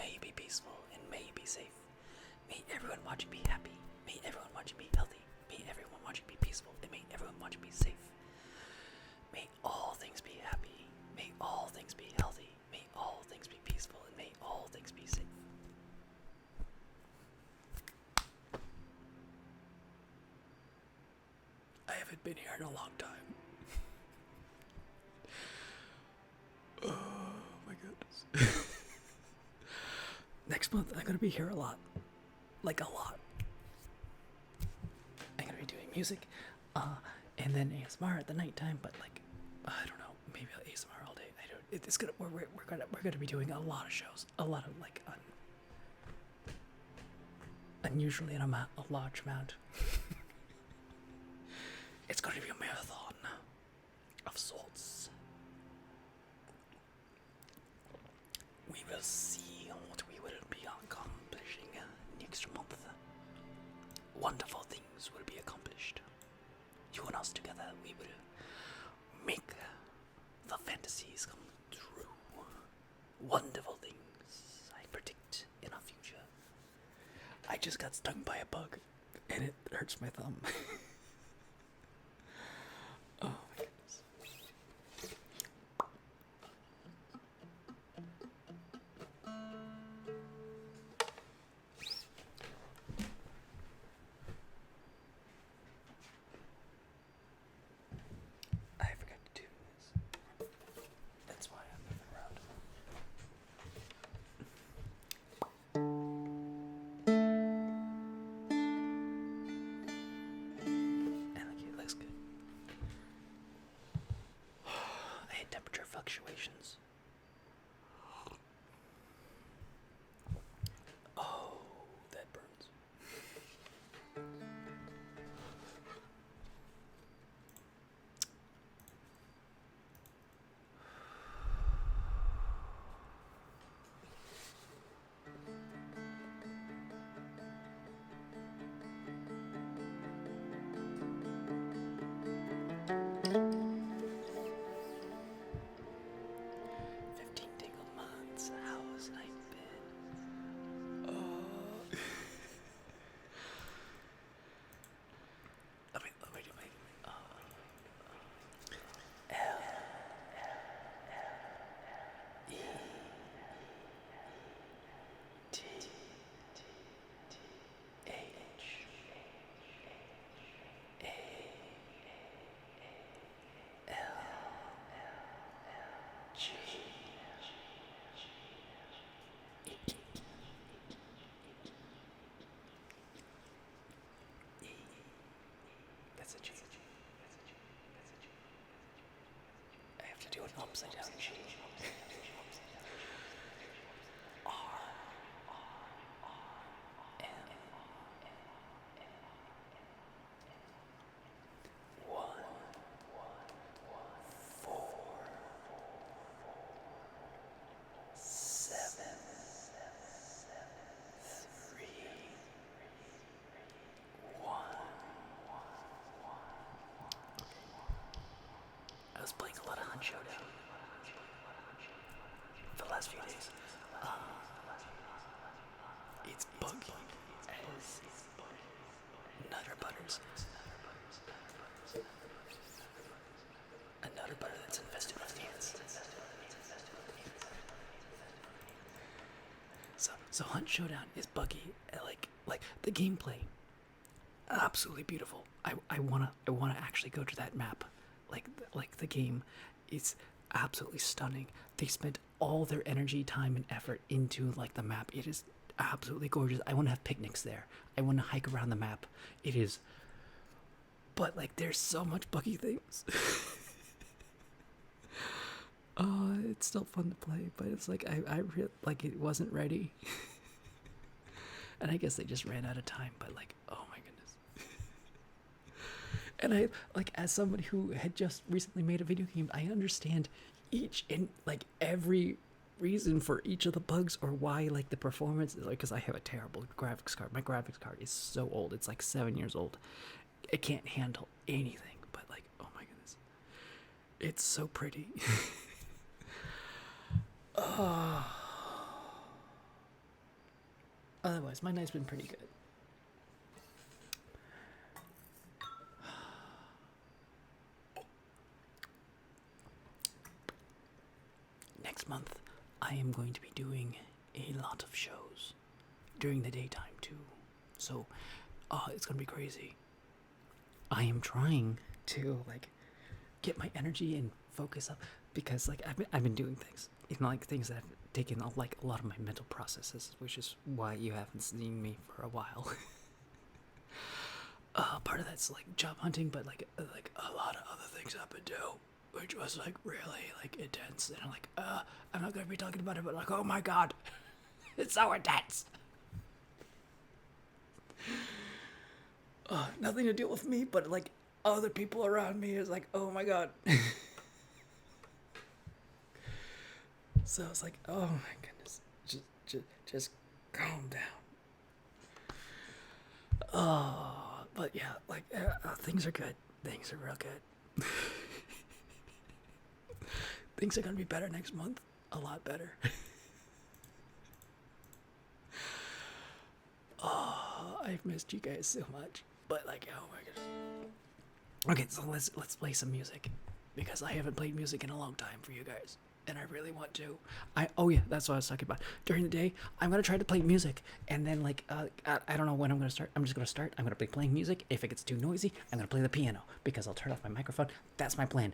may you be peaceful, and may you be safe. May everyone watching be happy. May everyone watching be healthy. May everyone watching be peaceful, and may everyone watching be safe. May all things be happy. May all things be healthy. May all things be peaceful, and may all things be safe. I haven't been here in a long time. Oh my goodness. Next month I'm gonna be here a lot. Like a lot. I'm gonna be doing music, and then ASMR at the nighttime, but like I don't know, maybe ASMR all day. I don't. It's gonna we're gonna be doing a lot of shows, a lot of like unusually a large amount. It's going to be a marathon of sorts. We will see what we will be accomplishing next month. Wonderful things will be accomplished. You and us together, we will make the fantasies come true. Wonderful things I predict in our future. I just got stung by a bug, and it hurts my thumb. Oh my goodness. I forgot to do this. That's why I'm moving around. And it looks good. I had temperature fluctuations. Oh, that burns. How has I been? Let me do my L E T H A L G. That's a G. I have to do an upside down G. R M 1 4 7 3 1. I was playing a lot of Hunt Showdown for the last few days. It's buggy as Nutter Butters. A Nutter Butter that's infested with ants. So Hunt Showdown is buggy. Like the gameplay, absolutely beautiful. I wanna actually go to that map. Like the game is absolutely stunning. They spent all their energy, time, and effort into like the map. It is absolutely gorgeous. I want to have picnics there. I want to hike around the map. It is, but like there's so much buggy things. It's still fun to play, but it's like I like it wasn't ready. And I guess they just ran out of time, but like, oh my goodness. And I, like, as somebody who had just recently made a video game, I understand each and like every reason for each of the bugs or why like the performance, like, because I have a terrible graphics card. My graphics card is so old. It's like 7 years old. It can't handle anything, but like, oh my goodness. It's so pretty. Oh. Otherwise, my night's been pretty good. Next month, I am going to be doing a lot of shows during the daytime too. So, it's gonna be crazy. I am trying to like get my energy and focus up because like I've been doing things, like things that have taken like a lot of my mental processes, which is why you haven't seen me for a while. Part of that's like job hunting, but like a lot of other things happen too, which was like really like intense. And I'm like, I'm not gonna be talking about it, but like, oh my god, it's so intense. Nothing to deal with me, but like other people around me is like, oh my god. So it's like, oh my goodness, just calm down. But yeah, like things are good. Things are real good. Things are gonna be better next month. A lot better. Oh, I've missed you guys so much. But like, oh my goodness. Okay, so let's play some music because I haven't played music in a long time for you guys, and I really want to. Oh yeah, that's what I was talking about. During the day, I'm gonna try to play music, and then like I don't know when I'm gonna start. I'm just gonna start. I'm gonna be playing music. If it gets too noisy, I'm gonna play the piano because I'll turn off my microphone. That's my plan.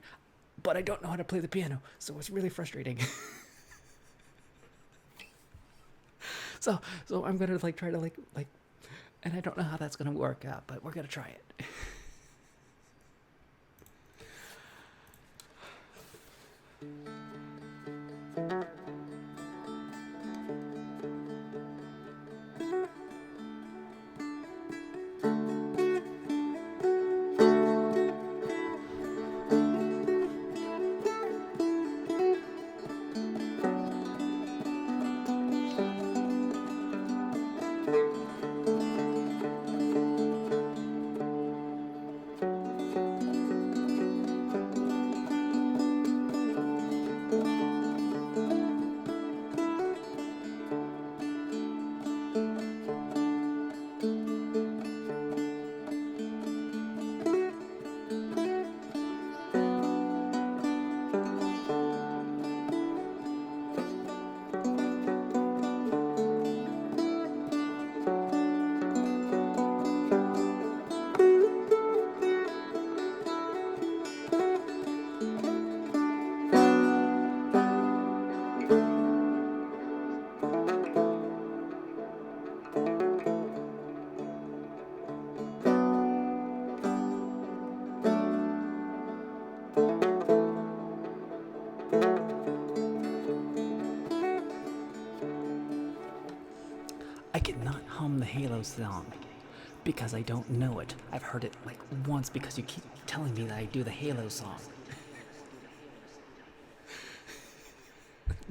But I don't know how to play the piano, so it's really frustrating. so I'm gonna like try to like, and I don't know how that's gonna work out, but we're gonna try it. I cannot hum the Halo song because I don't know it. I've heard it like once because you keep telling me that I do the Halo song.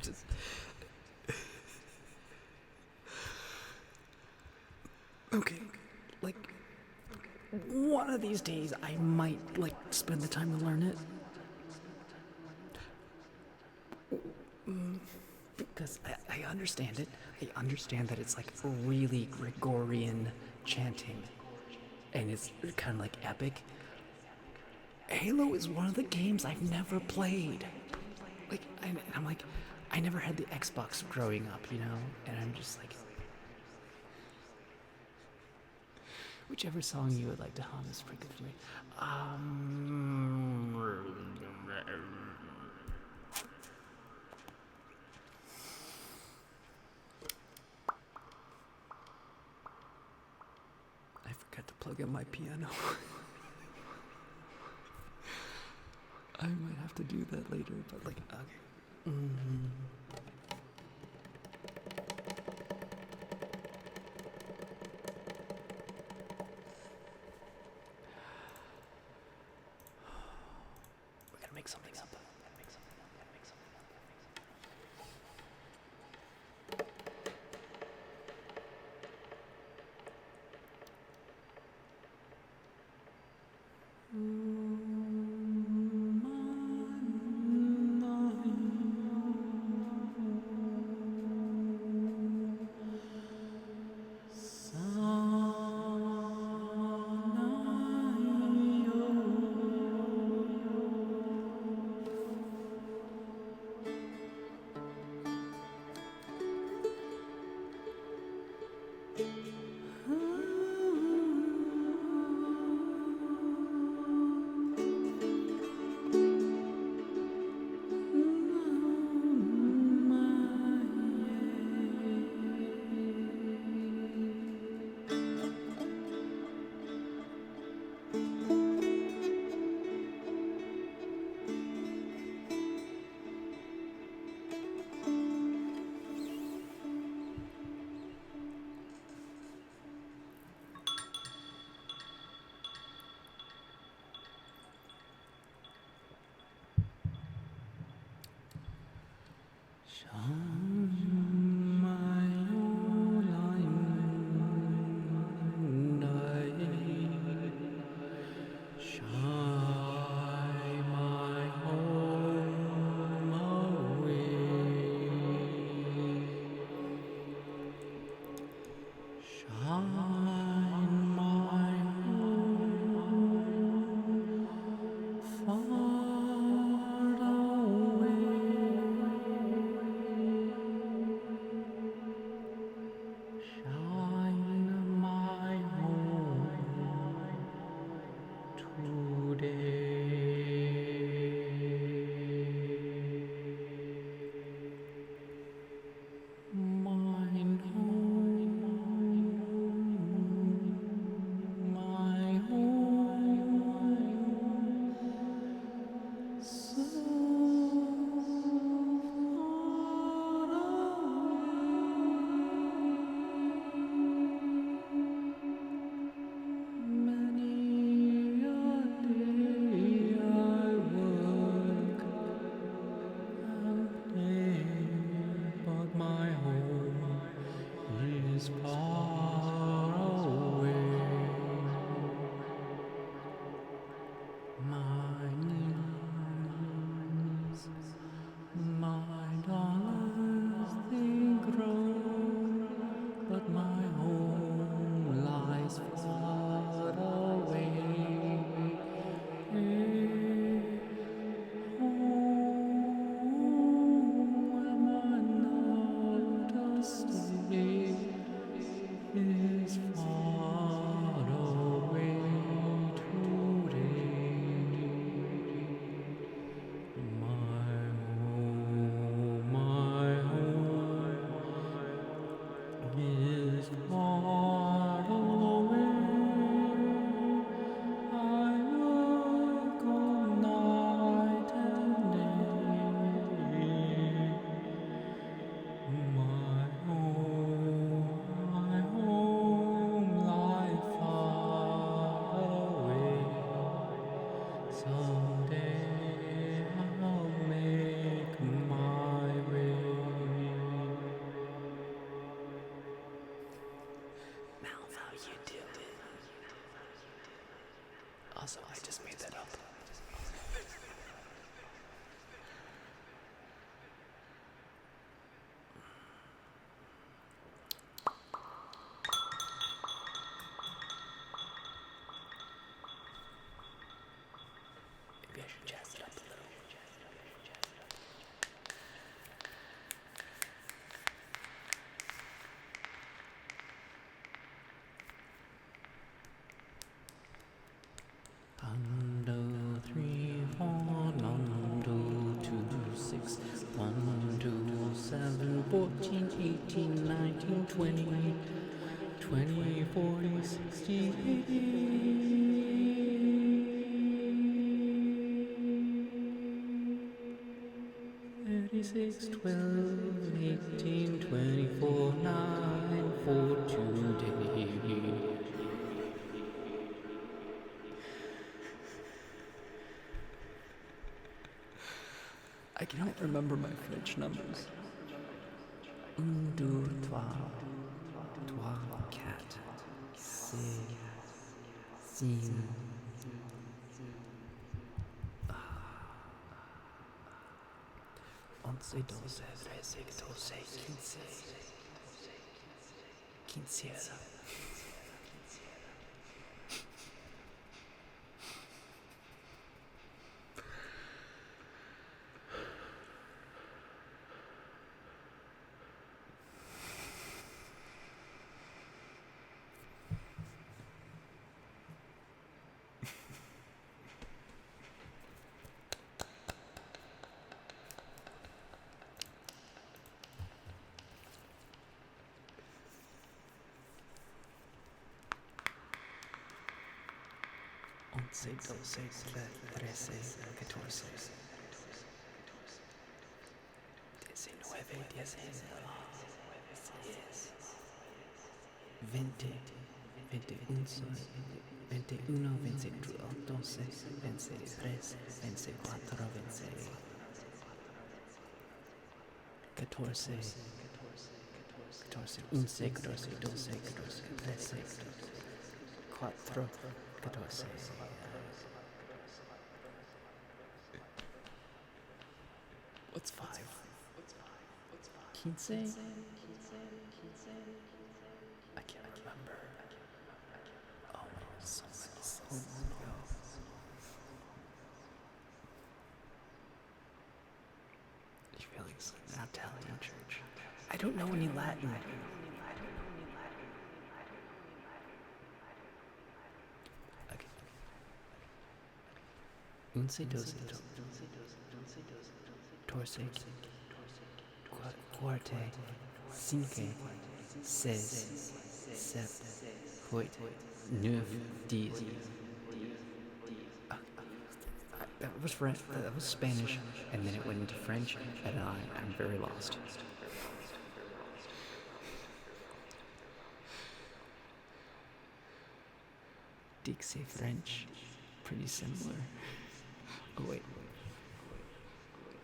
Just okay, like one of these days I might like spend the time to learn it. Because I understand it. I understand that it's like really Gregorian chanting, and it's kind of like epic. Halo is one of the games I've never played. Like, I'm like, I never had the Xbox growing up, you know, and I'm just like, whichever song you would like to hum is pretty good for me. I forgot to plug in my piano. I might have to do that later, but like, okay. We're gonna make something up. Also, I just made that up. Maybe I should jazz it up a little. Undo 3, 4, undo 2, 6, 1, 2, 7, 14, 18, 19, 20, 20, 40, 60, 36, 12, 18, 24, 9 for today. I cannot remember my French numbers. 1, 2, 3, 4, 6, 7, 11, 12, 13, 14, 15, 15. Once, 12, 13, 14, 19, 20, 21, 22, 23, 24, 25, catorce, catorce, once, catorce, doce, catorce, trece, cuatro, catorce. What's 5? Quince? I can't remember. Oh, so long ago. You feel like it's an Italian church. I don't know any Latin. Okay. Unce, doce, torce, quarte, cinque, seis, sept, huit, neuf, dix. That was French. That was Spanish, and then it went into French, and I'm very lost. Dixie French, pretty similar. Oh wait.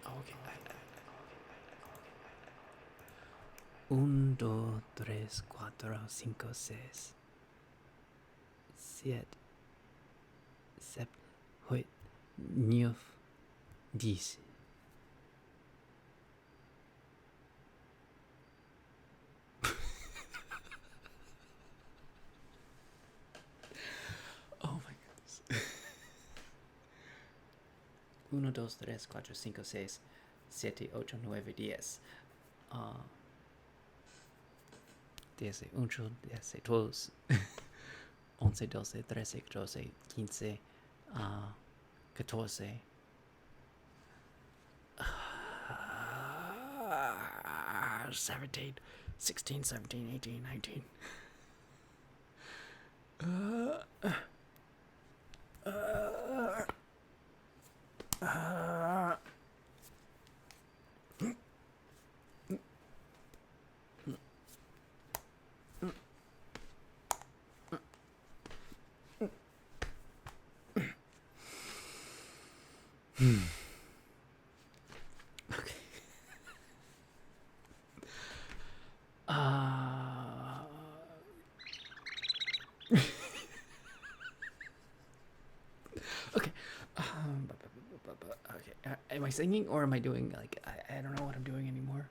Oh, okay. 1, 2, 3, 4, 5, 6, 7, 8, 9, 10. Oh my goodness. 1, 2, 3, 4, 5, 6, 7, 8, 9, 10. 10, 11, 12, 11, 12, 13, 14, 15, 14, 17, 16, 17, 18, 19. Okay. Okay. Okay. Am I singing or am I doing like I don't know what I'm doing anymore.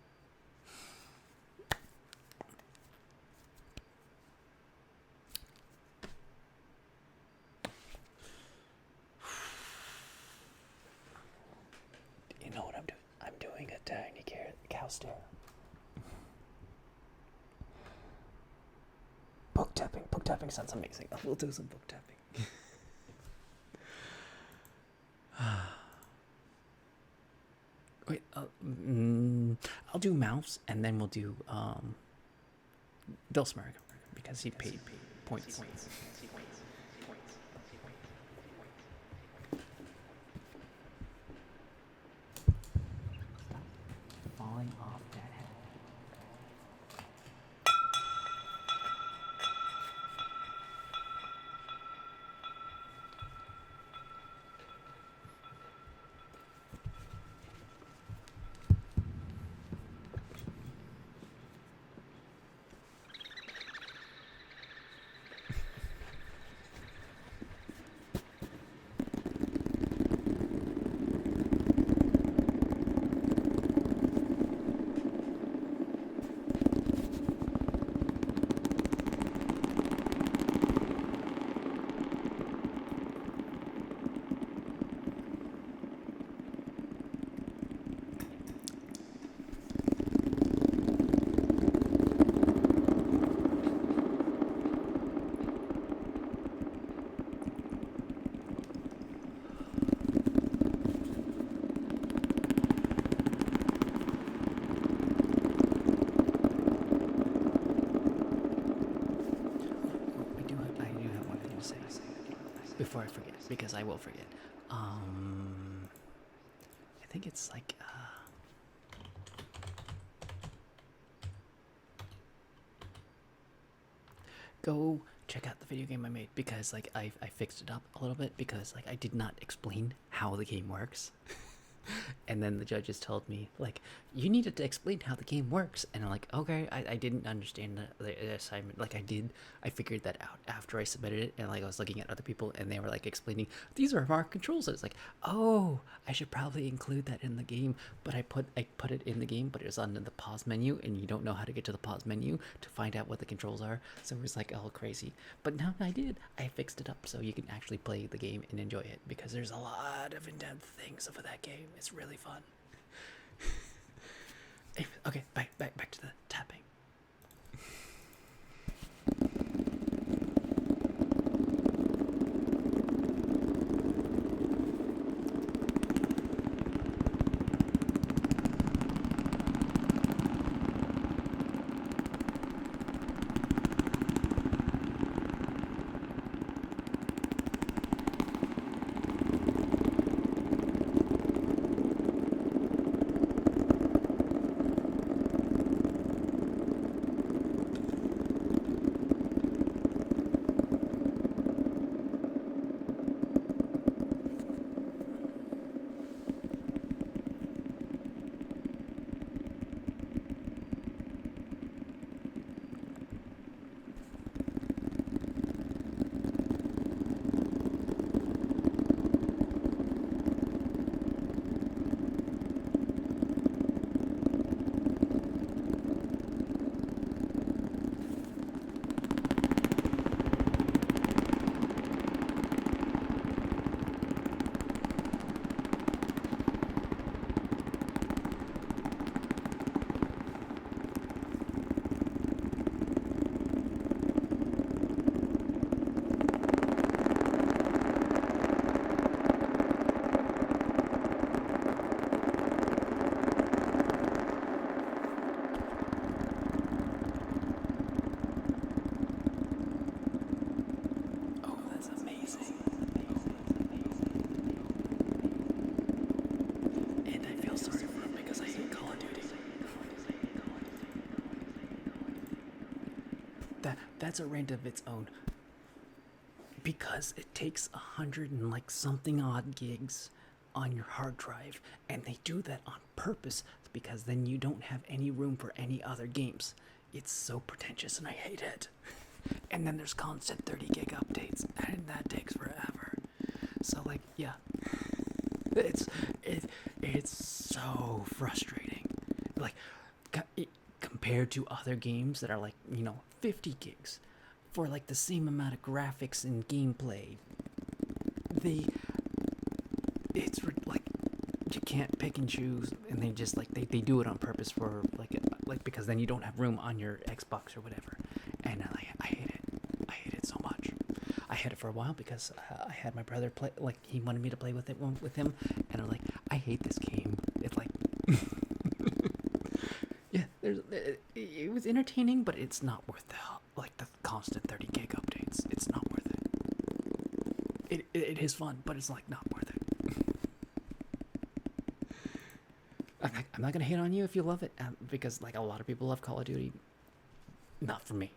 You know what I'm doing? I'm doing a tiny cow stare. Book tapping. Book tapping sounds amazing. We'll do some book tapping. Wait, I'll do mouse and then we'll do Dulcimer because he paid points. Falling off that head. Before I forget, because I will forget. I think it's like go check out the video game I made because like I fixed it up a little bit because like I did not explain how the game works. And then the judges told me, like, you needed to explain how the game works. And I'm like, okay, I didn't understand the assignment. Like, I figured that out after I submitted it. And, like, I was looking at other people and they were, like, explaining, these are our controls. And it's like, oh, I should probably include that in the game. But I put it in the game, but it was under the pause menu. And you don't know how to get to the pause menu to find out what the controls are. So it was, like, all crazy. But now I did. I fixed it up so you can actually play the game and enjoy it. Because there's a lot of in-depth things over that game. It's really fun. Okay, back to the tapping. That's a rant of its own, because it takes 100 and like something odd gigs on your hard drive, and they do that on purpose because then you don't have any room for any other games. It's so pretentious and I hate it. And then there's constant 30 gig updates, and that takes forever. So like, yeah, it's so frustrating. Like, compared to other games that are like, 50 gigs for like the same amount of graphics and gameplay, it's like you can't pick and choose, and they just like they do it on purpose for like because then you don't have room on your Xbox or whatever. And I hate it so much. I had it for a while because I had my brother play, like he wanted me to play with him, and I'm like, I hate this game. It's like yeah, it was entertaining, but it's not worth the constant 30 gig updates. It's not worth it. It is fun, but it's like not worth it. I'm not gonna hate on you if you love it, because like a lot of people love Call of Duty. Not for me.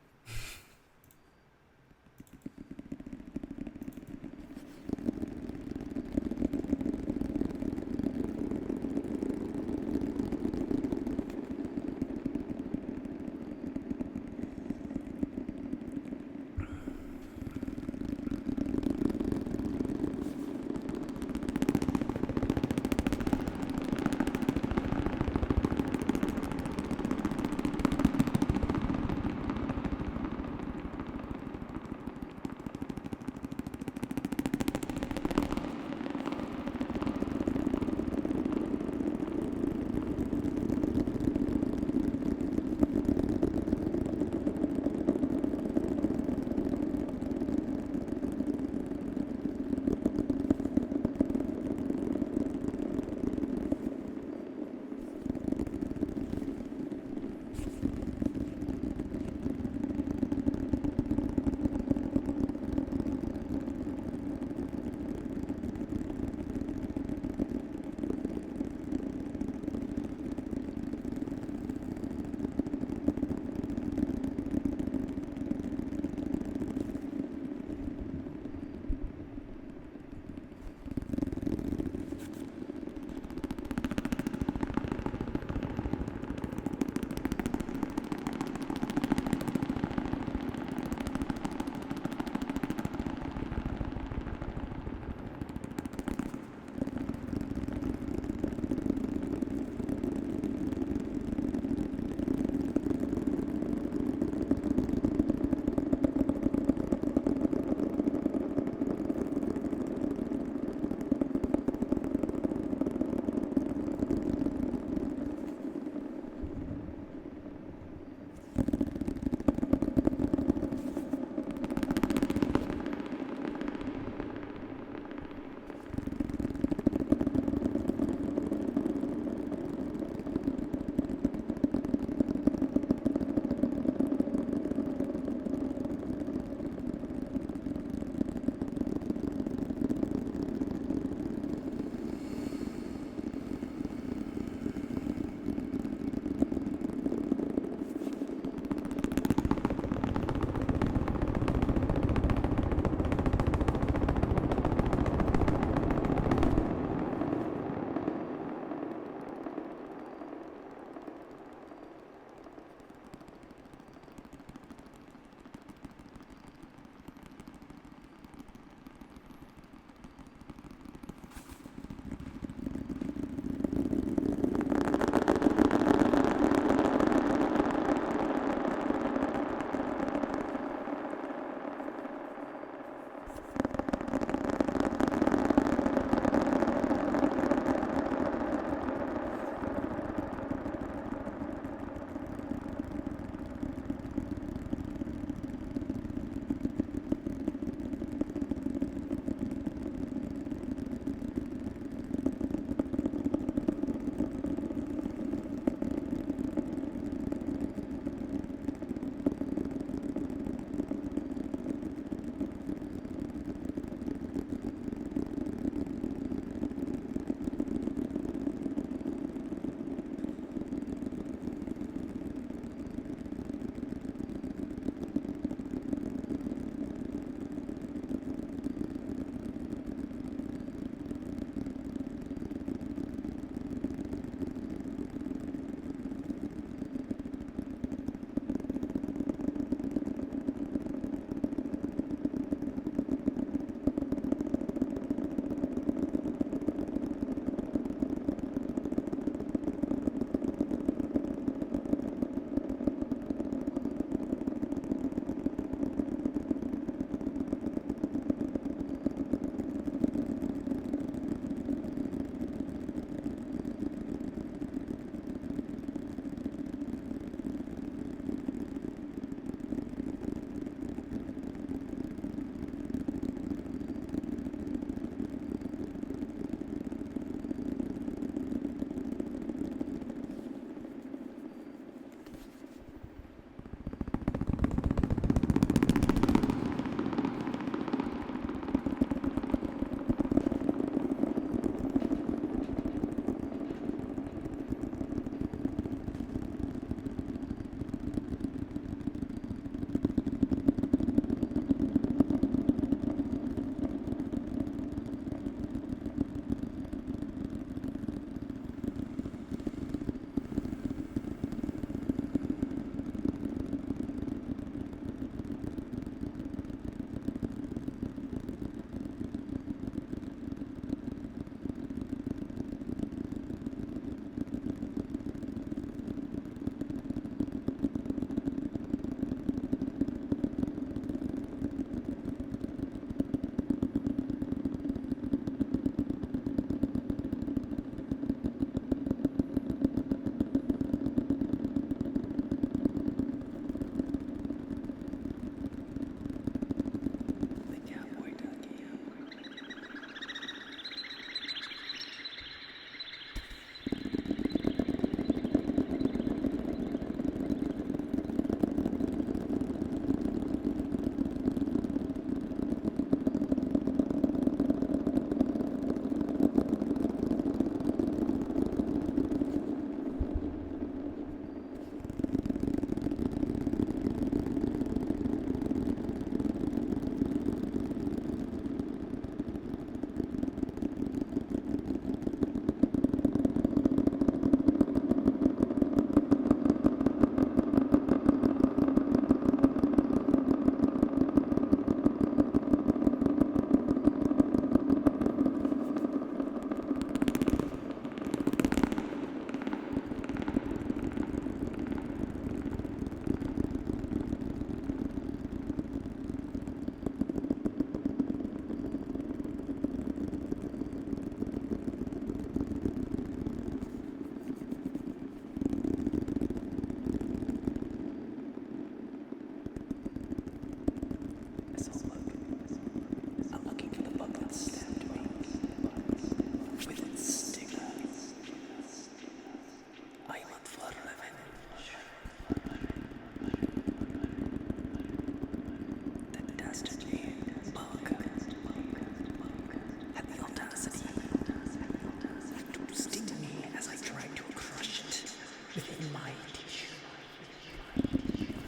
within my tissue.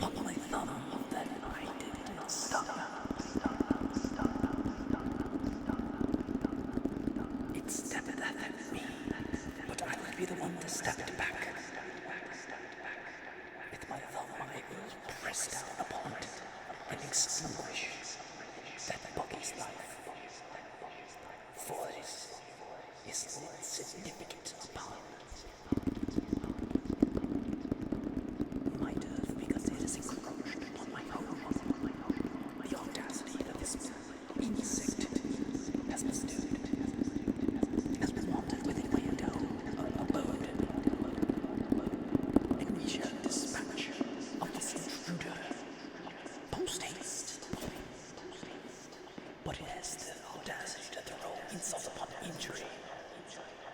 Upon my thumb, then I did not stop. It stepped at me, but I would be the one to step it back. With my thumb, I will press down upon it and extinguish that boogie's life. For this is significant upon my death, because it is encroached upon my home. The audacity that this insect has been doing, has been wanted within my abode, and we shall dispatch of this intruder post haste. But it has the audacity to throw insult upon injury,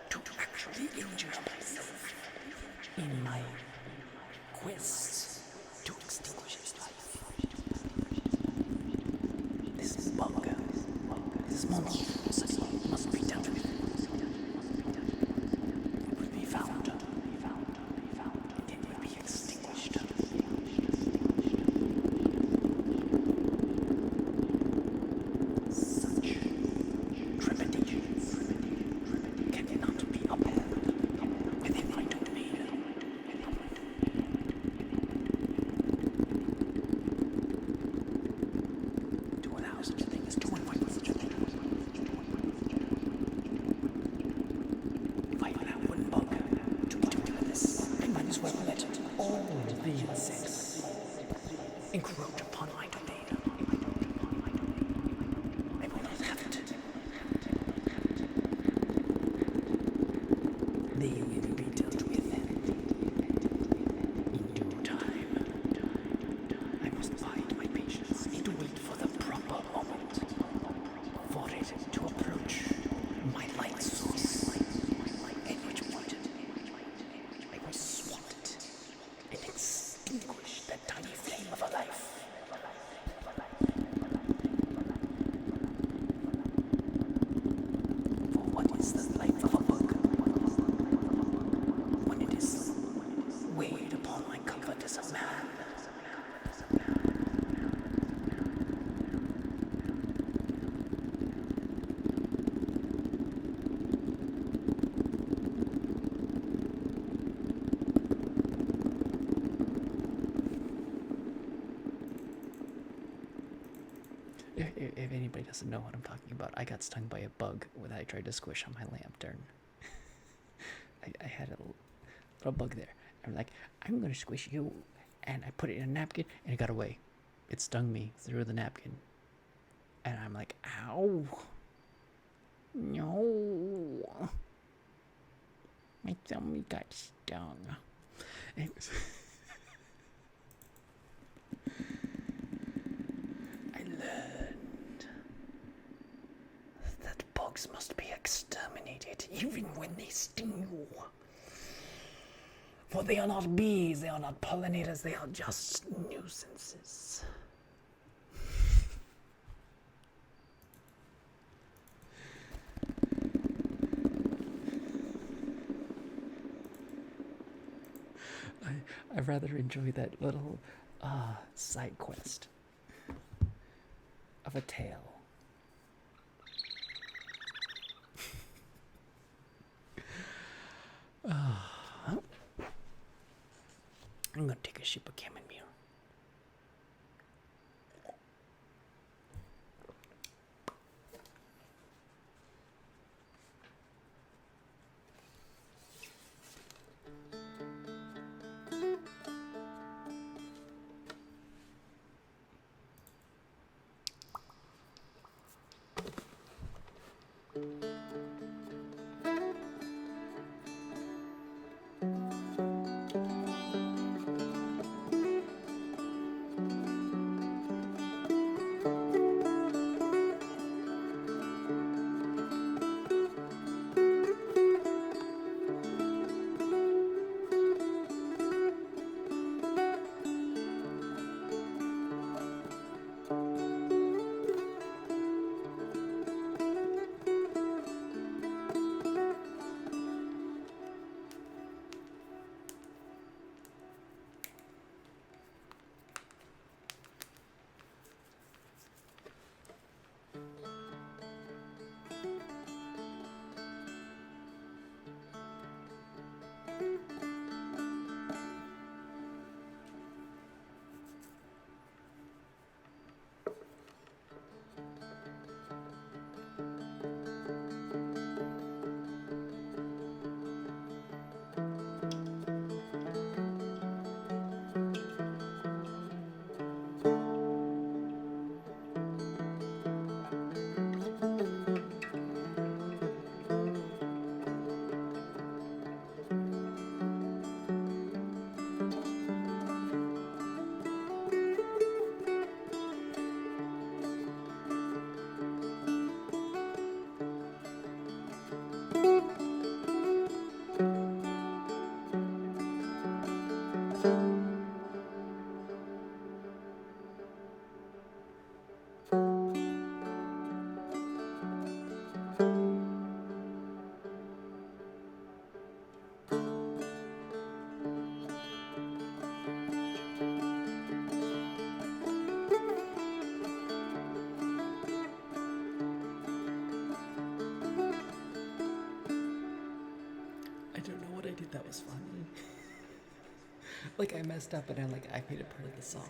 to actually injure myself in my quest to extinguish his life. This bug, this monstrosity must be dealt with. It would be found, and it would be extinguished. Such trepidations cannot be upheld within my domain. To allow such a thing is to invite such a thing. If I allow one bug to get into this, I might as well let all the insects encroach upon my domain. I will not have it. They will be dealt with in due time. I must bide my patience and wait for the proper moment for it to approach my light source. At which point I will swat it and extinguish that tiny flame of a life. For what is the life of a bug when it is weighed upon my comfort as a man? If anybody doesn't know what I'm talking about, I got stung by a bug when I tried to squish on my lantern. I had a little bug there. I'm like, I'm gonna squish you, and I put it in a napkin, and it got away. It stung me through the napkin, and I'm like, ow, no, my tummy got stung. Anyways. I learned that bugs must be exterminated even when they sting you. For they are not bees, they are not pollinators, they are just nuisances. I rather enjoy that little side quest of a tale. I'm gonna take a sip of chamomile. I don't know what I did that was funny. Like I messed up and I made it part of the song.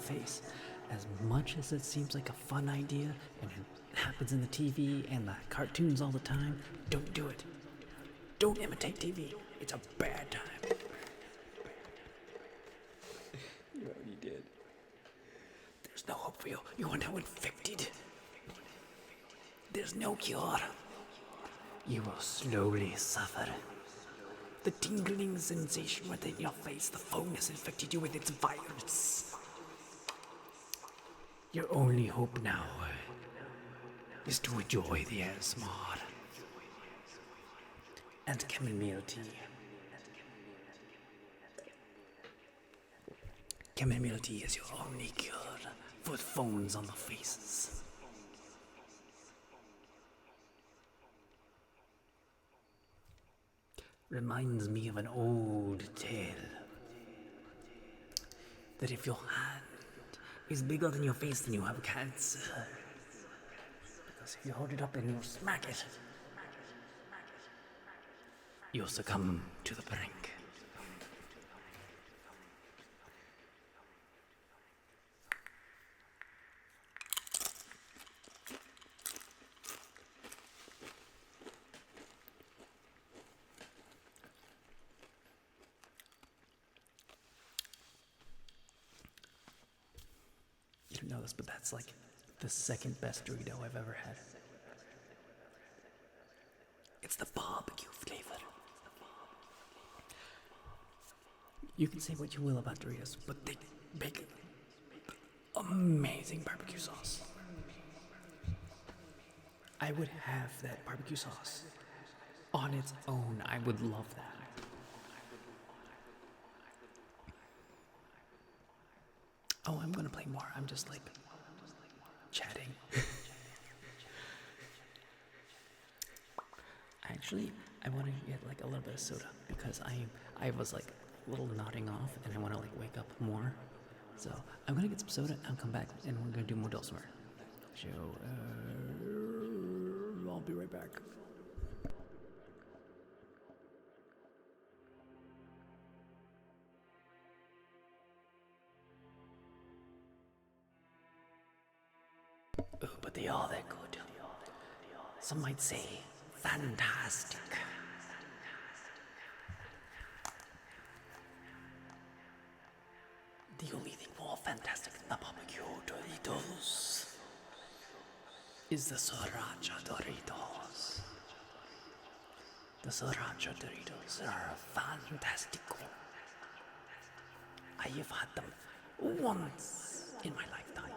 your face. As much as it seems like a fun idea and it happens in the TV and the cartoons all the time, don't do it. Don't imitate TV. It's a bad time. You already did. There's no hope for you. You are now infected. There's no cure. You will slowly suffer. The tingling sensation within your face, the phone has infected you with its virus. Your only hope now is to enjoy the ASMR and chamomile tea. Chamomile tea is your only cure for phones on the faces. Reminds me of an old tale. That if your hand is bigger than your face, then you have cancer. Because if you hold it up and you smack it, you'll succumb to the prank. You don't know this, but that's like the second best Dorito I've ever had. It's the barbecue flavor. You can say what you will about Doritos, but they make amazing barbecue sauce. I would have that barbecue sauce on its own. I would love that. Oh, I'm gonna play more. I'm just like chatting. Actually, I want to get like a little bit of soda because I was like a little nodding off and I want to like wake up more. So I'm gonna get some soda and come back and we're gonna do more Dulcimer. So I'll be right back. Oh, but they are that good. Some might say fantastic. The only thing more fantastic than the barbecue Doritos is the sriracha Doritos. The sriracha Doritos are fantastic. I have had them once in my lifetime.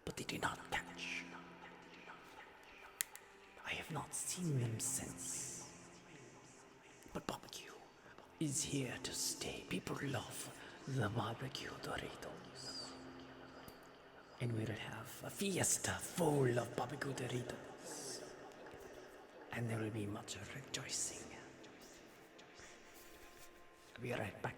But they did not catch. I have not seen them since. But barbecue is here to stay. People love the barbecue Doritos. And we'll have a fiesta full of barbecue Doritos. And there will be much rejoicing. I'll be right back.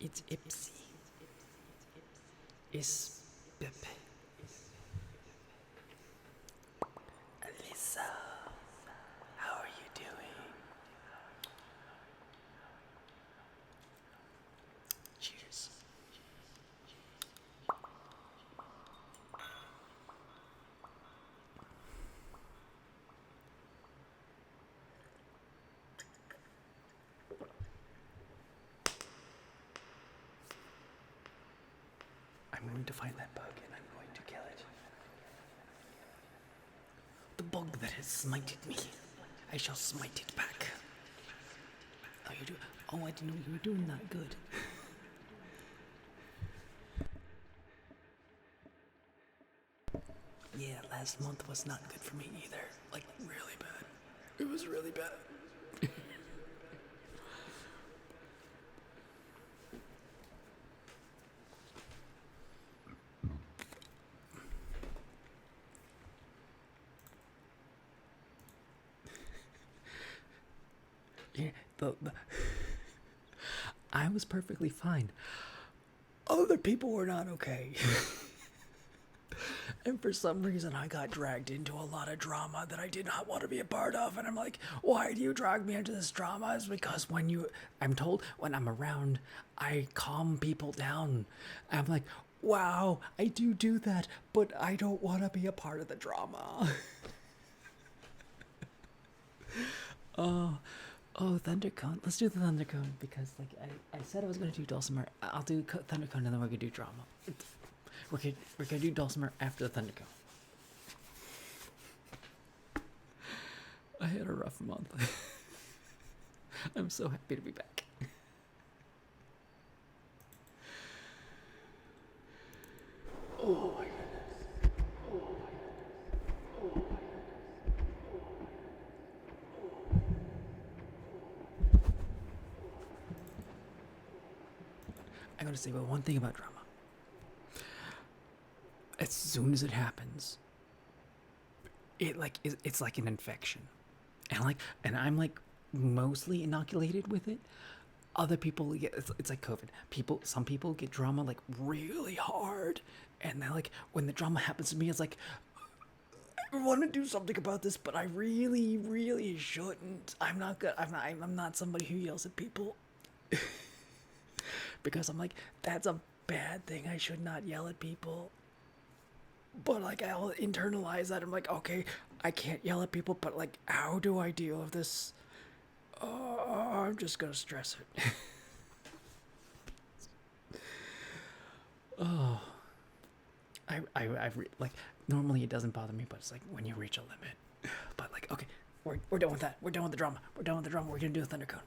It's Ipsy. Is Pip. Alyssa, how are you doing? Cheers. I'm going to find that bug and I'm going to kill it. The bug that has smited me, I shall smite it back. Oh, you do? Oh, I didn't know you were doing that good. Yeah, last month was not good for me either. Like, really bad. It was really bad. Yeah, I was perfectly fine. Other people were not okay. And for some reason, I got dragged into a lot of drama that I did not want to be a part of. And I'm like, why do you drag me into this drama? It's because I'm told when I'm around, I calm people down. I'm like, wow, I do that, but I don't want to be a part of the drama. Oh, Thundercone. Let's do the Thundercone because, like, I said I was gonna do Dulcimer. I'll do Thundercone and then we're gonna do drama. We're gonna do Dulcimer after the Thundercone. I had a rough month. I'm so happy to be back. Oh my goodness. Oh my goodness. Oh my goodness. I gotta say, one thing about drama. As soon as it happens, it's like an infection, and I'm like mostly inoculated with it. Other people get it's like COVID. Some people get drama like really hard, and then like when the drama happens to me, it's like I want to do something about this, but I really, really shouldn't. I'm not good. I'm not somebody who yells at people. Because I'm like, that's a bad thing. I should not yell at people. But like, I'll internalize that. I'm like, okay, I can't yell at people, but like, how do I deal with this? I'm just gonna stress it. Oh, like, normally it doesn't bother me, but it's like when you reach a limit. But like, okay, we're done with that. We're done with the drama. We're done with the drama. We're gonna do a Thundercone.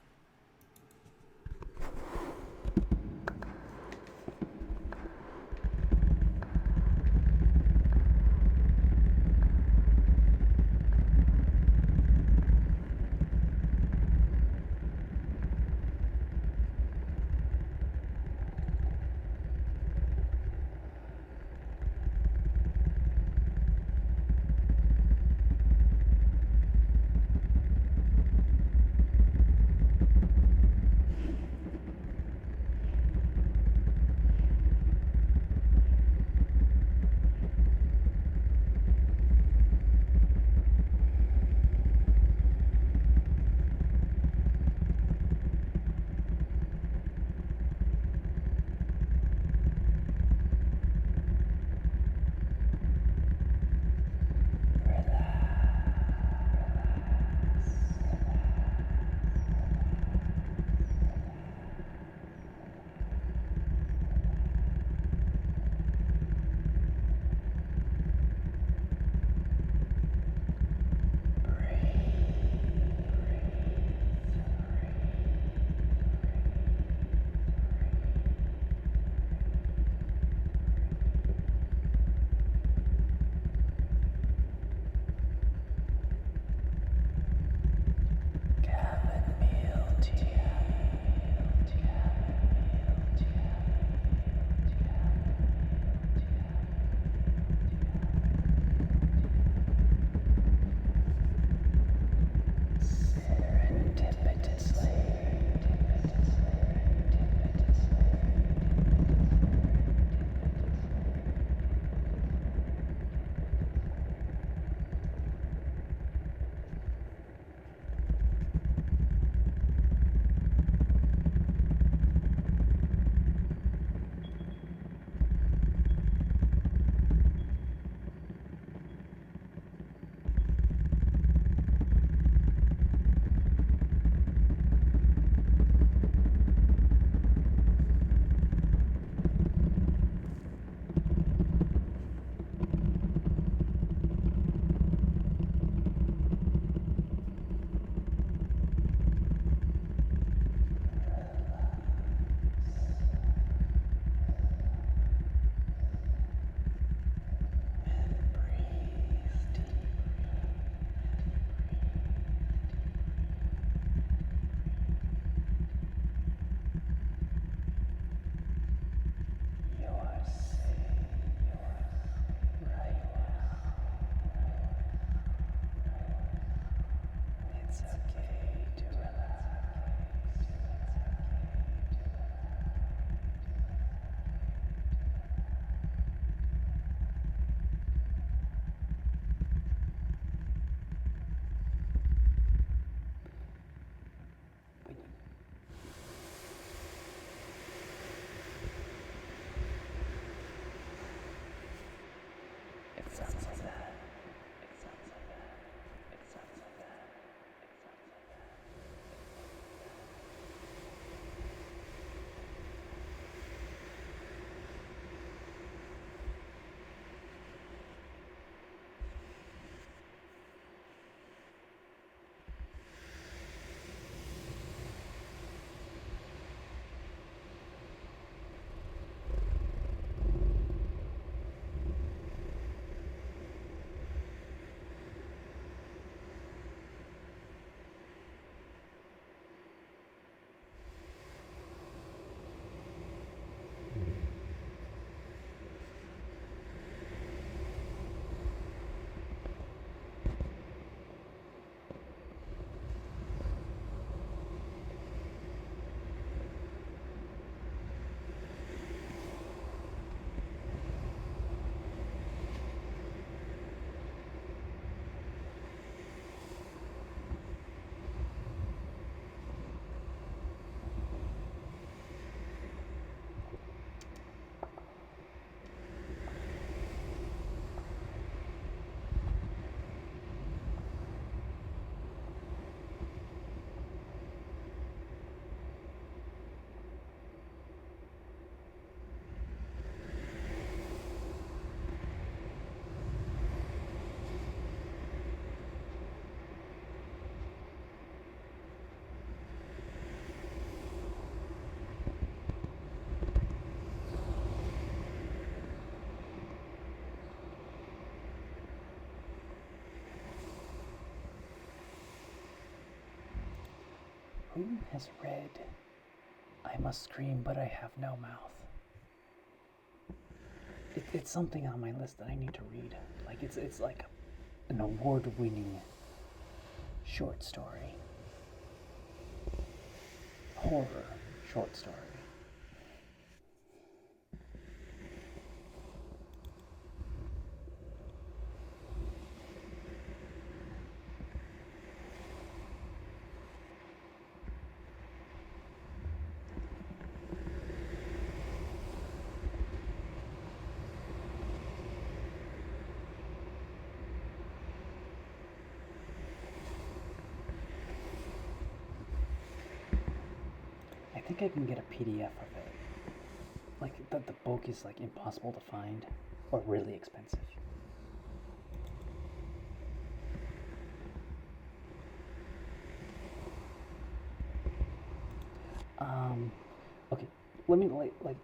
It sounds like that. It sounds like that. It sounds like that. It sounds like that. Who has read I Must Scream But I Have No Mouth? It's something on my list that I need to read. Like it's like an award-winning short story. Horror short story. I think I can get a PDF of it. Like the book is like impossible to find or really expensive. Okay, let me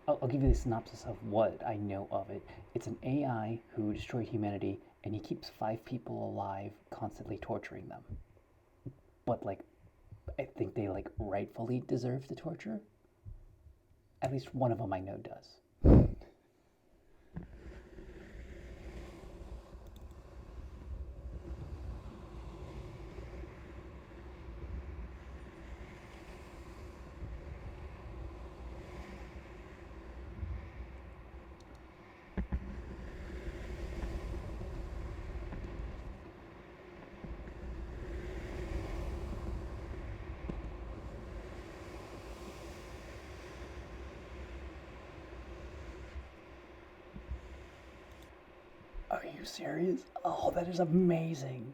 I'll give you the synopsis of what I know of it. It's an AI who destroyed humanity, and he keeps 5 people alive, constantly torturing them. But like, I think they like rightfully deserve the torture. At least one of them I know does. Are you serious? Oh, that is amazing.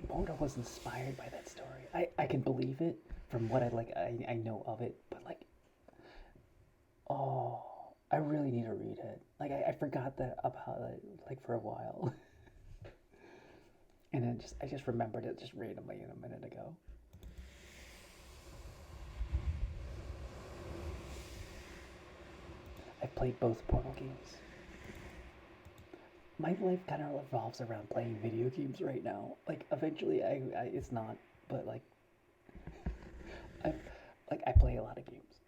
Moda was inspired by that story. I can believe it from what I know of it, but like, oh, I really need to read it. Like I forgot that about it like for a while. And then I just remembered it just randomly a minute ago. I've played both Portal games. My life kind of revolves around playing video games right now. Like eventually, it's not, but I I play a lot of games.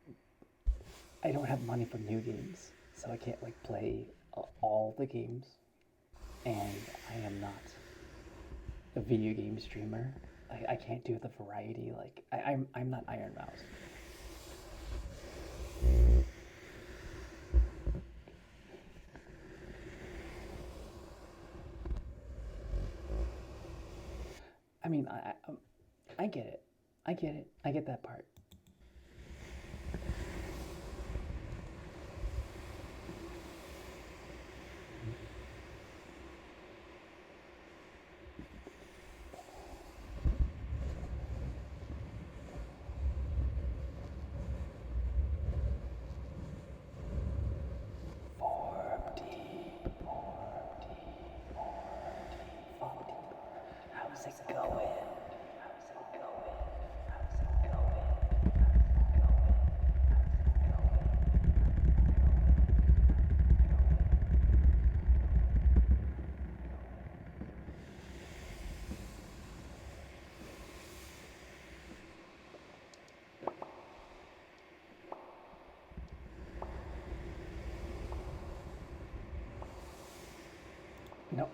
I don't have money for new games, so I can't like play all the games, and I am not a video game streamer. I can't do the variety. Like I'm not Iron Mouse. I mean, I get it. I get it. I get that part.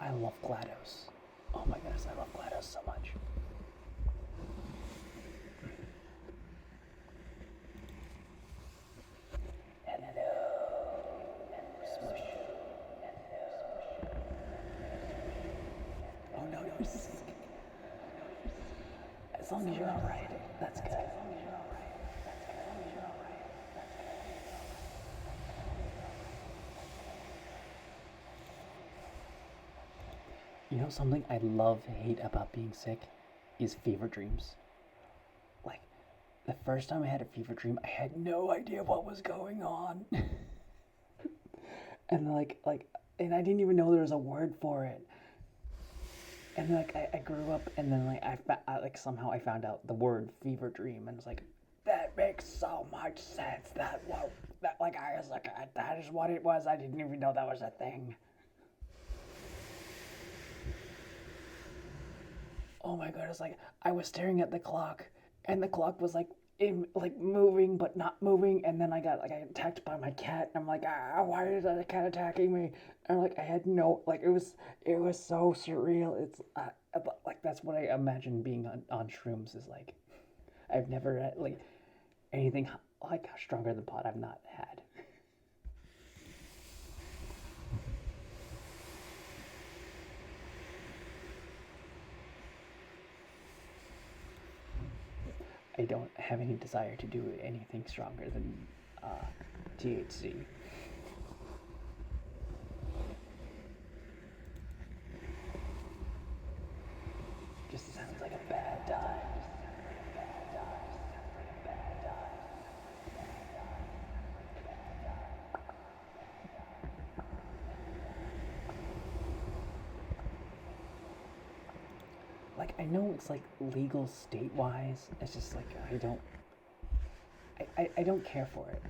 I love GLaDOS. Oh my goodness, I love GLaDOS so much. Oh no, no. As long as you're alright, that's good. Something I love, hate about being sick is fever dreams. Like, the first time I had a fever dream, I had no idea what was going on. And and I didn't even know there was a word for it. And I grew up, and then somehow I found out the word fever dream, and it's like, that makes so much sense. That I was like, that is what it was. I didn't even know that was a thing. Oh my god! It's like I was staring at the clock, and the clock was moving but not moving, and then I got attacked by my cat, and I'm like, why is that cat attacking me? And I had no, it was so surreal. It's that's what I imagine being on shrooms is like. I've never had anything stronger than pot. I've not had. I don't have any desire to do anything stronger than THC. Just sounds like a bad time. I know it's legal state-wise. It's just I don't care for it.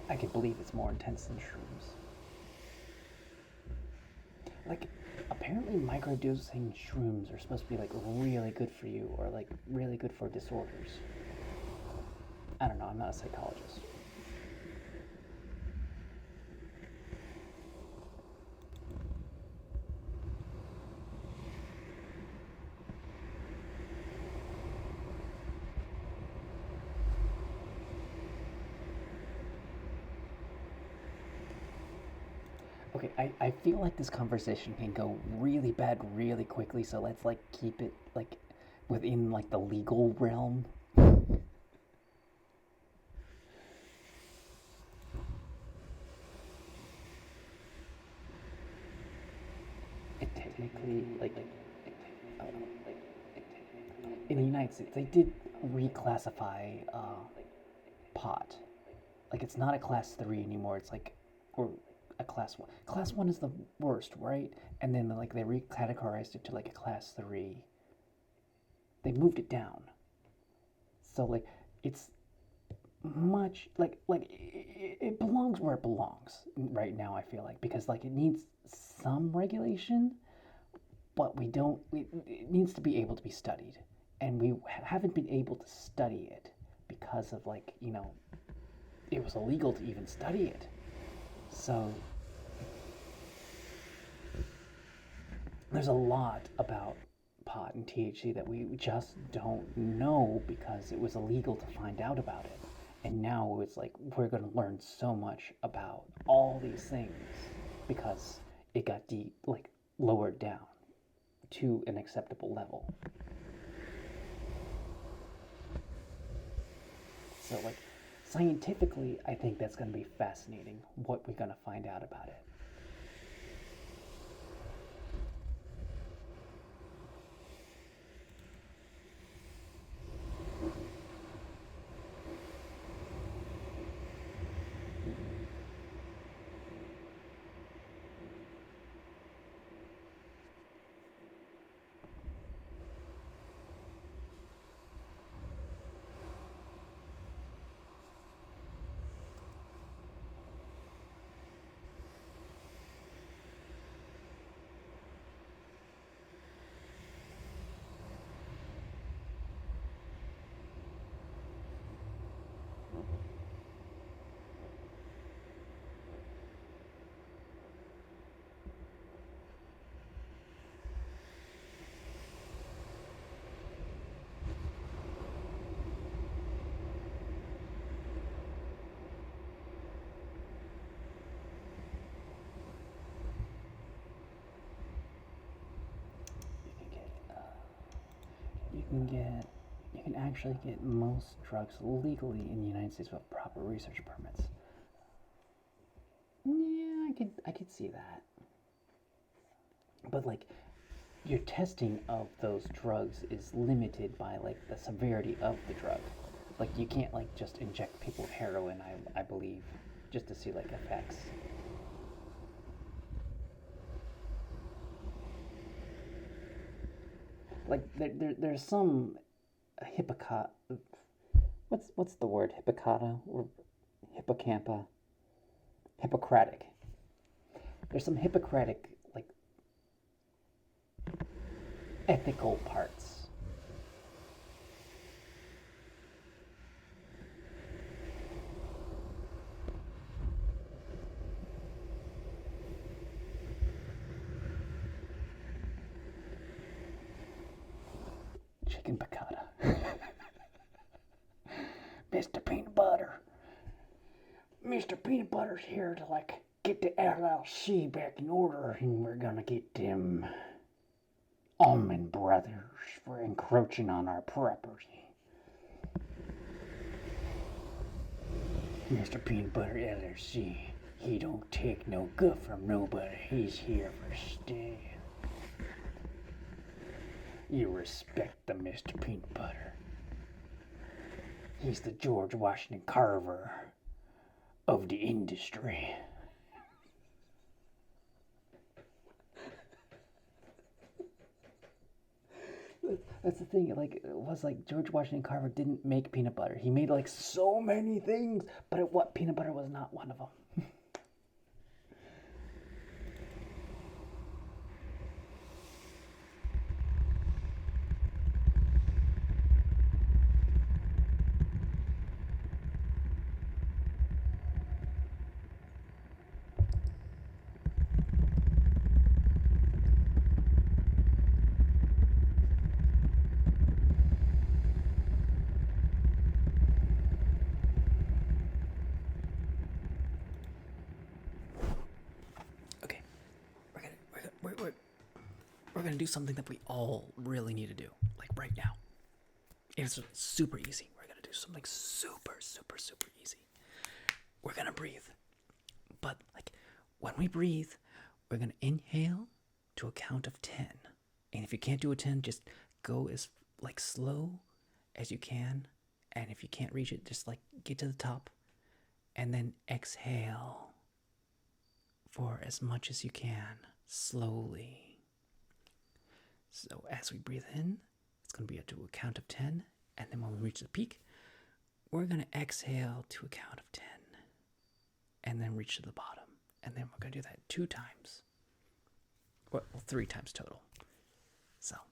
I can believe it's more intense than shrooms. Apparently microdosing shrooms are supposed to be really good for you, or really good for disorders. I don't know, I'm not a psychologist. Okay, I feel like this conversation can go really bad really quickly, so let's keep it within the legal realm. It technically uh, in the United States they did reclassify pot. It's not a class 3 anymore. It's or a class 1. Class 1 is the worst, right? And then they recategorized it to a class 3. They moved it down. So it's much it belongs where it belongs right now, I feel because it needs some regulation, but we don't it needs to be able to be studied, and we haven't been able to study it because of it was illegal to even study it. So there's a lot about pot and THC that we just don't know because it was illegal to find out about it. And now it's we're going to learn so much about all these things because it got lowered down to an acceptable level. So scientifically, I think that's going to be fascinating what we're going to find out about it. you can actually get most drugs legally in the United States with proper research permits. Yeah, I could see that. But like your testing of those drugs is limited by like the severity of the drug. Like you can't like just inject people with heroin, I believe, just to see like effects. Like there's some hippocot. What's the word? Hippocata or hippocampa? Hippocratic. There's some Hippocratic like ethical parts. Chicken piccata. Mr. Peanut Butter. Mr. Peanut Butter's here to like get the LLC back in order, and we're gonna get them Almond Brothers for encroaching on our property. Mr. Peanut Butter LLC, he don't take no guff from nobody. He's here for stay. You respect the Mr. Peanut Butter. He's the George Washington Carver of the industry. That's the thing, like, it was like George Washington Carver didn't make peanut butter. He made like so many things, but what peanut butter was not one of them. Okay, we're gonna do something that we all really need to do, like right now. It's super easy. We're gonna do something super easy. We're gonna breathe, but like when we breathe, we're gonna inhale to a count of 10, and if you can't do a 10, just go as like slow as you can, and if you can't reach it, just like get to the top, and then exhale for as much as you can, slowly. So as we breathe in, it's going to be up to a count of 10, and then when we reach the peak, we're going to exhale to a count of 10, and then reach to the bottom, and then we're going to do that 2 times. Well, 3 times total. So, all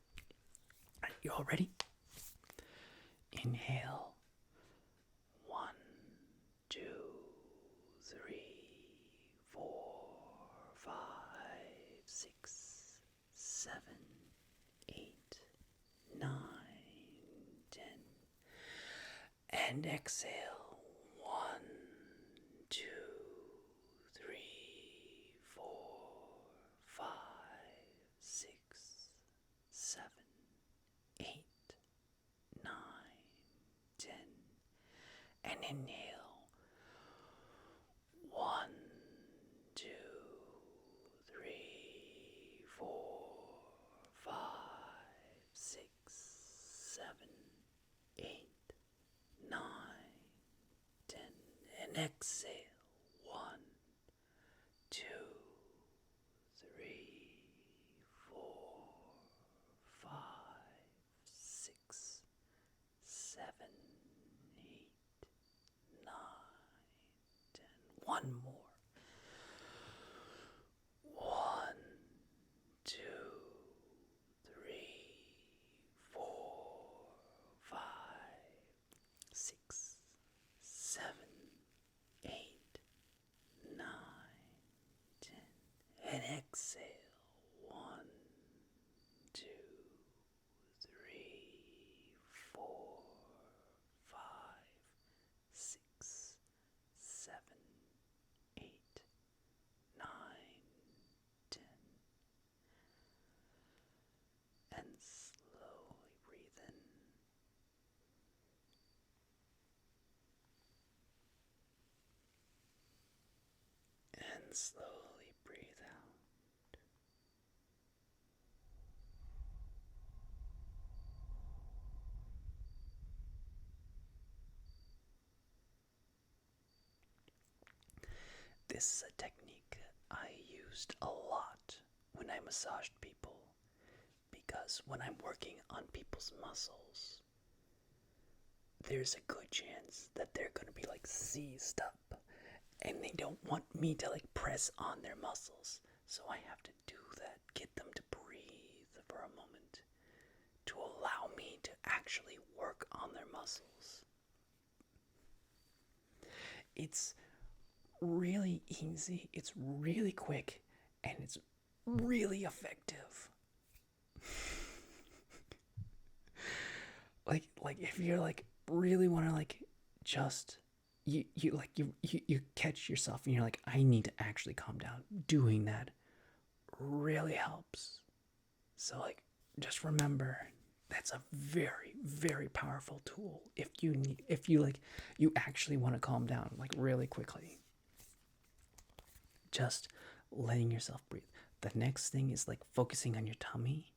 right, you all ready? Inhale. 1, 2, 3, 4, 5, 6, 7, 8, 9, 10. And exhale. 1, 2, 3, 4, 5, 6, 7, 8, 9, 10. And inhale. 1, 2, 3, 4, 5, 6, 7, 8, 9, 10. And exhale. 1, 2, 3, 4, 5, 6, 7, 8, 9, 10. One more. 1, 2, 3, 4, 5, 6, 7, 8, 9, 10. And exhale. 1, 2, 3, 4, 5, 6, 7, 8, 9, 10. And slowly breathe in. and slowly breathe out. This is a technique I used a lot when I massaged people, because when I'm working on people's muscles, there's a good chance that they're going to be like seized up and they don't want me to like press on their muscles. So I have to do that, get them to breathe for a moment to allow me to actually work on their muscles. It's really easy, it's really quick, and it's really effective. like if you're like really want to like just you catch yourself and you're like, I need to actually calm down, doing that really helps. So like just remember, that's a very, very powerful tool if you like you actually want to calm down like really quickly. Just letting yourself breathe. The next thing is like focusing on your tummy.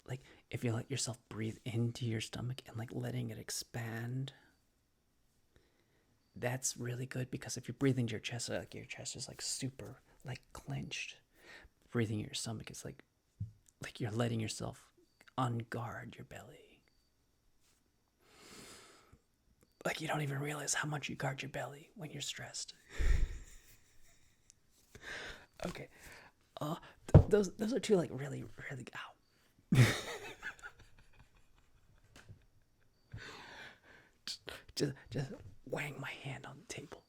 Like if you let yourself breathe into your stomach and like letting it expand, that's really good, because if you're breathing to your chest, like your chest is like super like clenched. Breathing in your stomach is like you're letting yourself unguard your belly. Like you don't even realize how much you guard your belly when you're stressed. Okay. Those are two like really ow. just whang my hand on the table.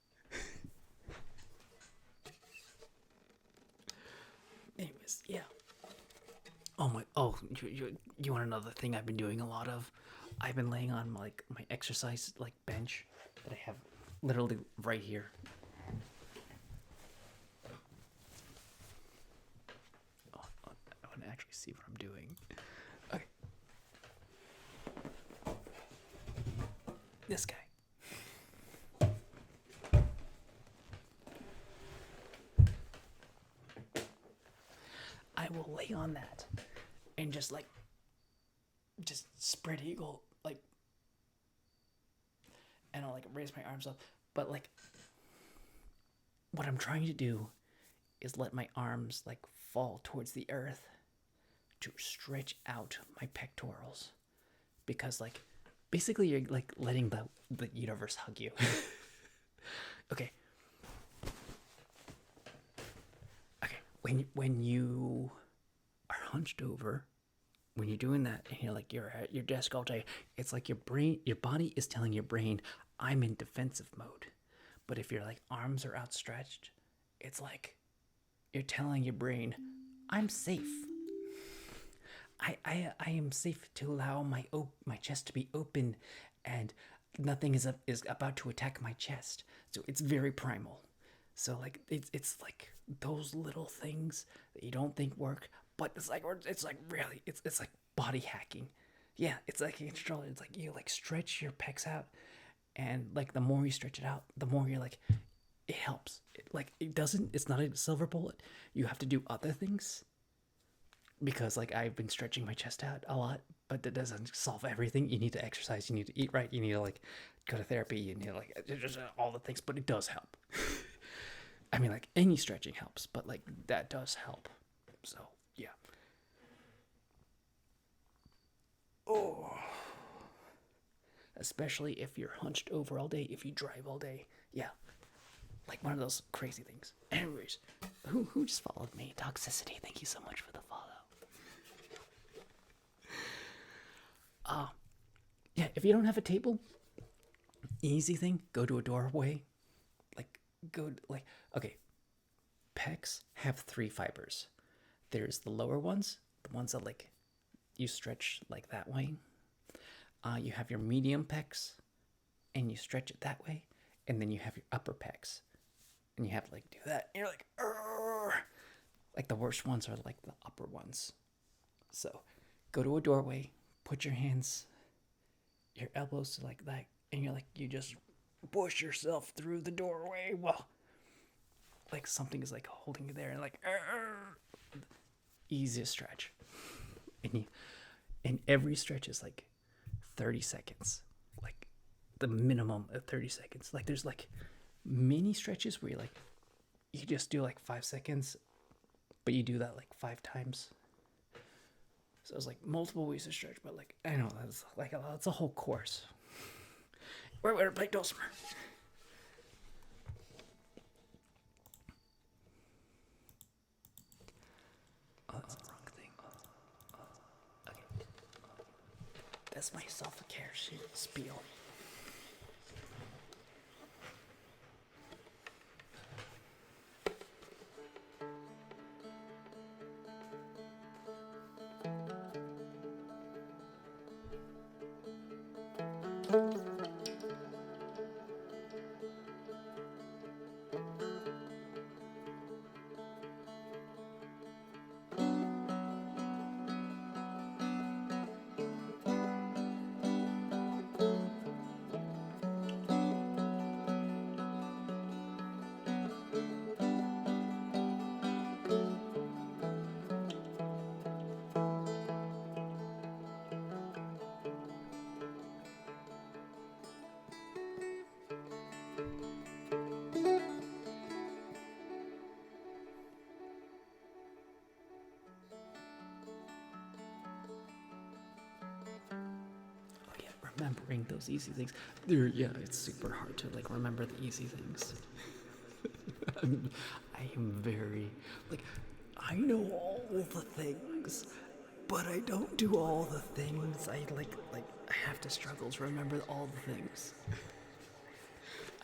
Anyways, yeah. You want another thing I've been doing a lot of? I've been laying on like my exercise like bench that I have literally right here. I want to actually see what I'm doing. Okay. This guy. I will lay on that and just spread eagle, like, and I'll like raise my arms up. But like, what I'm trying to do is let my arms like fall towards the earth to stretch out my pectorals, because like basically you're like letting the universe hug you. Okay. When you are hunched over, when you're doing that and you're at your desk all day, it's like your body is telling your brain, I'm in defensive mode. But if your like arms are outstretched, it's like you're telling your brain, I'm safe. I am safe to allow my chest to be open, and nothing is about to attack my chest. So it's very primal. So like it's like those little things that you don't think work, but it's like really it's like body hacking. Yeah, it's like you control it. It's like you like stretch your pecs out, and like the more you stretch it out, the more you're like, it helps. It's not a silver bullet. You have to do other things, because like I've been stretching my chest out a lot, but that doesn't solve everything. You need to exercise, you need to eat right, you need to like go to therapy, you need to like just all the things, but it does help. I mean, like any stretching helps, but like that does help. So yeah. Oh, especially if you're hunched over all day, if you drive all day. Yeah, like one of those crazy things. Anyways, who just followed me? Toxicity, thank you so much for the follow. Yeah, if you don't have a table, easy thing, go to a doorway. Okay, pecs have 3 fibers. There's the lower ones, the ones that like you stretch like that way. You have your medium pecs, and you stretch it that way, and then you have your upper pecs, and you have to like do that. And you're like, Arr! Like the worst ones are like the upper ones. So, go to a doorway, put your hands, your elbows like that, and you just push yourself through the doorway. Well, like something is like holding you there and like easiest stretch. And every stretch is like 30 seconds, like the minimum of 30 seconds. Like there's like mini stretches where you just do like 5 seconds, but you do that like 5 times. So it's like multiple ways to stretch, but like I know that's a whole course. We're playing Dulcimer. Oh, that's the wrong thing. Okay. That's my self-care spiel. Remembering those easy things. Yeah, it's super hard to like remember the easy things. I am very like I know all the things, but I don't do all the things. I I have to struggle to remember all the things.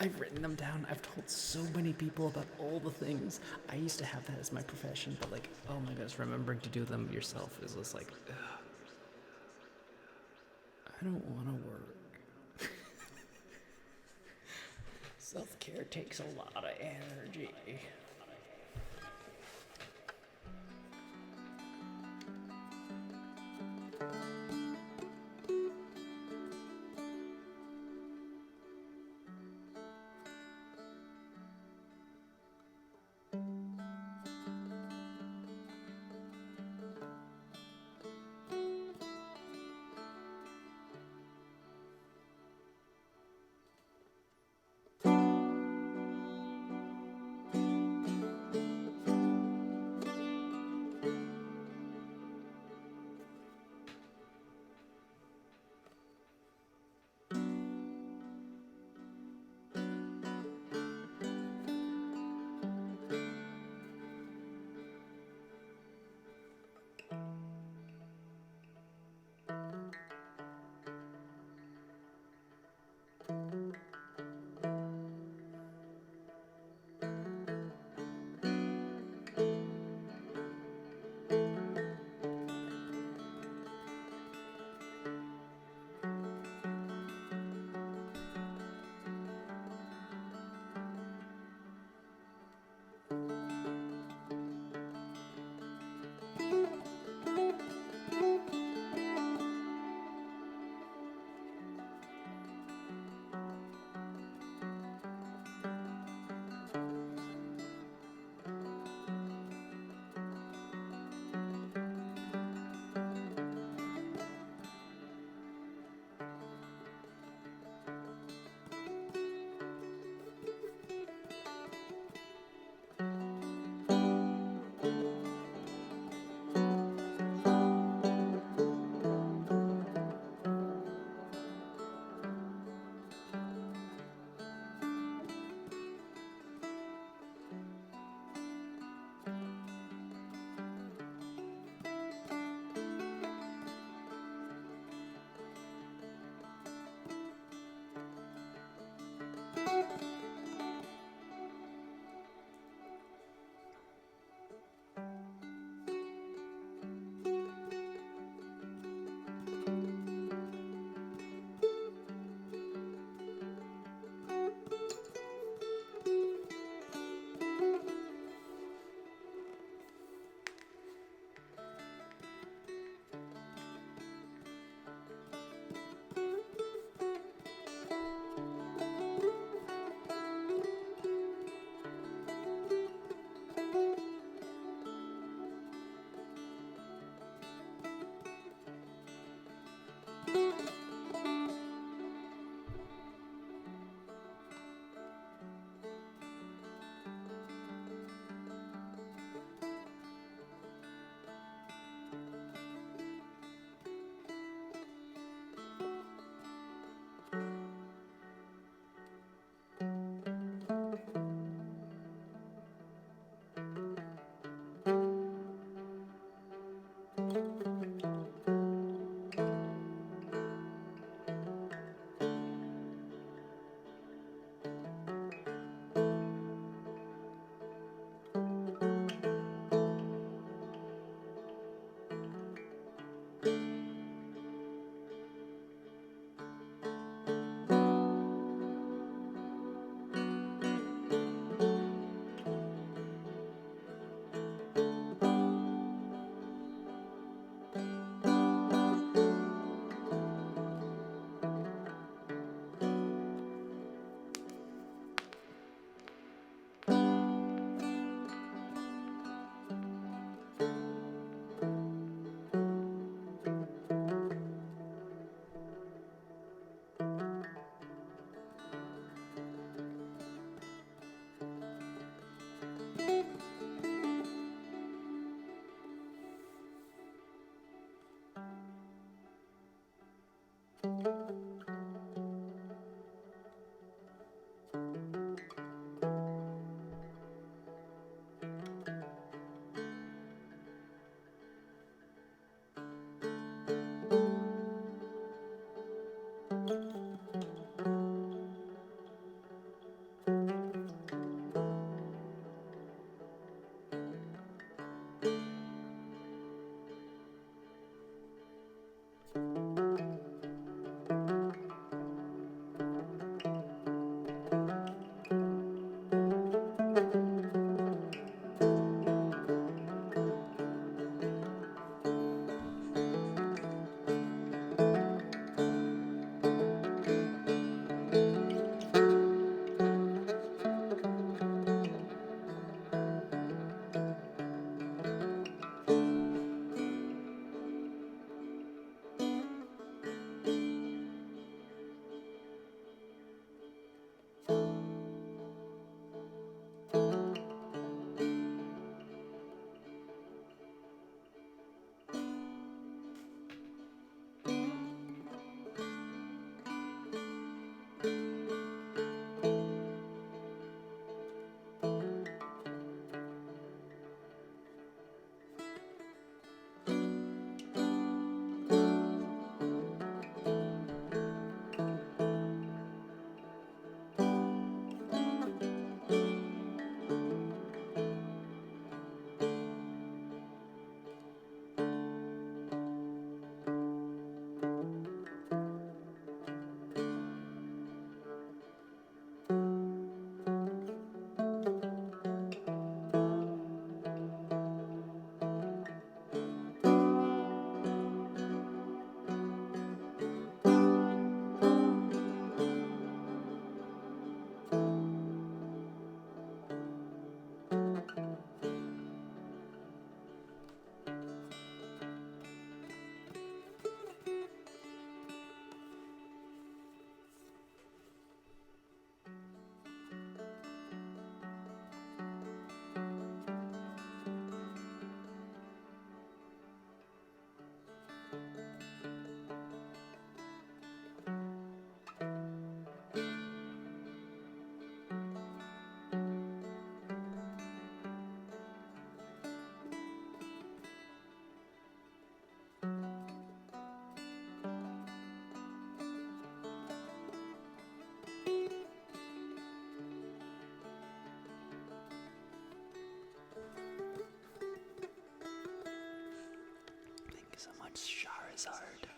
I've written them down. I've told so many people about all the things. I used to have that as my profession, but like, oh my goodness, remembering to do them yourself is just like, ugh. I don't want to work. Self-care takes a lot of energy. So much Charizard.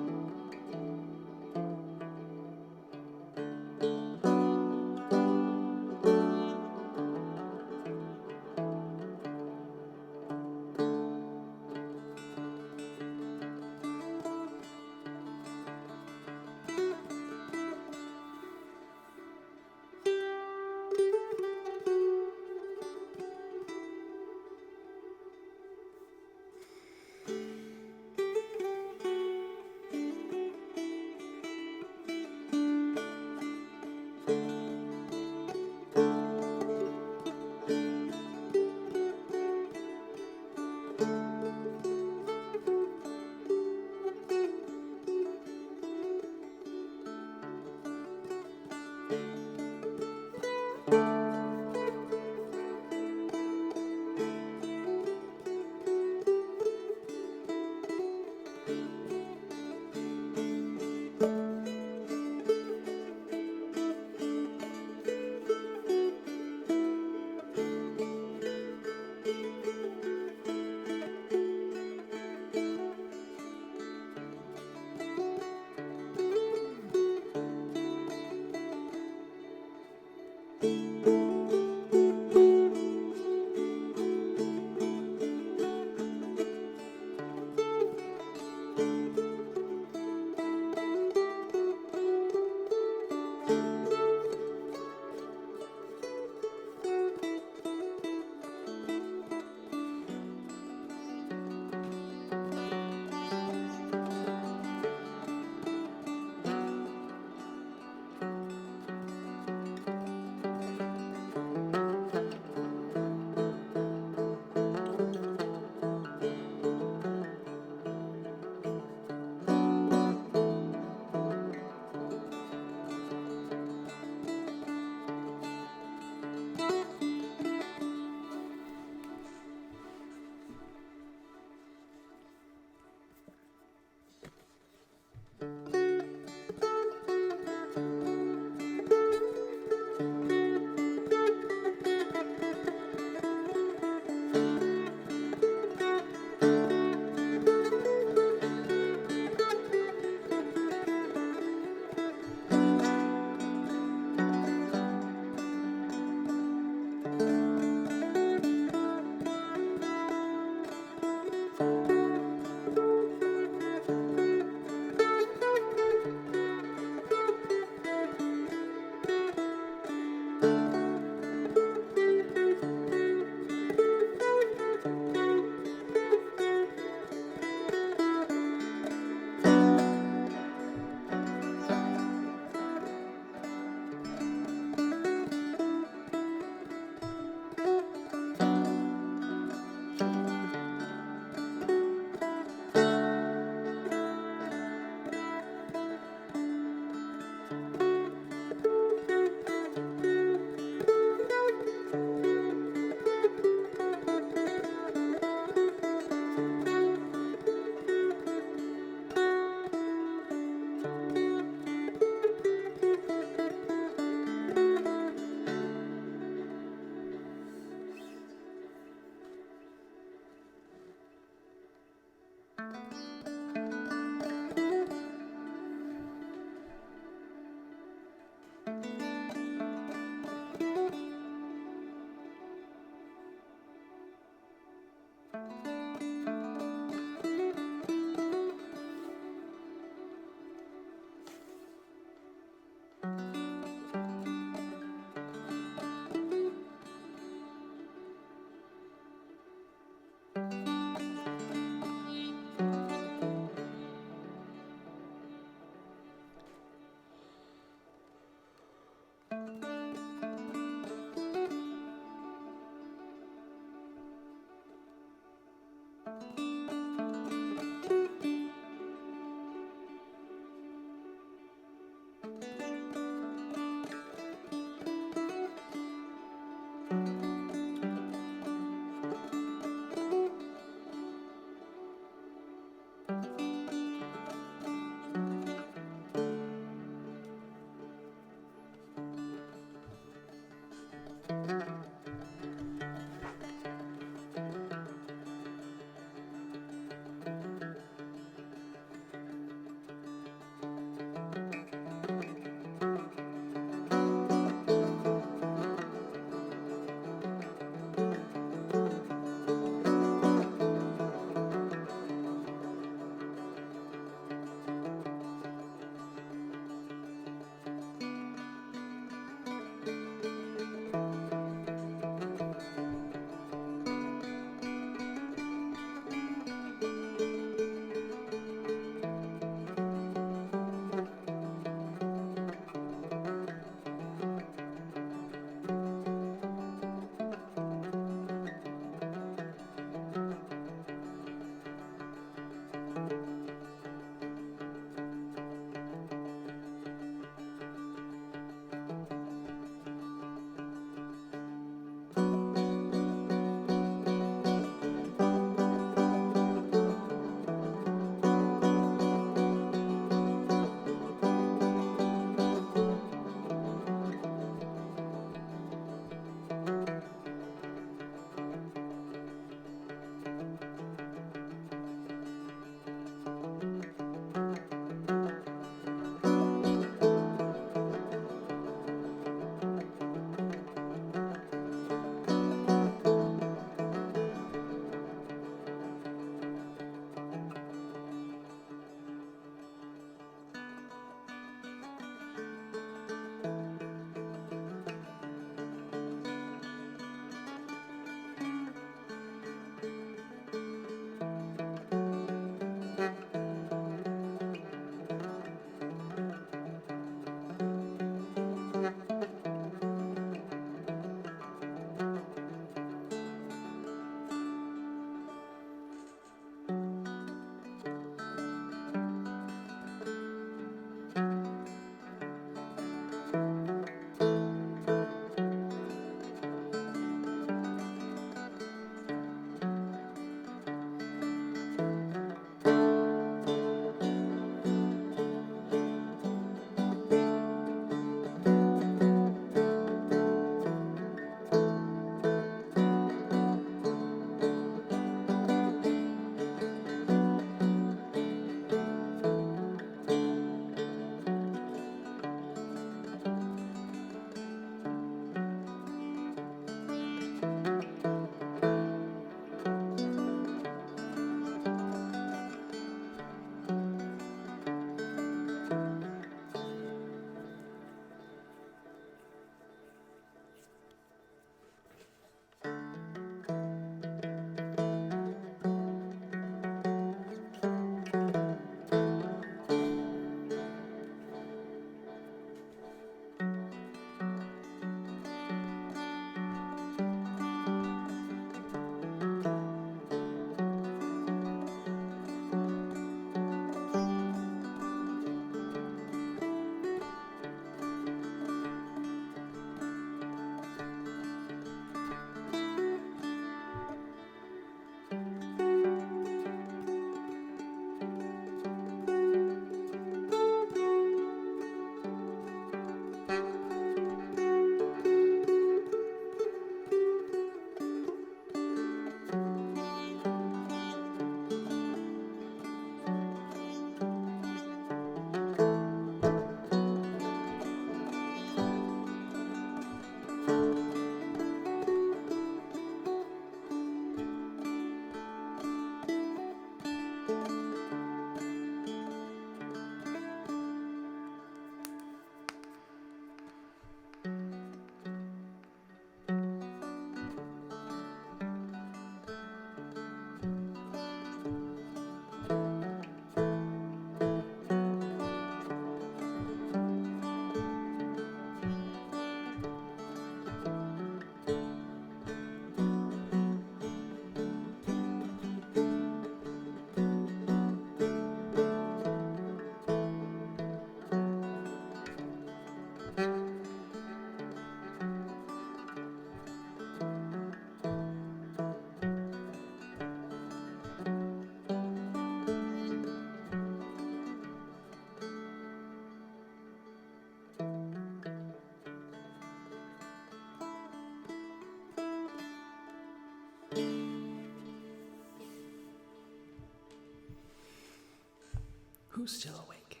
Who's still awake?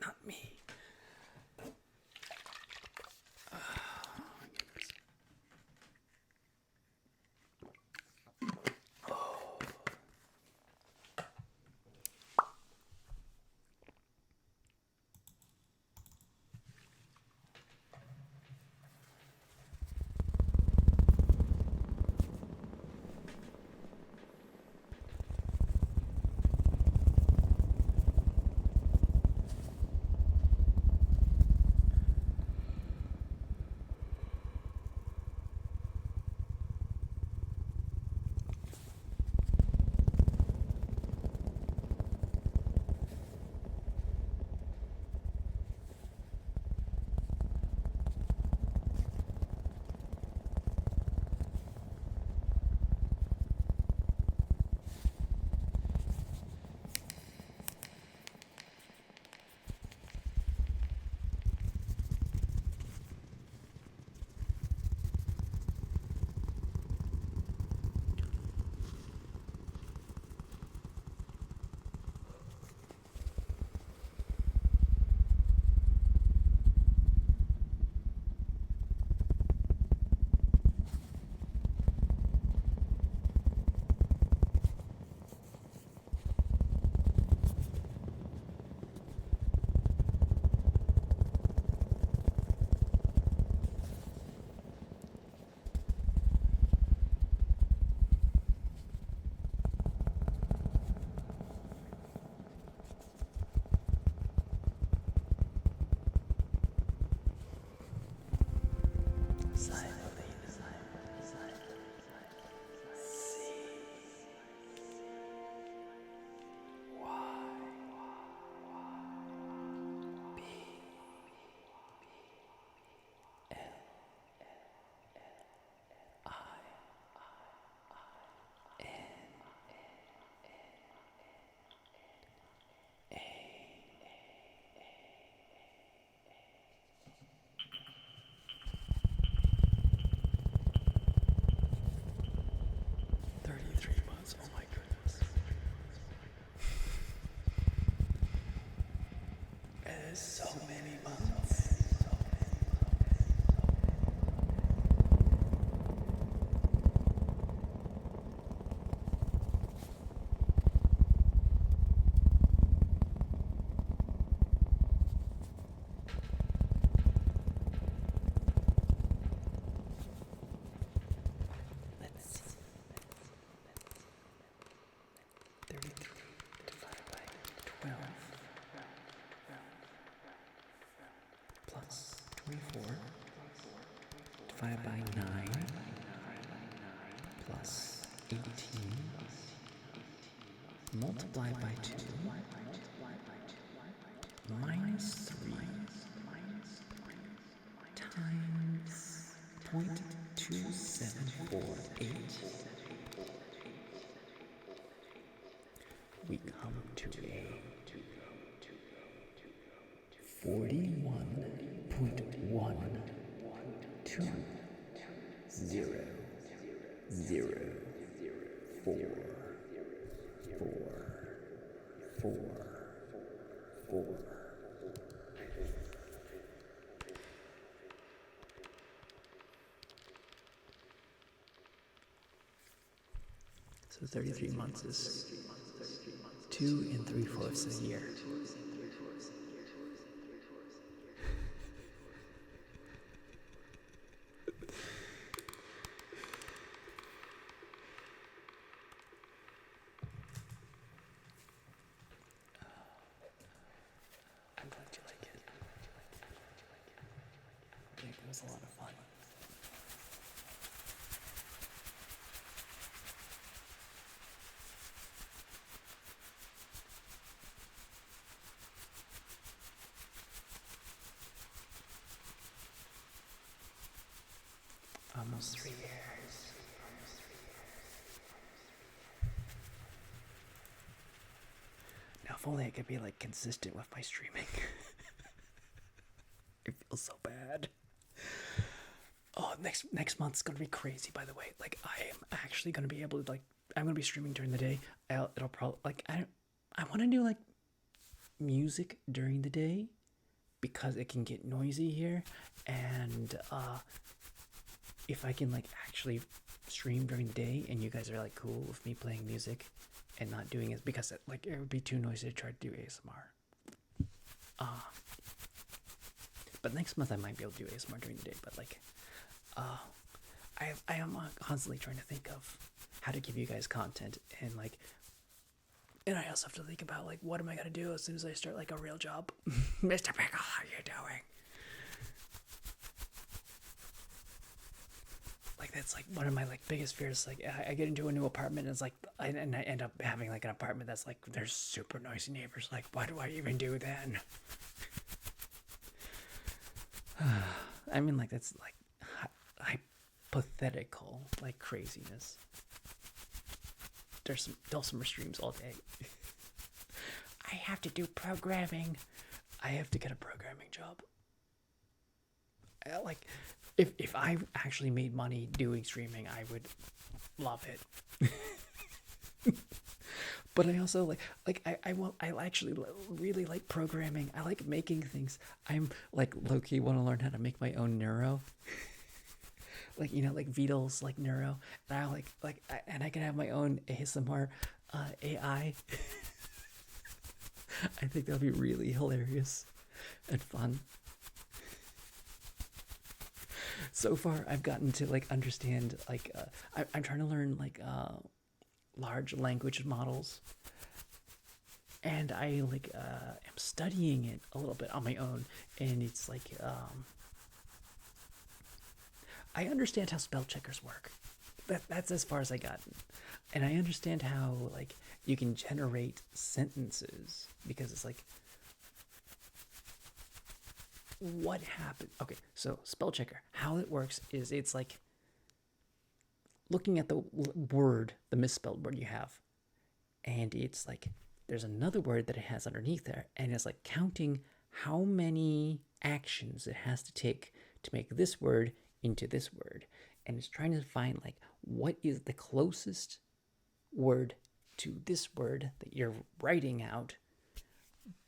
Not me. Oh, my goodness. Oh. is so many months. Let's see. 33 divided by 12 plus 24 divided by 9 plus 18 multiplied by 2 minus 3 times 0.2748. We come to a 41.12004. So 33 months is 2 3/4 a year. I'm glad you like it. I think it was a lot of fun. Almost 3 years. Now, if only I could be like consistent with my streaming. It feels so bad. Oh, next month's gonna be crazy. By the way, like I am actually gonna be able to I'm gonna be streaming during the day. It'll probably I want to do like music during the day because it can get noisy here, and if I can like actually stream during the day and you guys are like cool with me playing music and not doing it because it would be too noisy to try to do ASMR. But next month I might be able to do ASMR during the day, but I am constantly trying to think of how to give you guys content, and I also have to think about what am I gonna do as soon as I start a real job. Mr. Pickle, how you doing? That's one of my biggest fears. I get into a new apartment and it's I end up having an apartment that's there's super noisy neighbors. What do I even do then? I mean that's hypothetical craziness. There's some dulcimer streams all day. I have to do programming. I have to get a programming job. If I actually made money doing streaming, I would love it. But I also I actually really like programming. I like making things. I'm low-key want to learn how to make my own neuro. Beatles neuro. And and I can have my own ASMR AI. I think that'll be really hilarious and fun. So far, I've gotten to understand I'm trying to learn large language models, and I am studying it a little bit on my own, and it's I understand how spell checkers work. That's as far as I got, and I understand how you can generate sentences because it's what happened. Okay, so spell checker, how it works is it's looking at the word, the misspelled word you have, and it's there's another word that it has underneath there, and it's counting how many actions it has to take to make this word into this word, and it's trying to find what is the closest word to this word that you're writing out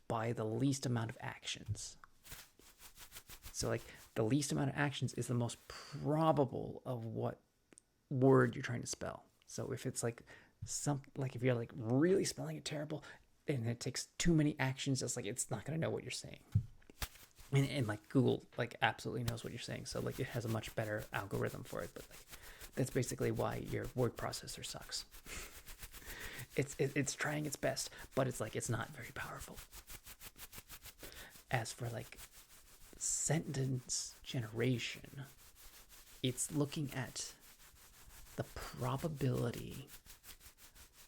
by the least amount of actions. So like the least amount of actions is the most probable of what word you're trying to spell. So if it's like if you're like really spelling it terrible and it takes too many actions, it's like it's not gonna know what you're saying. And like Google like absolutely knows what you're saying, so like it has a much better algorithm for it. But like that's basically why your word processor sucks. It's trying its best, but it's like it's not very powerful. As for like sentence generation, it's looking at the probability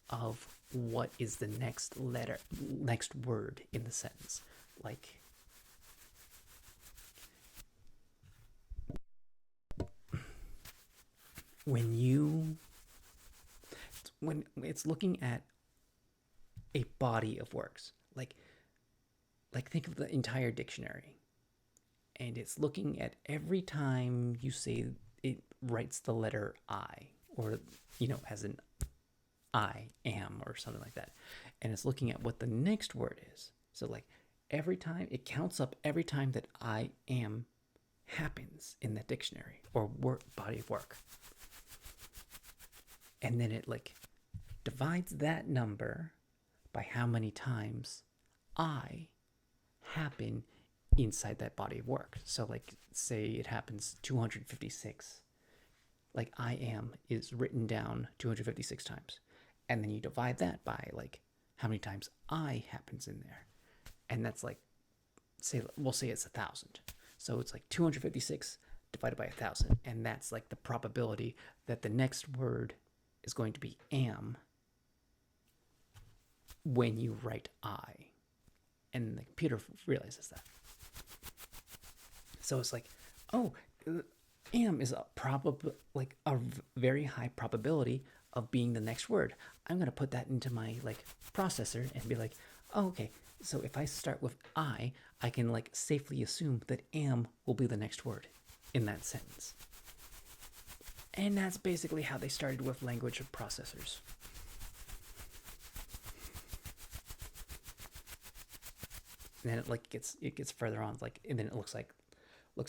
of what is the next word in the sentence. Like when it's looking at a body of works, like think of the entire dictionary, and it's looking at every time you say it writes the letter I, or as an I am or something like that, and it's looking at what the next word is. So like every time it counts up every time that I am happens in that dictionary or body of work, and then it like divides that number by how many times I happen inside that body of work. So like say it happens 256, like I am is written down 256 times, and then you divide that by like how many times I happens in there, and that's like we'll say it's 1,000. So it's like 256 divided by 1,000, and that's like the probability that the next word is going to be am when you write I, and the computer realizes that. So it's like, oh, am is a very high probability of being the next word. I'm gonna put that into my like processor and be like, oh, okay. So if I start with I can like safely assume that am will be the next word in that sentence. And that's basically how they started with language processors. And then it gets further on, like, and then it looks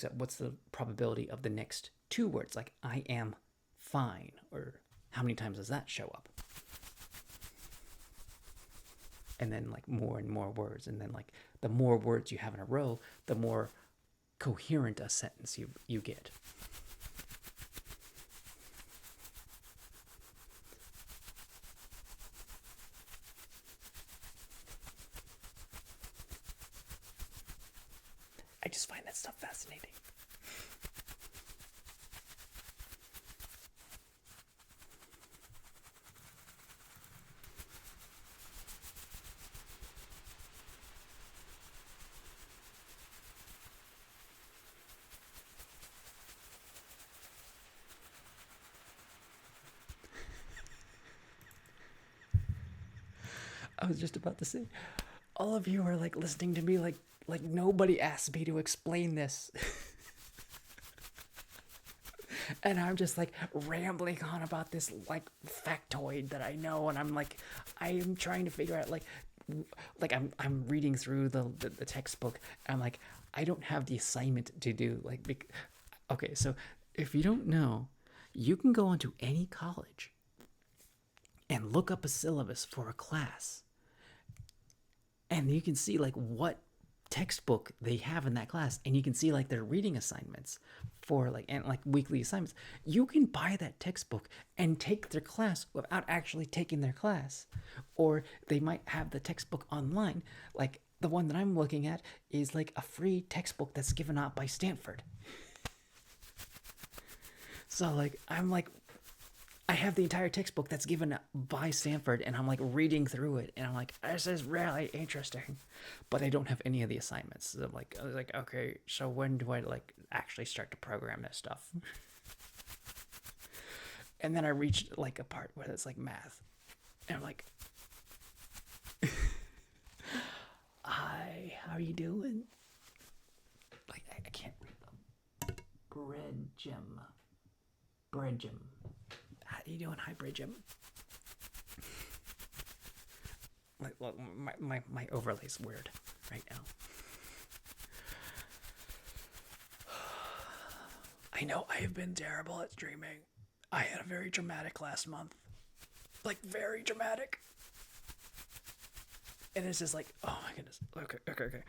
at what's the probability of the next two words, like I am fine, or how many times does that show up? And then like more and more words, and then like the more words you have in a row, the more coherent a sentence you get. I just find that stuff fascinating. I was just about to say, all of you are like listening to me like nobody asked me to explain this. And I'm just like rambling on about this like factoid that I know, and I'm like, I am trying to figure out like I'm reading through the textbook, and I'm like, I don't have the assignment to do, like, okay, so if you don't know, you can go onto any college and look up a syllabus for a class, and you can see like what textbook they have in that class, and you can see like their reading assignments for like, and like weekly assignments. You can buy that textbook and take their class without actually taking their class, or they might have the textbook online. Like the one that I'm looking at is like a free textbook that's given out by Stanford. So like I'm like, I have the entire textbook that's given by Stanford, and I'm like reading through it, and I'm like, this is really interesting, but I don't have any of the assignments. So I was like, okay, so when do I like actually start to program this stuff? And then I reached like a part where it's like math, and I'm like, hi, how are you doing? Like I can't read them. Bread gem. How you doing? Hi, Bridgem. Like, my overlay's weird. right now. I know I have been terrible at streaming. I had a very dramatic last month. Like, very dramatic. And it's just like, oh my goodness. Okay.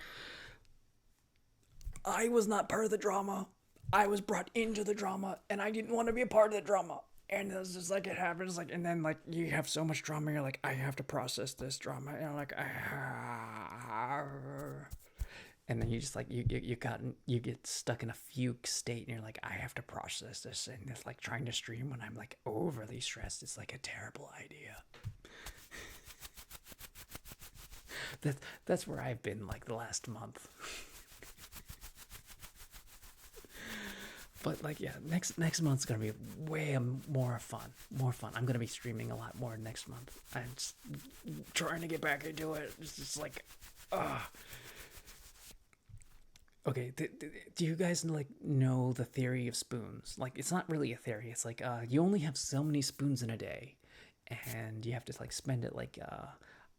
I was not part of the drama. I was brought into the drama, and I didn't want to be a part of the drama. And it was just like, it happens, like, and then like you have so much drama, you're like, I have to process this drama, and I'm like, and then you just like you get stuck in a fugue state, and you're like, I have to process this, and it's like trying to stream when I'm like overly stressed. It's like a terrible idea. That's where I've been like the last month. But like, yeah, next month's gonna be way more fun. I'm gonna be streaming a lot more next month. I'm just trying to get back into it. It's just like, okay. Do you guys like know the theory of spoons? Like, it's not really a theory. It's like, you only have so many spoons in a day, and you have to like spend it like,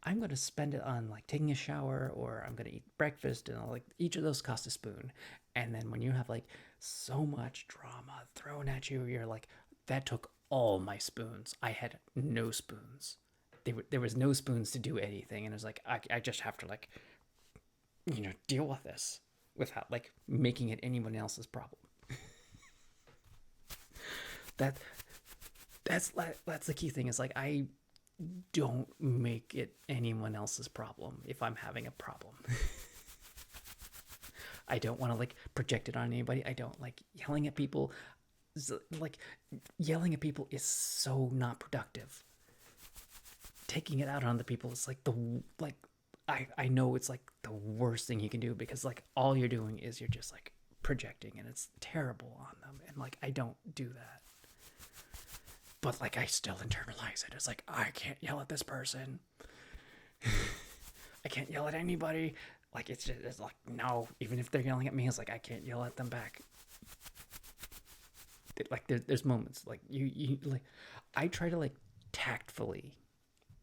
I'm gonna spend it on like taking a shower, or I'm gonna eat breakfast, and like each of those costs a spoon. And then when you have like so much drama thrown at you, you're like, that took all my spoons. I had no spoons. There was no spoons to do anything, and it was like, I just have to like, deal with this without like making it anyone else's problem. That's the key thing. Is like, I don't make it anyone else's problem if I'm having a problem. I don't want to like project it on anybody. I don't like yelling at people. Like, yelling at people is so not productive. Taking it out on the people is like I know it's like the worst thing you can do, because like all you're doing is you're just like projecting, and it's terrible on them. And like, I don't do that. But like, I still internalize it. It's like, I can't yell at this person. I can't yell at anybody. Like, it's like, no, even if they're yelling at me, it's like, I can't yell at them back. Like, there's moments like you like, I try to like tactfully,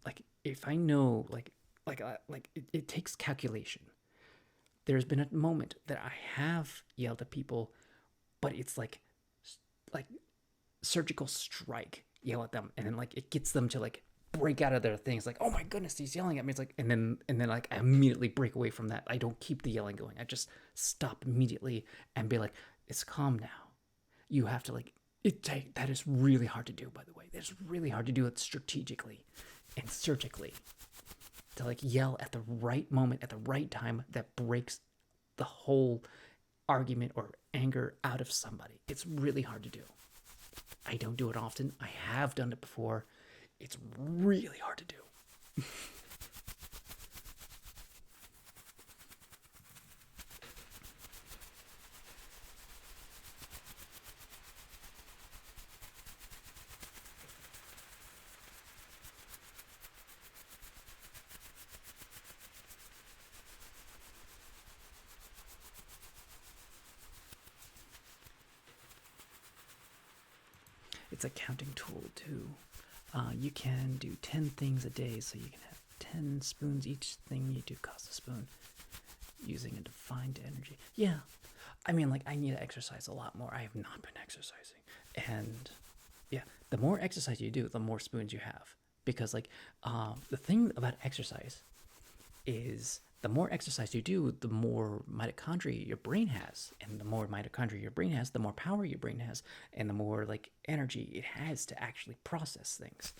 like, if I know it takes calculation. There's been a moment that I have yelled at people, but it's like surgical strike, yell at them, and then like it gets them to like break out of their things, like, oh my goodness, he's yelling at me. It's like, and then like I immediately break away from that. I don't keep the yelling going. I just stop immediately and be like, it's calm now. You have to like, that is really hard to do, by the way. It's really hard to do it strategically and surgically, to like yell at the right moment at the right time that breaks the whole argument or anger out of somebody. It's really hard to do. I don't do it often. I have done it before. It's really hard to do. It's a counting tool too. You can do 10 things a day, so you can have 10 spoons. Each thing you do costs a spoon, using a defined energy. Yeah, I mean, like, I need to exercise a lot more. I have not been exercising. And yeah, the more exercise you do, the more spoons you have. Because like, the thing about exercise is, the more exercise you do, the more mitochondria your brain has. And the more mitochondria your brain has, the more power your brain has, and the more like energy it has to actually process things.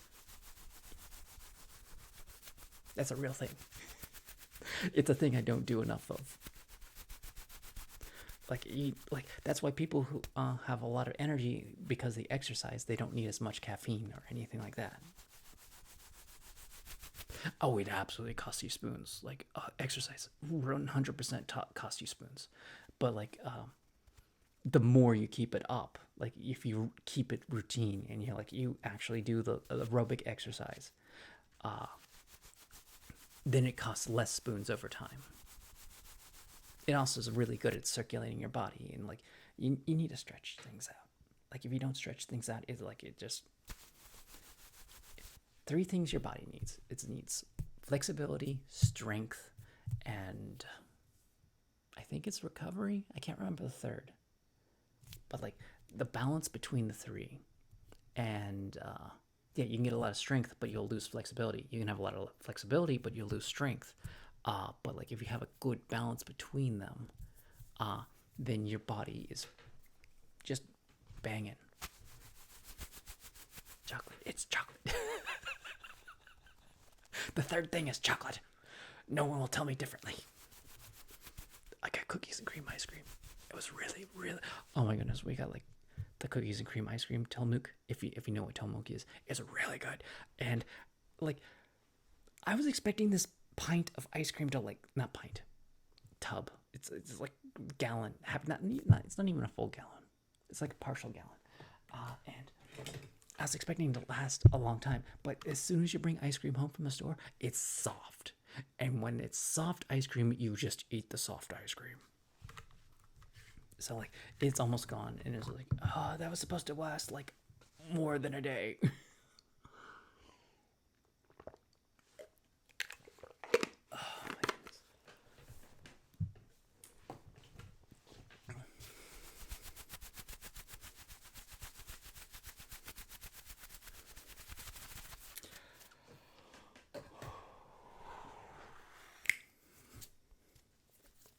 That's a real thing. It's a thing I don't do enough of. Like, that's why people who have a lot of energy, because they exercise, they don't need as much caffeine or anything like that. Oh, it absolutely costs you spoons. Like, exercise 100% costs you spoons. But like, the more you keep it up, like if you keep it routine and you actually do the aerobic exercise, then it costs less spoons over time. It also is really good at circulating your body, and like, you need to stretch things out. Like, if you don't stretch things out, it's like, it just, 3 things your body needs. It needs flexibility, strength, and think it's recovery. I can't remember the third, but like the balance between the three, and yeah, you can get a lot of strength, but you'll lose flexibility. You can have a lot of flexibility, but you'll lose strength. But like if you have a good balance between them, then your body is just banging. Chocolate. It's chocolate. The third thing is chocolate. No one will tell me differently. I got cookies and cream ice cream. It was really, really. Oh my goodness, we got like the cookies and cream ice cream Telmuk. If you know what Telmuk is, it's really good. And like, I was expecting this pint of ice cream to like not pint, tub. It's like gallon. It's not even a full gallon. It's like a partial gallon. And I was expecting to last a long time, but as soon as you bring ice cream home from the store, it's soft. And when it's soft ice cream, you just eat the soft ice cream. So like it's almost gone, and it's like, oh, that was supposed to last like more than a day. Oh my goodness.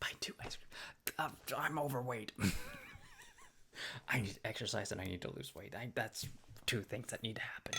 Pint 2 ice cream. I'm overweight. I need to exercise and I need to lose weight. That's two things that need to happen.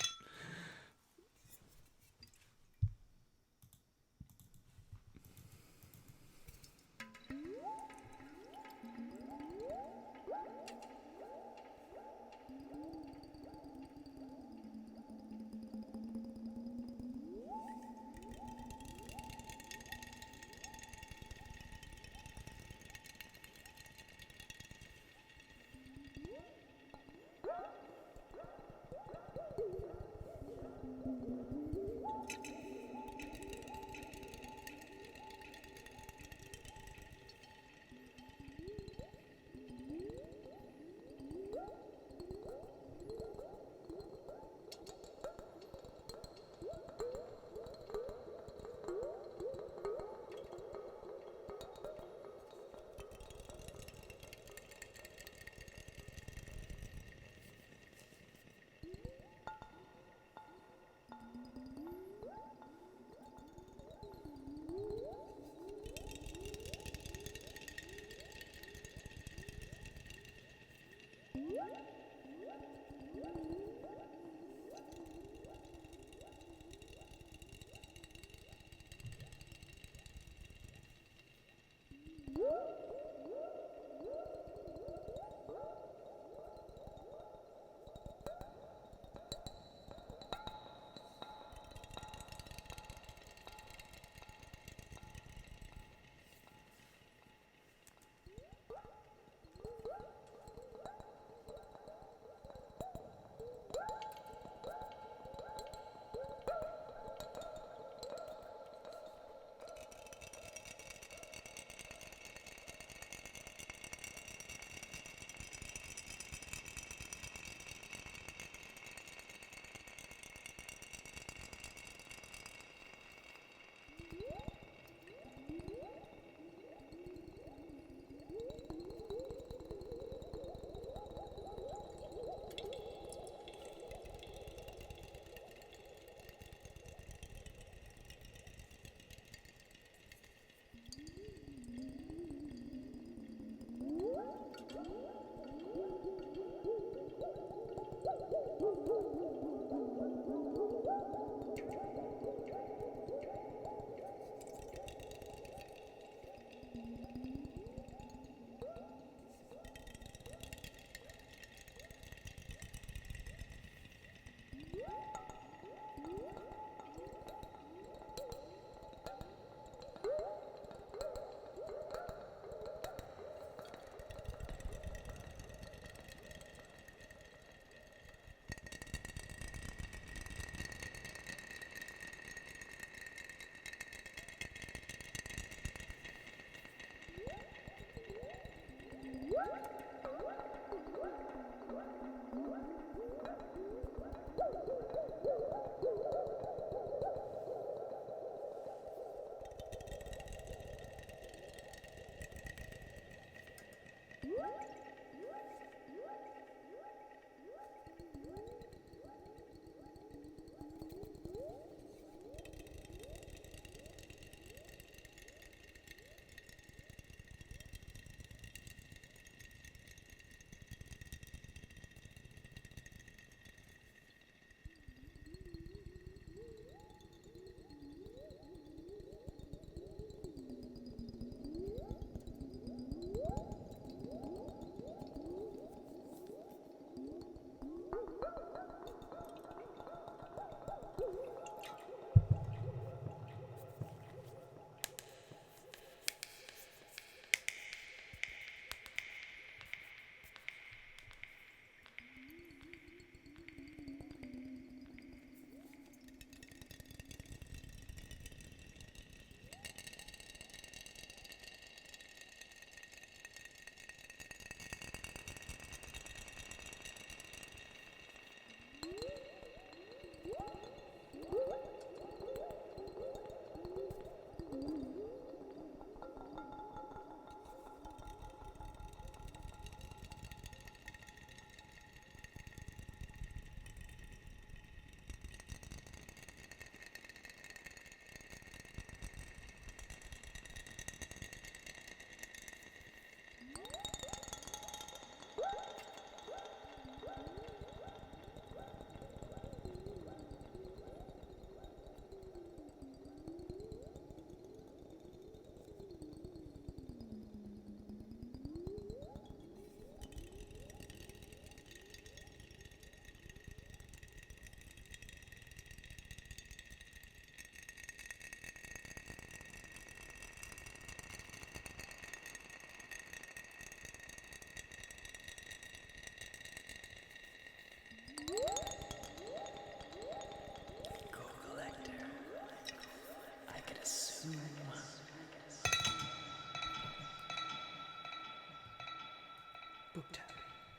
Book time.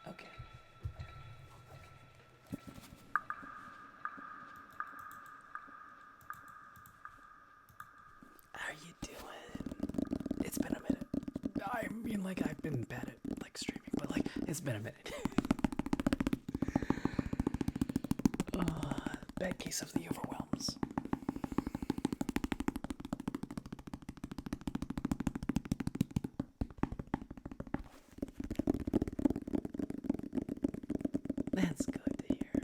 Okay. How are you doing? It's been a minute. I mean, like, I've been bad at, like, streaming, but, like, it's been a minute. Bad case of the overwhelms. That's good to hear.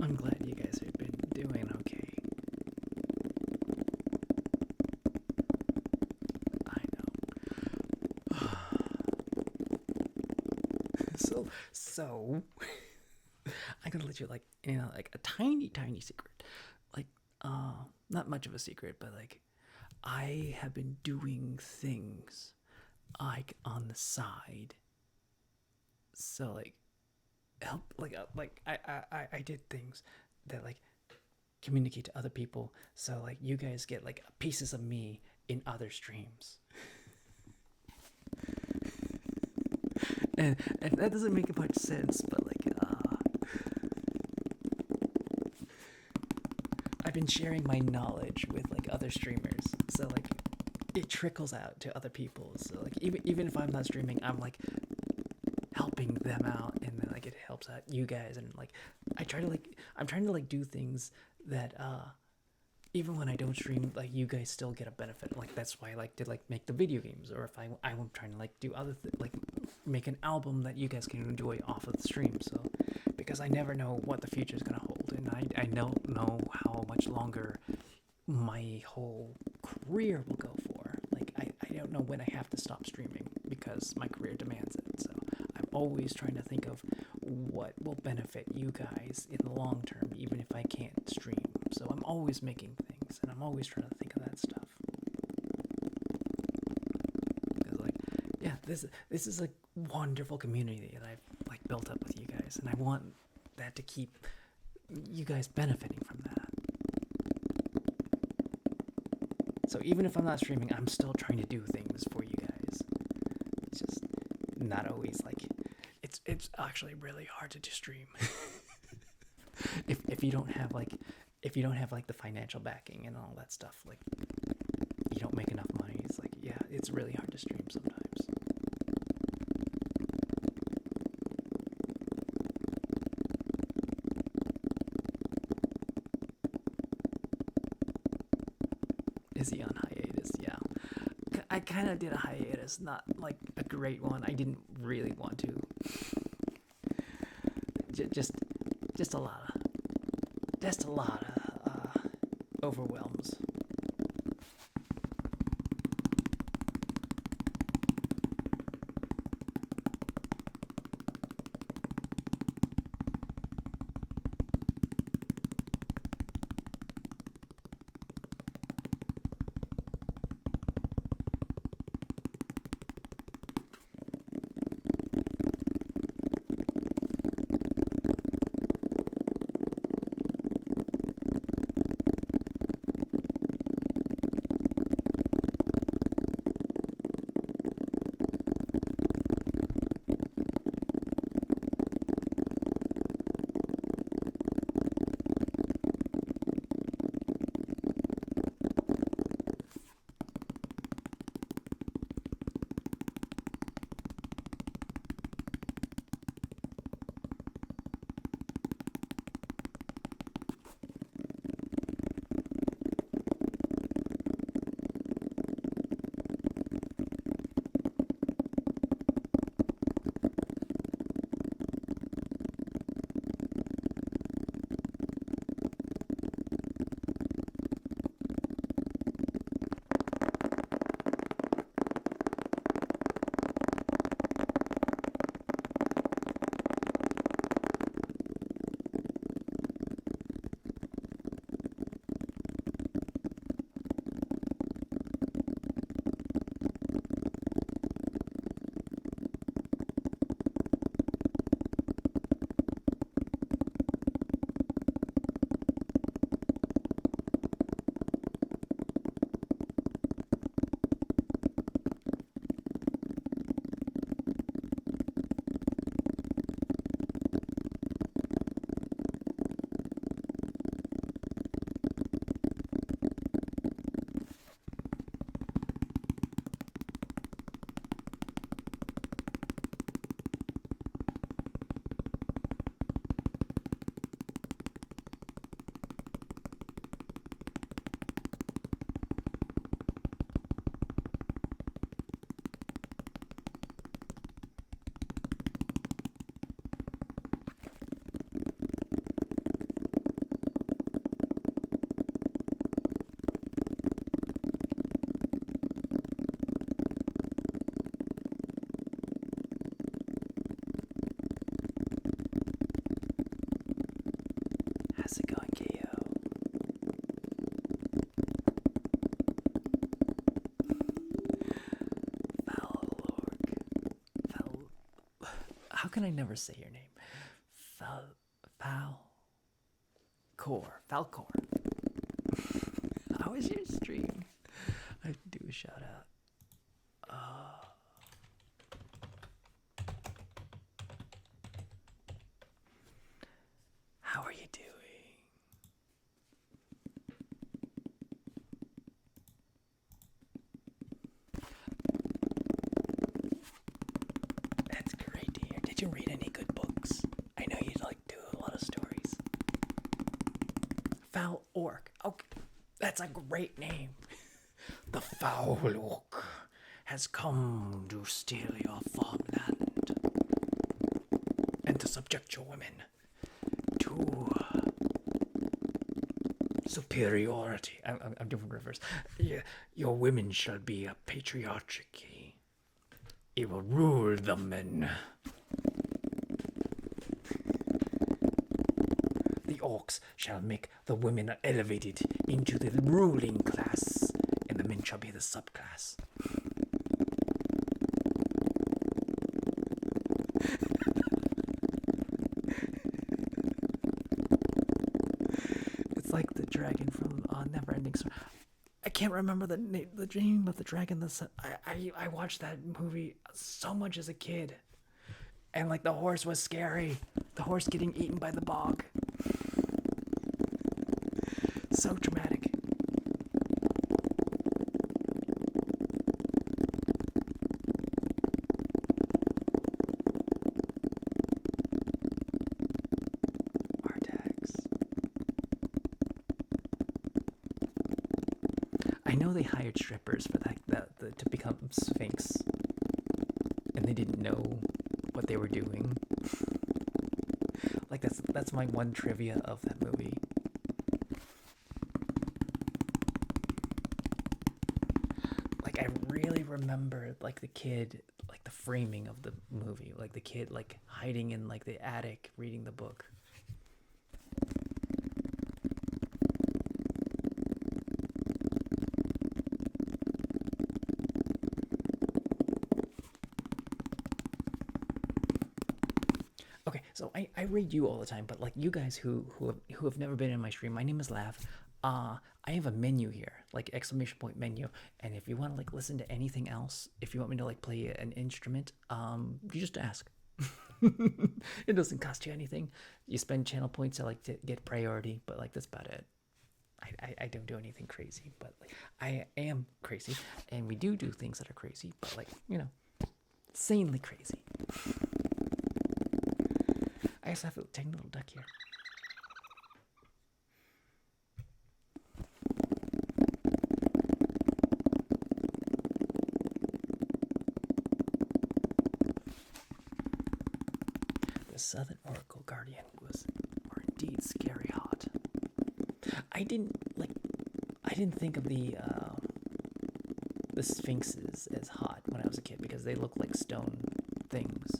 I'm glad you guys have been doing okay. I know. So, I'm gonna let you, like, like a tiny, tiny secret. Like, not much of a secret, but, like, I have been doing things, like, on the side. So, like, help, like I did things that, like, communicate to other people, so, like, you guys get, like, pieces of me in other streams. And that doesn't make much sense, but, like, I've been sharing my knowledge with, like, other streamers, so, like, it trickles out to other people. So, like, even if I'm not streaming, I'm, like, helping them out, and then, like, it helps out you guys, and, like, I'm trying to, like, do things that even when I don't stream, like, you guys still get a benefit. Like, that's why I like to, like, make the video games, or if I'm trying to, like, do other like make an album that you guys can enjoy off of the stream. So, because I never know what the future is gonna hold, and I don't know how much longer my whole career will go for. Like, I don't know when I have to stop streaming because my career demands it. So I'm always trying to think of what will benefit you guys in the long term, even if I can't stream. So I'm always making things, and I'm always trying to think of that stuff. Because, like, yeah, this is a wonderful community that I've, like, built up with you guys, and I want that to keep you guys benefiting from that. So even if I'm not streaming, I'm still trying to do things for you guys. It's just not always, like, it's actually really hard to just stream. if you don't have, like, the financial backing and all that stuff, like, you don't make enough money. It's like, yeah, it's really hard to stream sometimes. Is he on hiatus? Yeah. I kind of did a hiatus, not like a great one. I didn't really want to. Just, just a lot of overwhelms. How's it going, KO? How can I never say your name? Falcor. How was your stream? I have to do a shout out. How are you doing? That's great to hear. Did you read any good books? I know you like do a lot of stories. Foul Orc. Okay, that's a great name. The Foul Orc has come to steal your farmland and to subject your women to superiority. I'm doing reverse. Your women shall be a patriarchy. It will rule the men. The orcs shall make the women elevated into the ruling class, and the men shall be the subclass. It's like the dragon from Neverending Story. I can't remember the name of the dragon. I watched that movie so much as a kid, and like the horse was scary. The horse getting eaten by the bog. So dramatic. I know they hired strippers for to become Sphinx, and they didn't know what they were doing. Like that's my one trivia of that movie. Like I really remember like the kid, like the framing of the movie, like the kid like hiding in like the attic reading the book. Okay, so I read you all the time, but like you guys who have never been in my stream, my name is Lav. I have a menu here, like exclamation point menu, and if you want to like listen to anything else, if you want me to like play an instrument, you just ask. It doesn't cost you anything. You spend channel points to like to get priority, but like that's about it. I don't do anything crazy, but like I am crazy, and we do things that are crazy, but like insanely crazy. I guess I have a tiny little duck here. The Southern Oracle Guardian were indeed scary hot. I didn't think of the Sphinxes as hot when I was a kid because they look like stone things.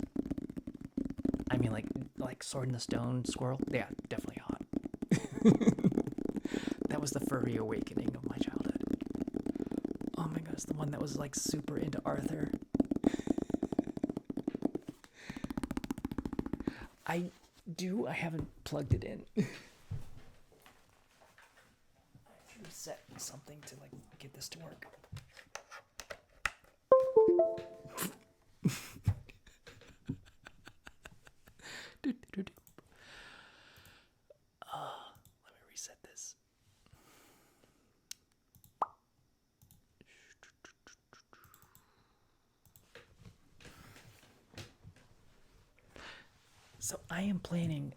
I mean, like Sword in the Stone squirrel. Yeah, definitely hot. That was the furry awakening of my childhood. Oh my gosh, the one that was like super into Arthur. I haven't plugged it in. I should reset something to like get this to work. Let me reset this. So I am planning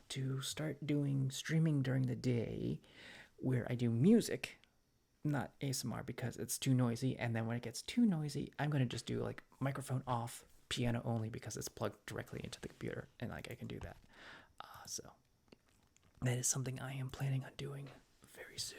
to start doing streaming during the day where I do music, not ASMR because it's too noisy, and then when it gets too noisy, I'm going to just do like microphone off, piano only because it's plugged directly into the computer and like I can do that. So that is something I am planning on doing very soon.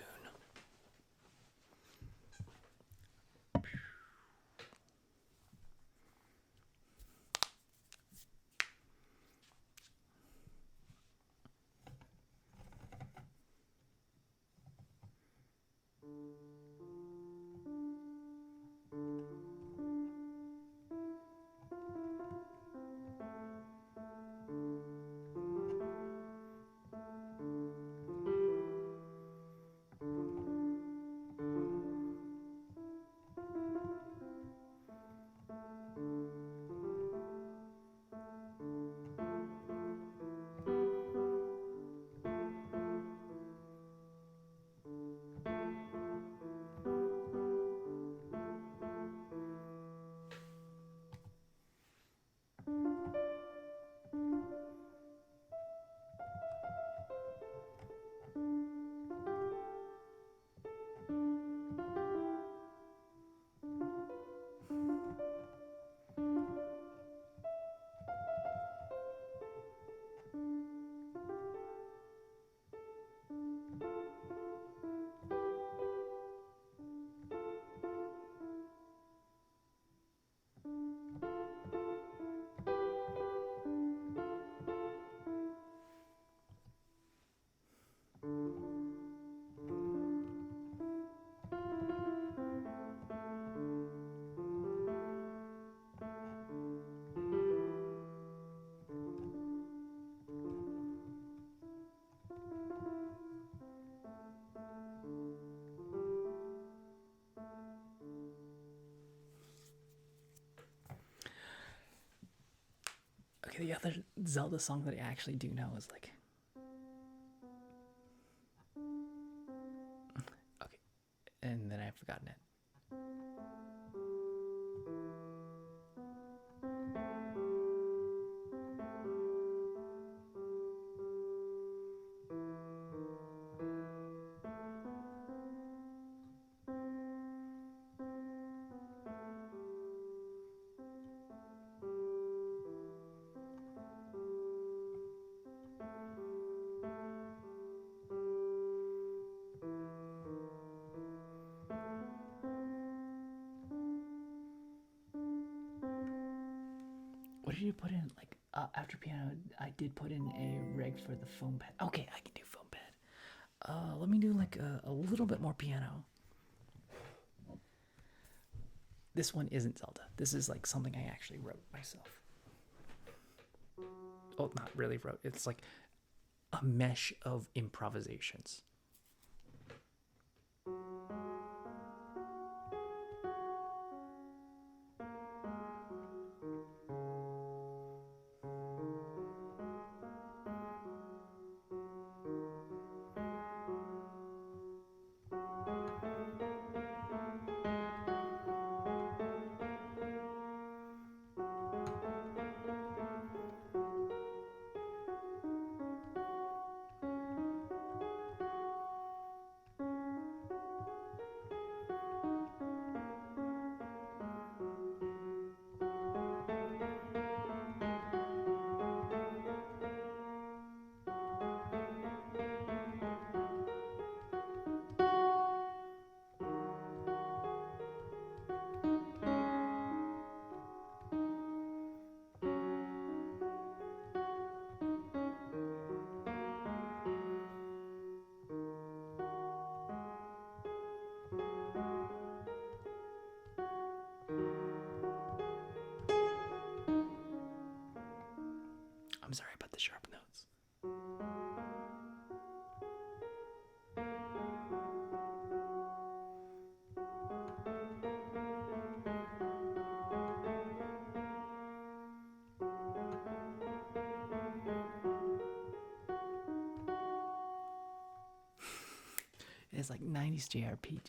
Okay, the other Zelda song that I actually do know is like. Okay, and then I've forgotten it. did you put in? Like after piano, I did put in a reg for the foam pad. Okay, I can do foam pad. Let me do like a little bit more piano. This one isn't Zelda. This is like something I actually wrote myself. Oh, not really wrote. It's like a mesh of improvisations. I'm sorry about the sharp notes. It's like 90s JRP.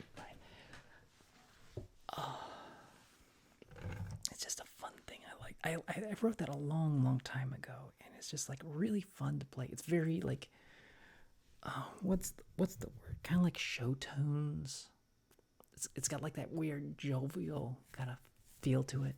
It's just a fun thing I like. I wrote that a long time ago, and it's just like really fun to play. It's very like, what's the word? Kind of like show tones. It's got like that weird jovial kind of feel to it.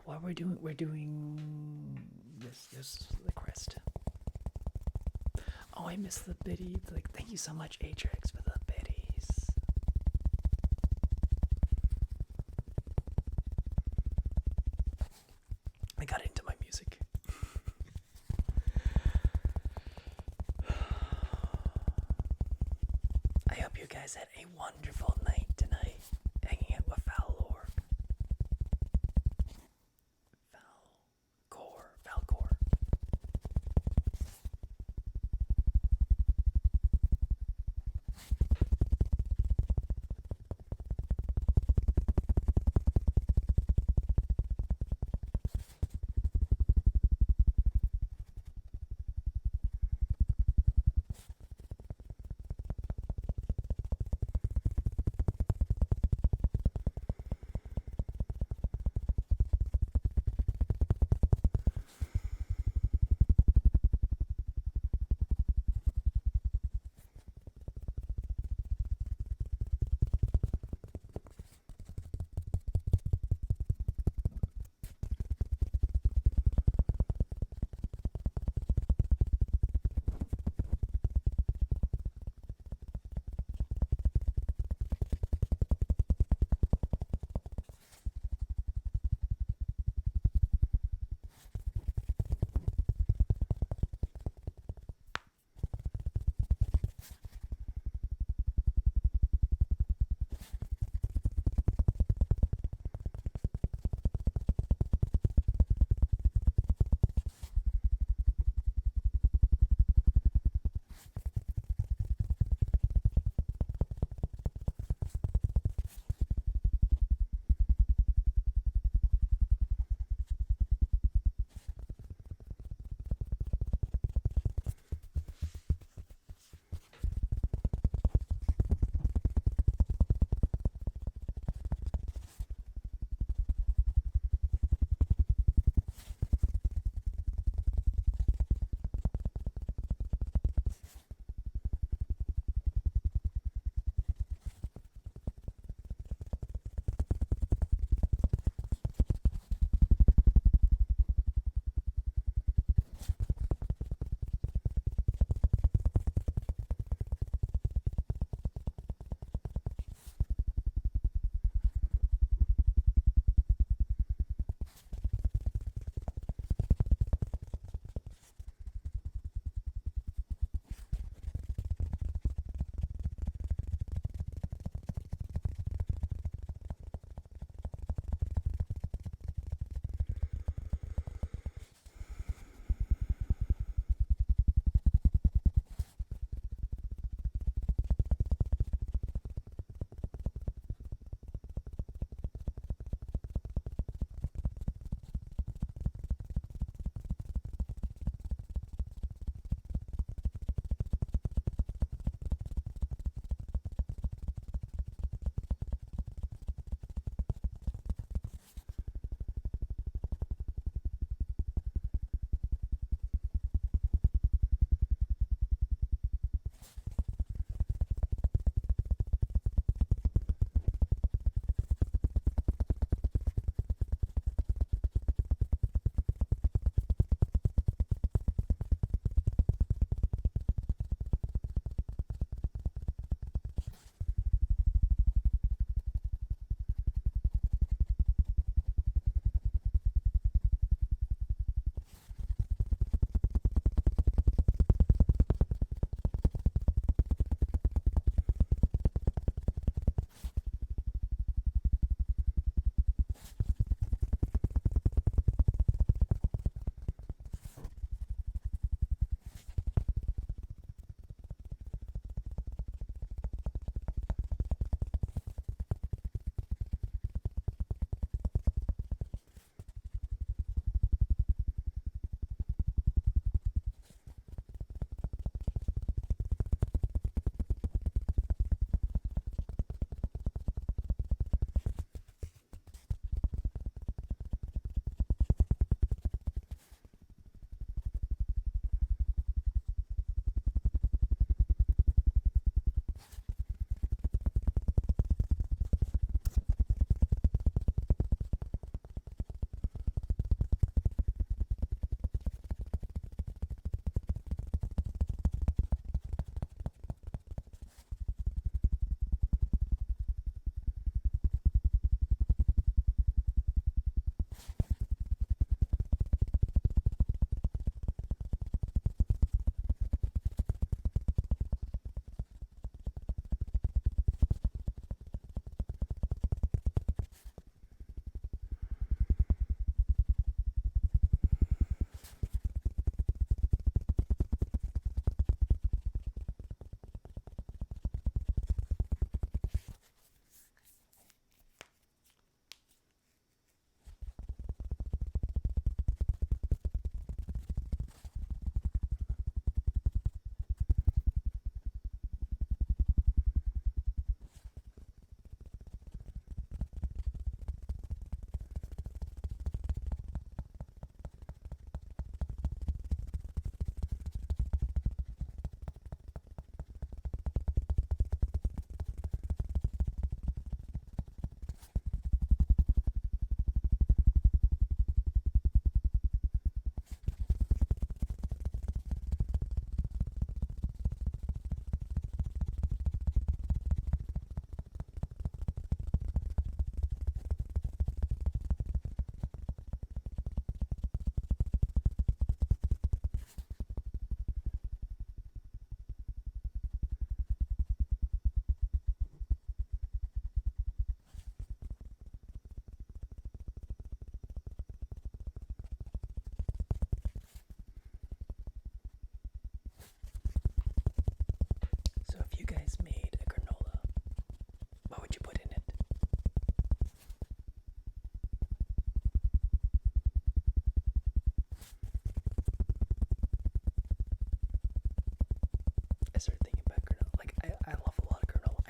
What we're doing this the crest. Oh, I missed the biddy. Like, thank you so much, Atrix, for the biddies. I got into my music. I hope you guys had a wonderful night tonight, hanging out with Valor. Valcor.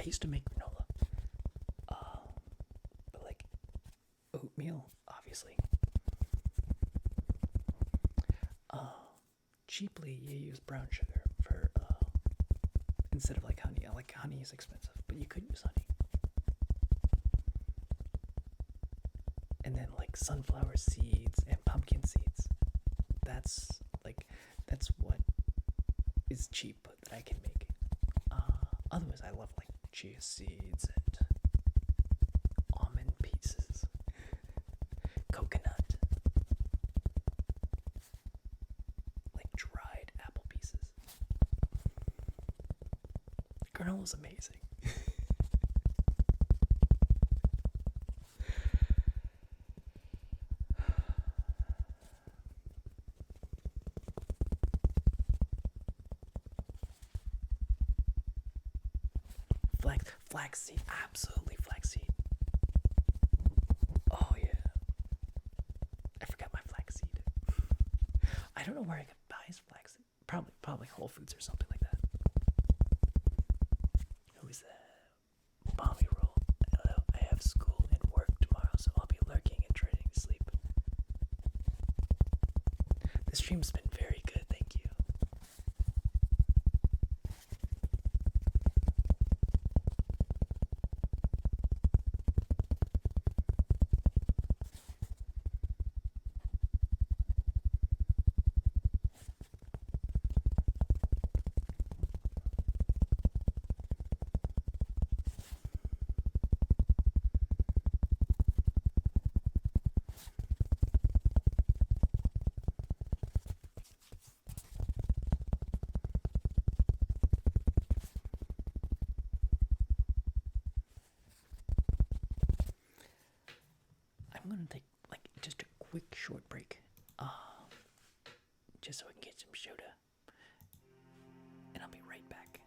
used to make granola, but like oatmeal, obviously. Cheaply, you use brown sugar for instead of like honey. Like honey is expensive, but you could use honey. And then like sunflower seeds and pumpkin seeds. That's what is cheap that I can make. Otherwise, I love like chia seeds and almond pieces, coconut, like dried apple pieces. Granola's amazing. Flaxseed, absolutely flaxseed. Oh yeah, I forgot my flaxseed. I don't know where I could buy flaxseed. Probably Whole Foods or something like that. Who is that? Mommy roll. Hello, I have school and work tomorrow, so I'll be lurking and trying to sleep. The stream's been very good, thank you. I'm gonna take like just a quick short break, just so I can get some soda, and I'll be right back.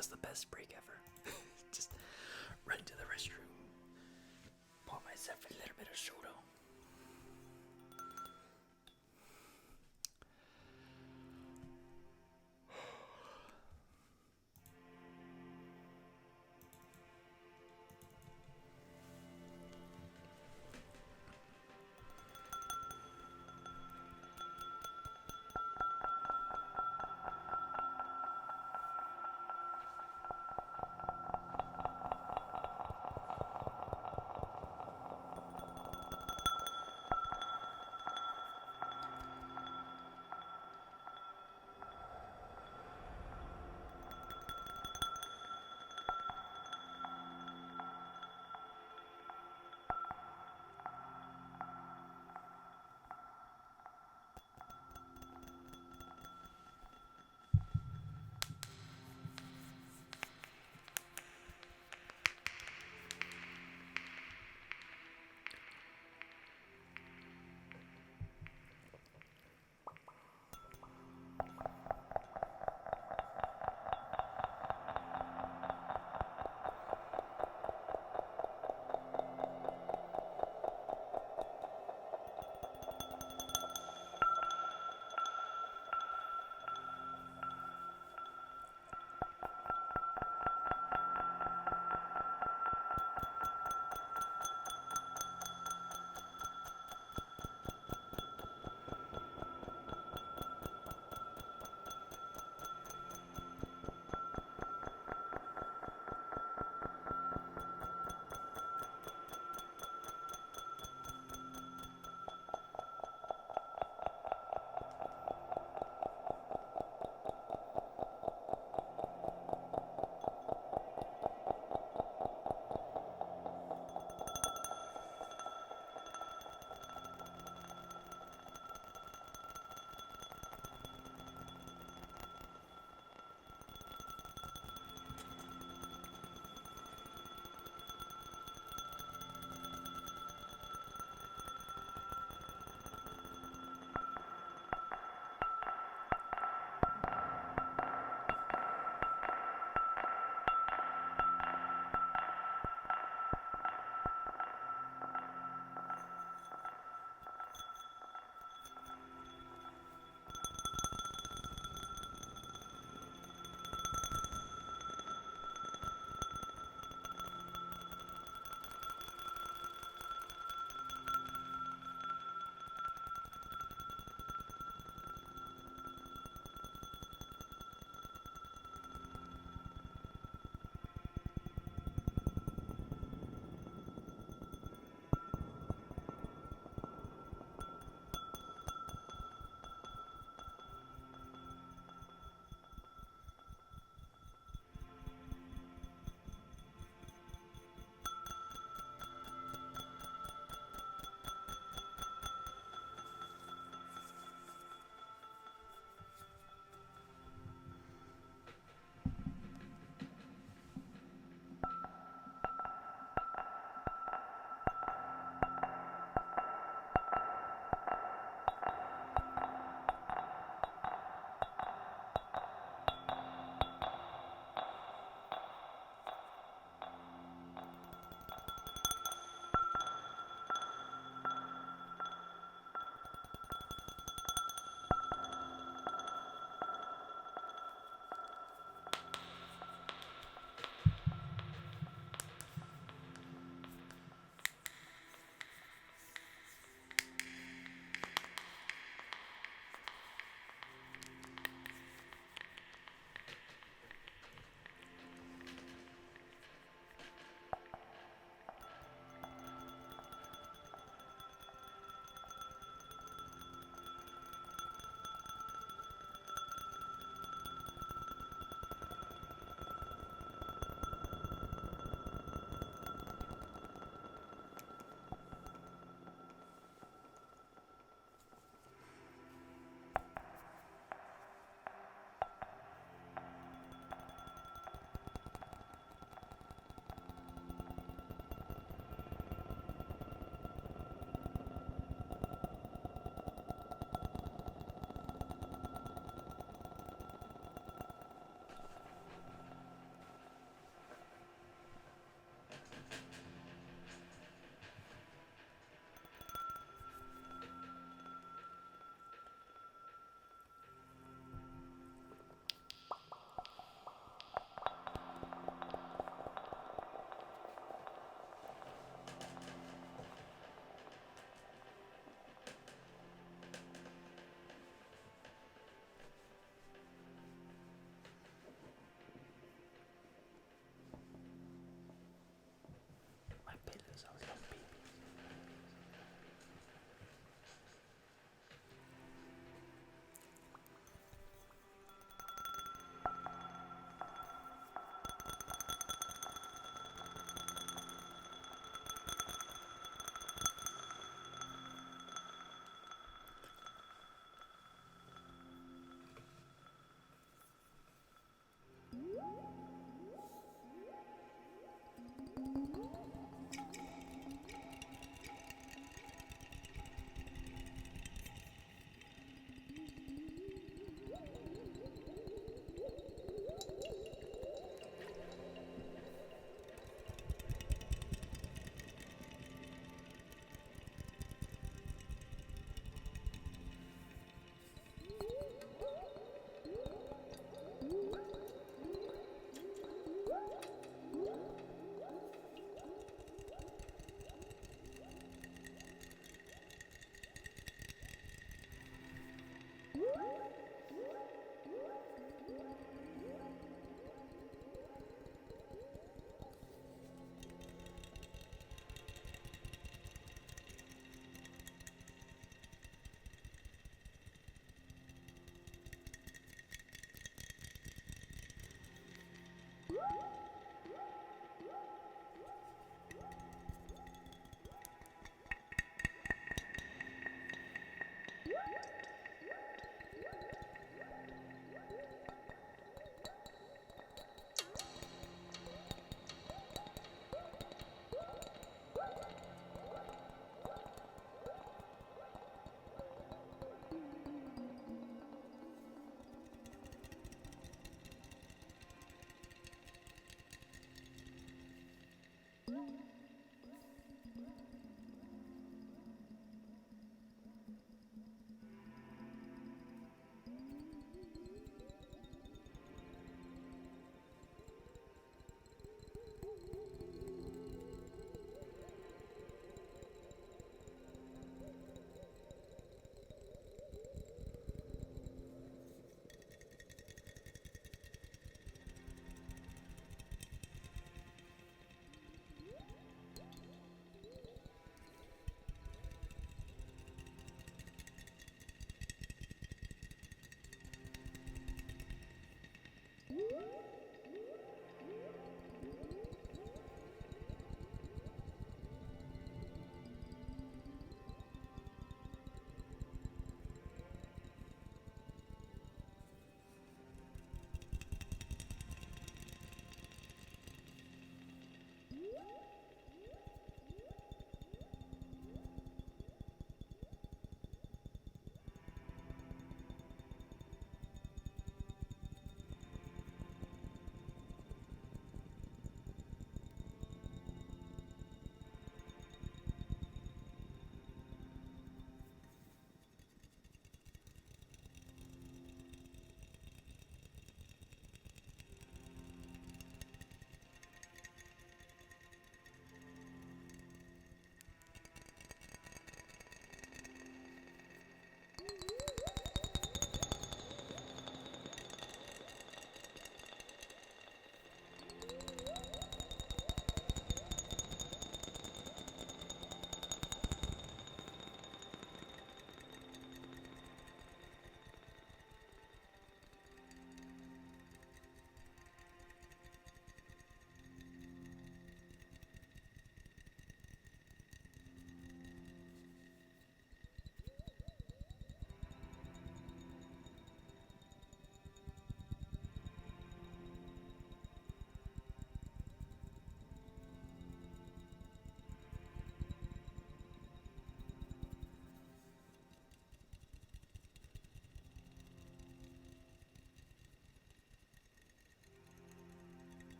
was the best break ever. Just run to the restroom, pour myself a little bit of soda.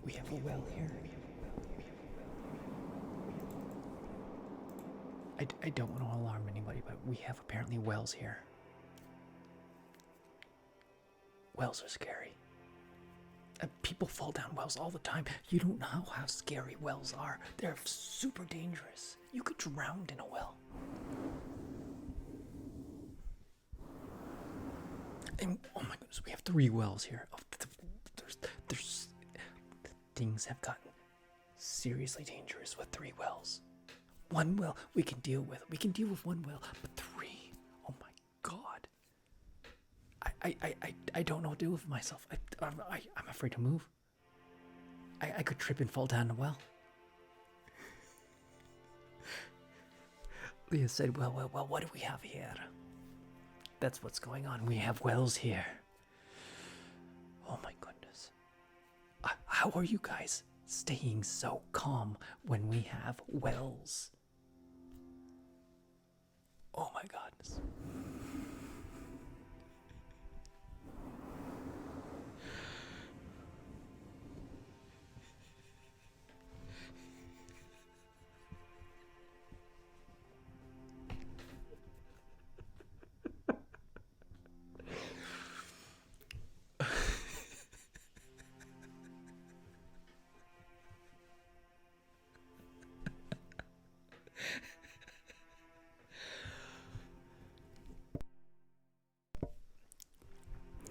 We have a well here. I don't want to alarm anybody, but we have apparently wells here. Wells are scary. People fall down wells all the time. You don't know how scary wells are. They're super dangerous. You could drown in a well. And oh my goodness, we have 3 wells here. Oh, there's things have gotten seriously dangerous with 3 wells. 1 well we can deal with. We can deal with 1 well, but 3. Oh my god. I don't know what to do with myself. I'm afraid to move. I could trip and fall down a well. Leah said, well, what do we have here? That's what's going on. We have wells here. Oh my goodness. How are you guys staying so calm when we have wells? Oh my goodness.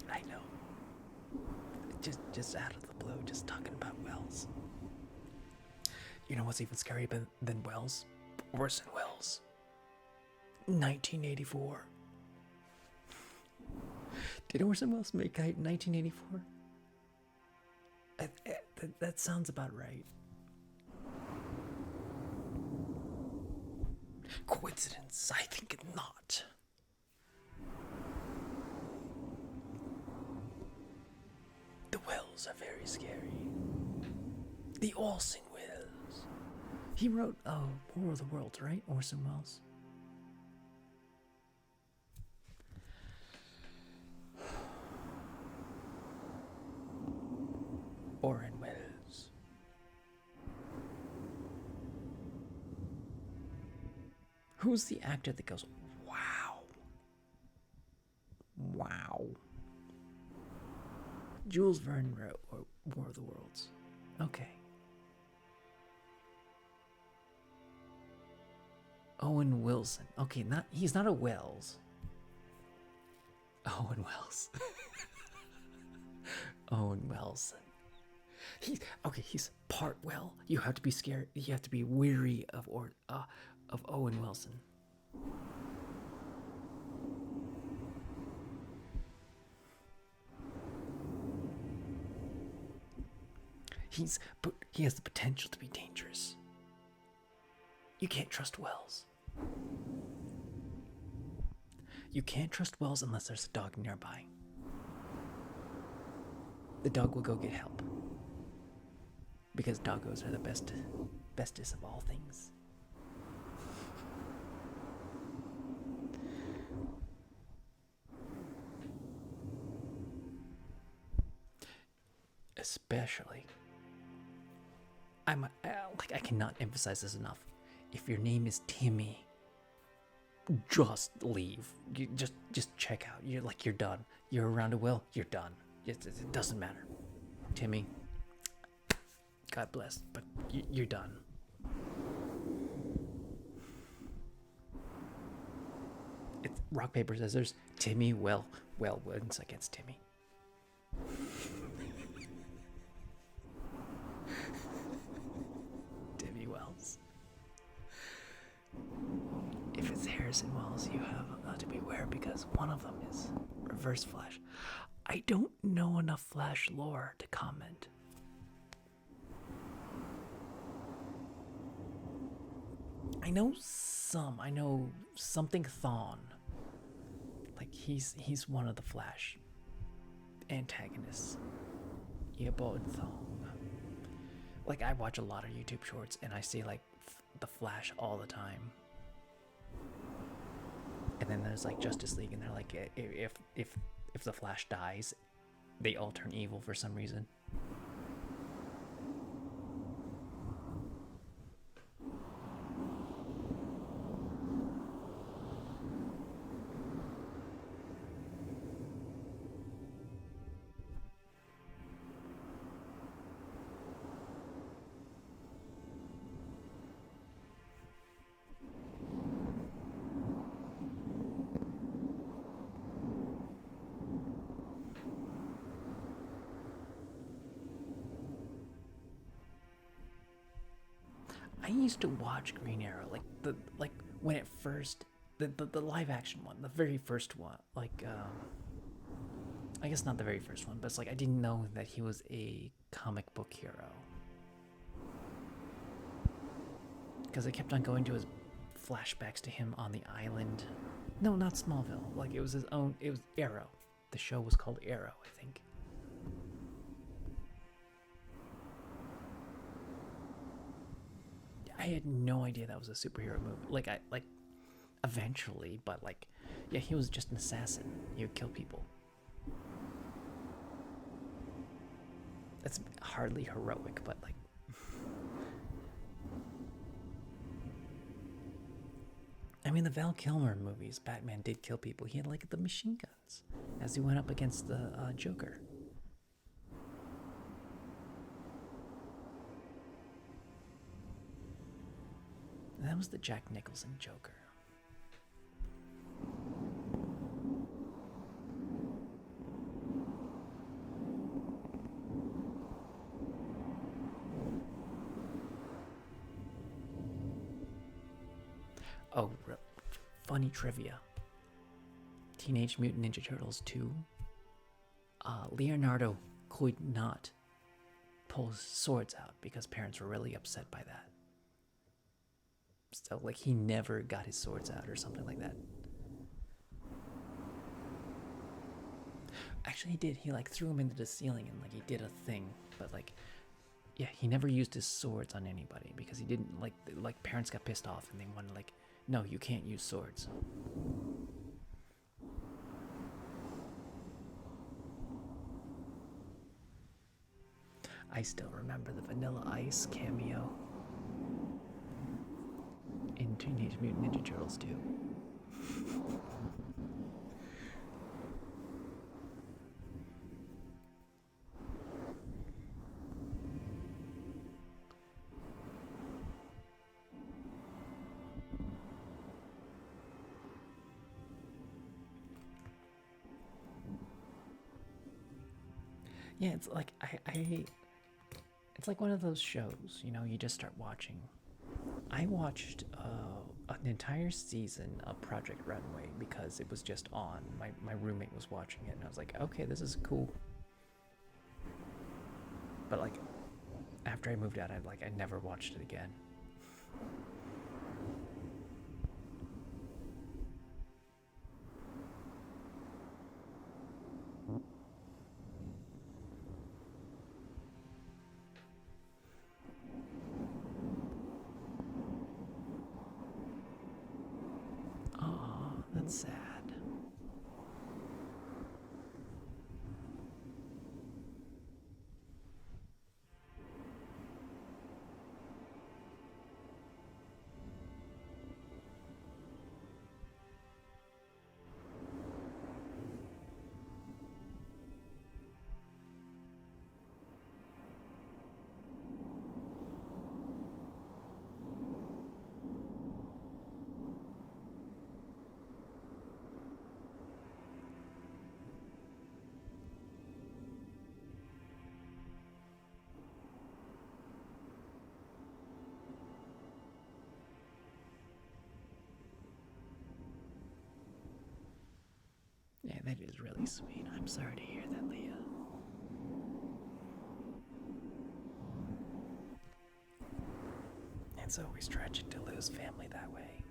I know. Just out of the blue, just talking about wells. You know what's even scarier than wells? Worse than wells. 1984. Did Orson Welles make 1984? That sounds about right. Coincidence? I think not. The wells are very scary. The Orson Welles. He wrote War of the Worlds, right? Orson Welles. Orson Welles. Who's the actor that goes, wow? Wow. Jules Verne wrote War of the Worlds. Okay. Owen Wilson. Okay, he's not a Wells. Owen Wells. Owen Wilson. He's part well. You have to be scared. You have to be weary of Owen Wilson. He has the potential to be dangerous. You can't trust Wells. You can't trust Wells unless there's a dog nearby. The dog will go get help. Because doggos are the bestest of all things. Especially, I cannot emphasize this enough. If your name is Timmy, just leave. You just check out. You're done. You're around a well. You're done. It doesn't matter. Timmy, God bless, but you're done. It's rock, paper, scissors. Timmy, well wins against Timmy. Timmy Wells. If it's Harrison Wells, you have to beware because one of them is Reverse Flash. I don't know enough Flash lore to comment. I know some. I know something Thawne. Like he's one of the Flash antagonists. Eobard Thawne. Like I watch a lot of YouTube shorts and I see like the Flash all the time. And then there's like Justice League and they're like if the Flash dies, they all turn evil for some reason. I used to watch Green Arrow, like when it first, the live action one, the very first one. Like, I guess not the very first one, but it's like I didn't know that he was a comic book hero because I kept on going to his flashbacks to him on the island. No, not Smallville. Like it was his own. It was Arrow. The show was called Arrow, I think. I had no idea that was a superhero movie. Like eventually, but like, yeah, he was just an assassin. He would kill people. That's hardly heroic, but like. I mean, the Val Kilmer movies, Batman did kill people. He had like the machine guns as he went up against the Joker. That was the Jack Nicholson Joker. Oh, funny trivia. Teenage Mutant Ninja Turtles 2. Leonardo could not pull his swords out because parents were really upset by that. So, like, he never got his swords out or something like that. Actually, he did. He, like, threw them into the ceiling and, like, he did a thing. But, like, yeah, he never used his swords on anybody because he didn't, like parents got pissed off and they wanted, like, no, you can't use swords. I still remember the Vanilla Ice cameo in Teenage Mutant Ninja Turtles 2. Yeah, it's like it's like one of those shows, you know, you just start watching. I watched an entire season of Project Runway because it was just on. My roommate was watching it, and I was like, okay, this is cool. But like, after I moved out, I never watched it again. Aw, that's sad. Yeah, that is really sweet. I'm sorry to hear that, Leah. It's always tragic to lose family that way.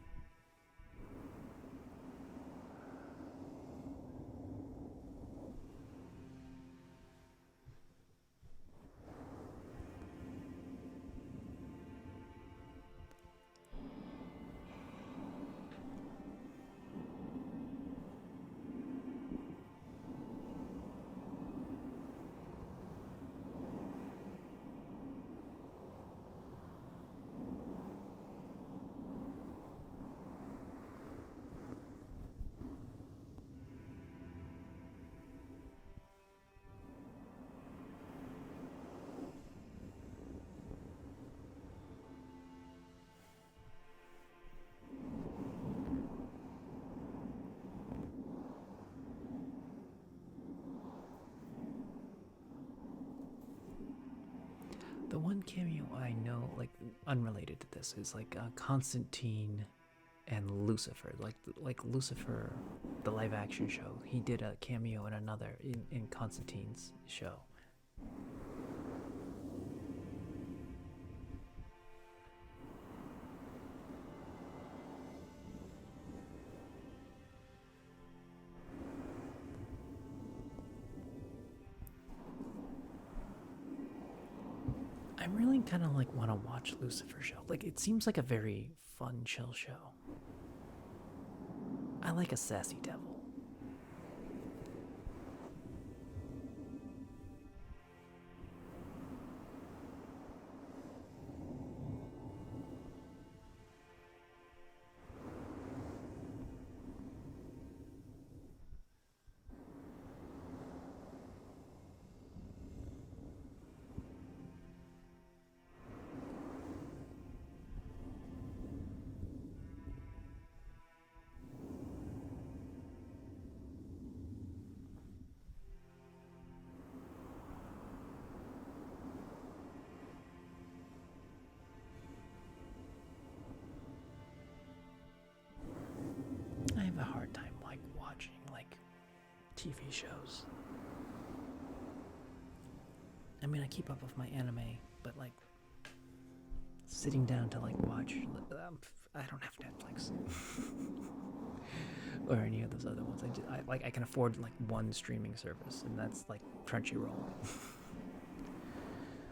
The one cameo I know, like unrelated to this, is like Constantine and Lucifer. Like Lucifer, the live action show. He did a cameo in another in Constantine's show. I really kind of like want to watch Lucifer show. Like it seems like a very fun, chill show. I like a sassy devil. I have a hard time like watching like TV shows. I mean, I keep up with my anime, but like sitting down to like watch, I don't have Netflix or any of those other ones. I can afford like one streaming service, and that's like Crunchyroll.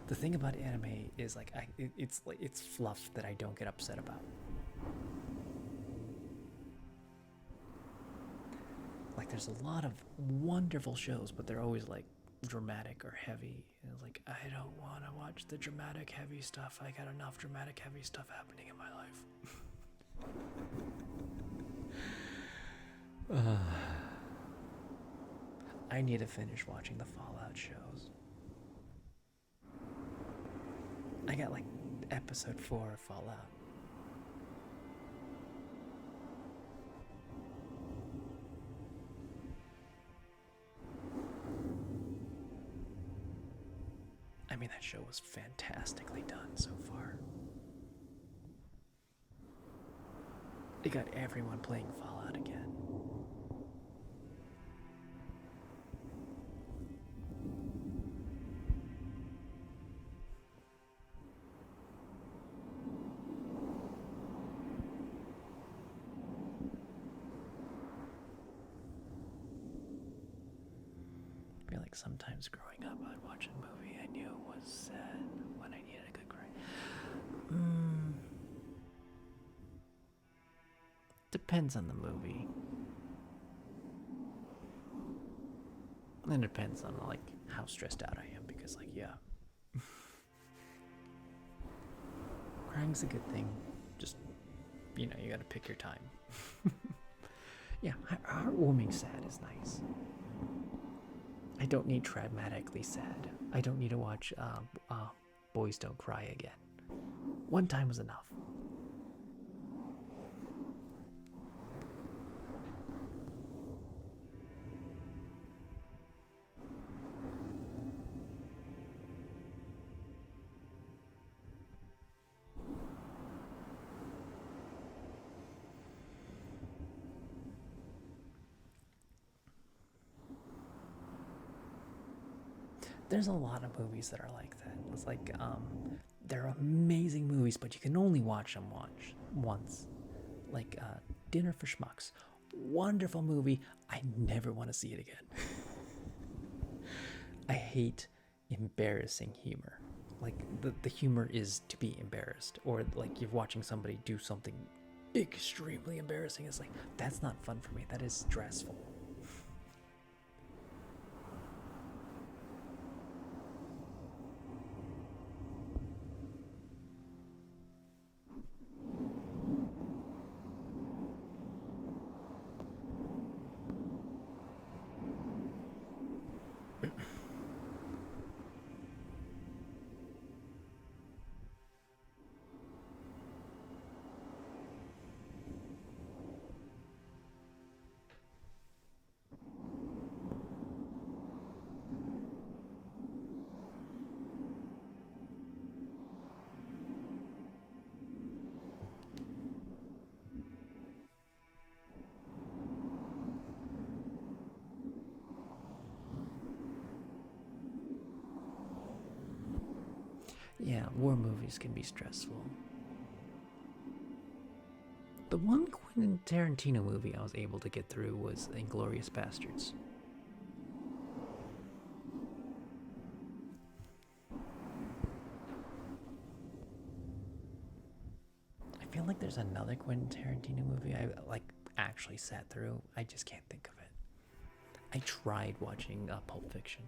The thing about anime is like it's fluff that I don't get upset about. Like there's a lot of wonderful shows, but they're always like dramatic or heavy. And it's like I don't want to watch the dramatic heavy stuff. I got enough dramatic heavy stuff happening in my life. I need to finish watching the Fallout shows. I got like episode 4 of Fallout. I mean, that show was fantastically done so far. It got everyone playing Fallout again. I feel like sometimes growing up, I'd watch a movie I knew was sad when I needed a good cry. Depends on the movie. It depends on like how stressed out I am, because like crying's a good thing. Just you gotta pick your time. Yeah, heartwarming sad is nice. I don't need dramatically sad. I don't need to watch Boys Don't Cry again. One time was enough. There's a lot of movies that are like that. It's like they're amazing movies, but you can only watch them once. Like Dinner for Schmucks, wonderful movie. I never want to see it again. I hate embarrassing humor. Like the humor is to be embarrassed, or like you're watching somebody do something extremely embarrassing. It's like that's not fun for me. That is stressful. Yeah, war movies can be stressful. The one Quentin Tarantino movie I was able to get through was Inglourious Bastards. I feel like there's another Quentin Tarantino movie I like actually sat through. I just can't think of it. I tried watching Pulp Fiction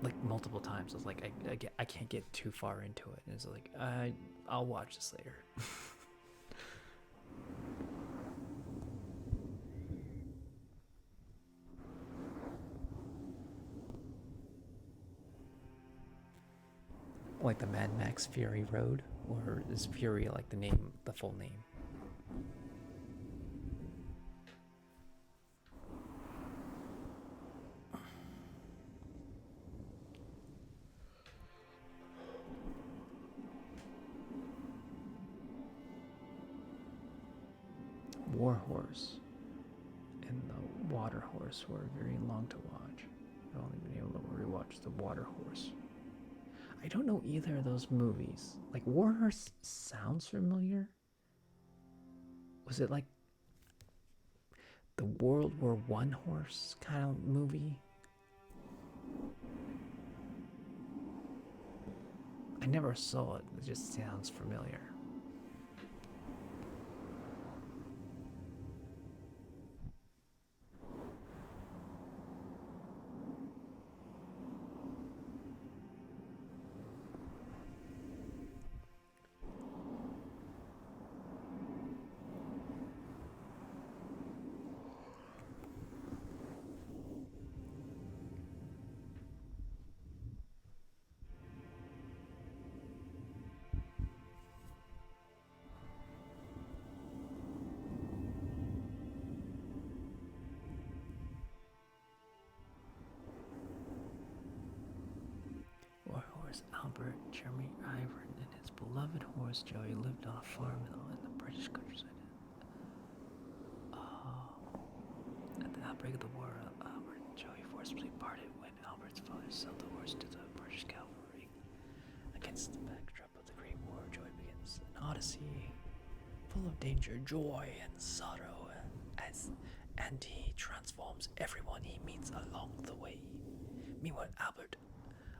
like multiple times. I was like, I can't get too far into it. And it's like, I'll watch this later. Like the Mad Max Fury Road, or is Fury like the name, the full name? War Horse and the Water Horse were very long to watch. I've only been able to rewatch the Water Horse. I don't know either of those movies. Like War Horse sounds familiar. Was it like the World War One horse kind of movie? I never saw it. It just sounds familiar. War Horse Albert Jeremy Ivern and his beloved horse Joey lived on a farm in the British countryside. At the outbreak of the war, Albert and Joey forcibly parted when Albert's father sold the horse to the British cavalry. Against the backdrop of the Great War, Joey begins an odyssey full of danger, joy, and sorrow, and he transforms everyone he meets along the way. Meanwhile, Albert,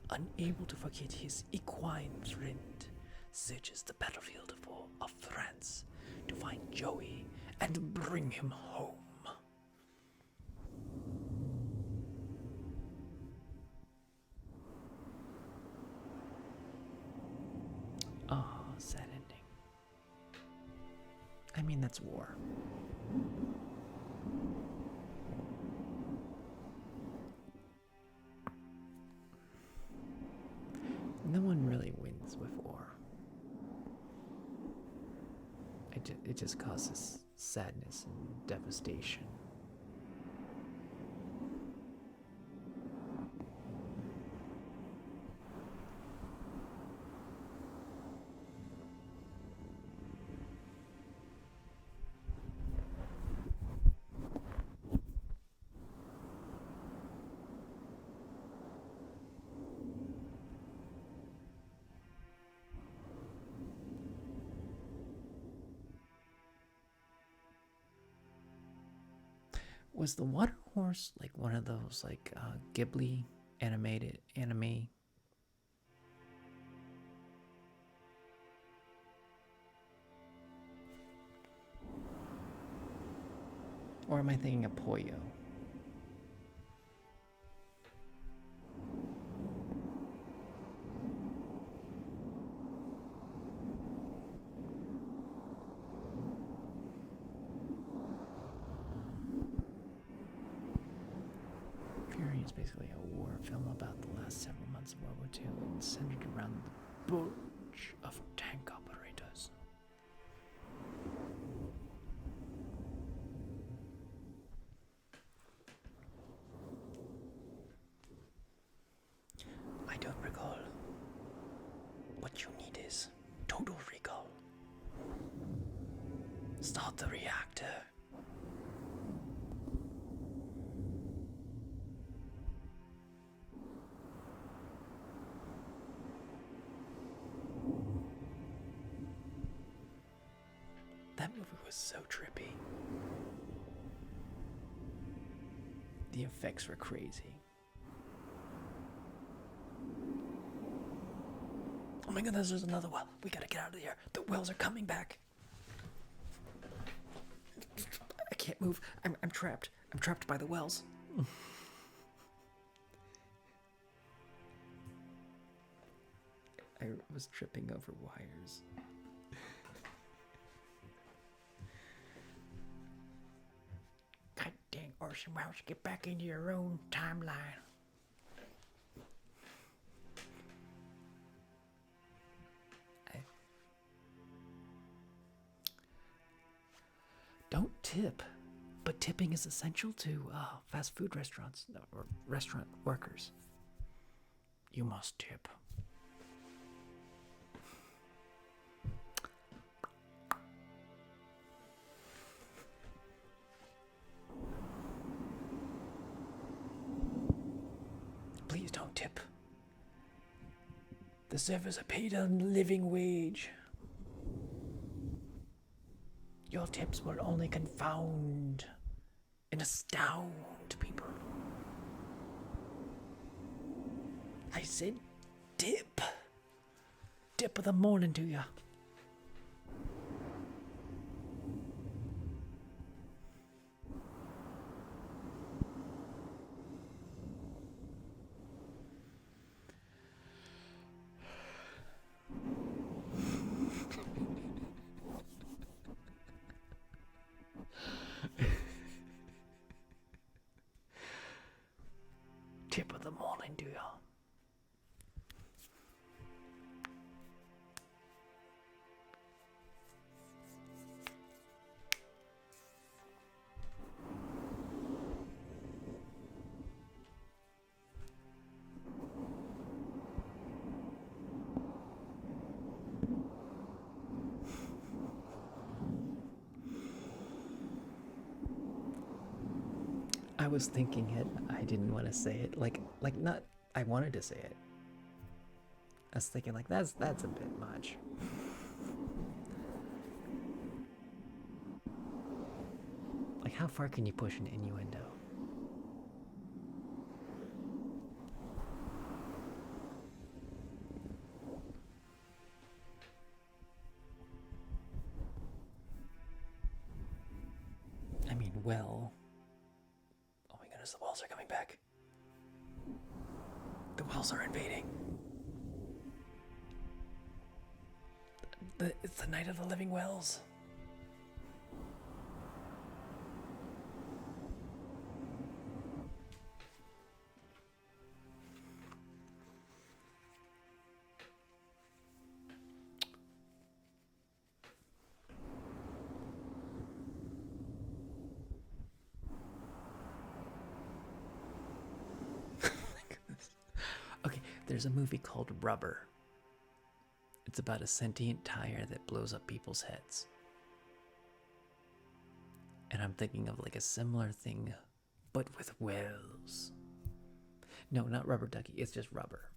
unable to forget his equine friend, searches the battlefield of France to find Joey and bring him home. Oh, sad ending. I mean, that's war. No one really wins with war. It just causes sadness and devastation. Was the Water Horse like one of those like Ghibli animated anime? Or am I thinking of Poyo? Fury is basically a war film about the last several months of World War II and centered around the bunch of tank operators. I don't recall. What you need is total recall. Start the reactor. movie was so trippy. The effects were crazy. Oh my goodness, there's another well. We gotta get out of here. The wells are coming back. I can't move. I'm trapped. I'm trapped by the wells. I was tripping over wires. God dang, Orson Welles, get back into your own timeline. Don't tip, but tipping is essential to fast food restaurants or restaurant workers. You must tip. Please don't tip. The servers are paid a living wage. Your tips will only confound and astound people. I said dip. Dip of the morning to ya. Tip of the morning, do ya? I was thinking it. I didn't want to say it. Like not. I wanted to say it. I was thinking like that's a bit much. Like how far can you push an innuendo? I mean, well. Oh my goodness, the wells are coming back. The wells are invading. It's the night of the living wells. Okay, there's a movie called Rubber. It's about a sentient tire that blows up people's heads. And I'm thinking of like a similar thing, but with whales. No, not Rubber Ducky, it's just Rubber.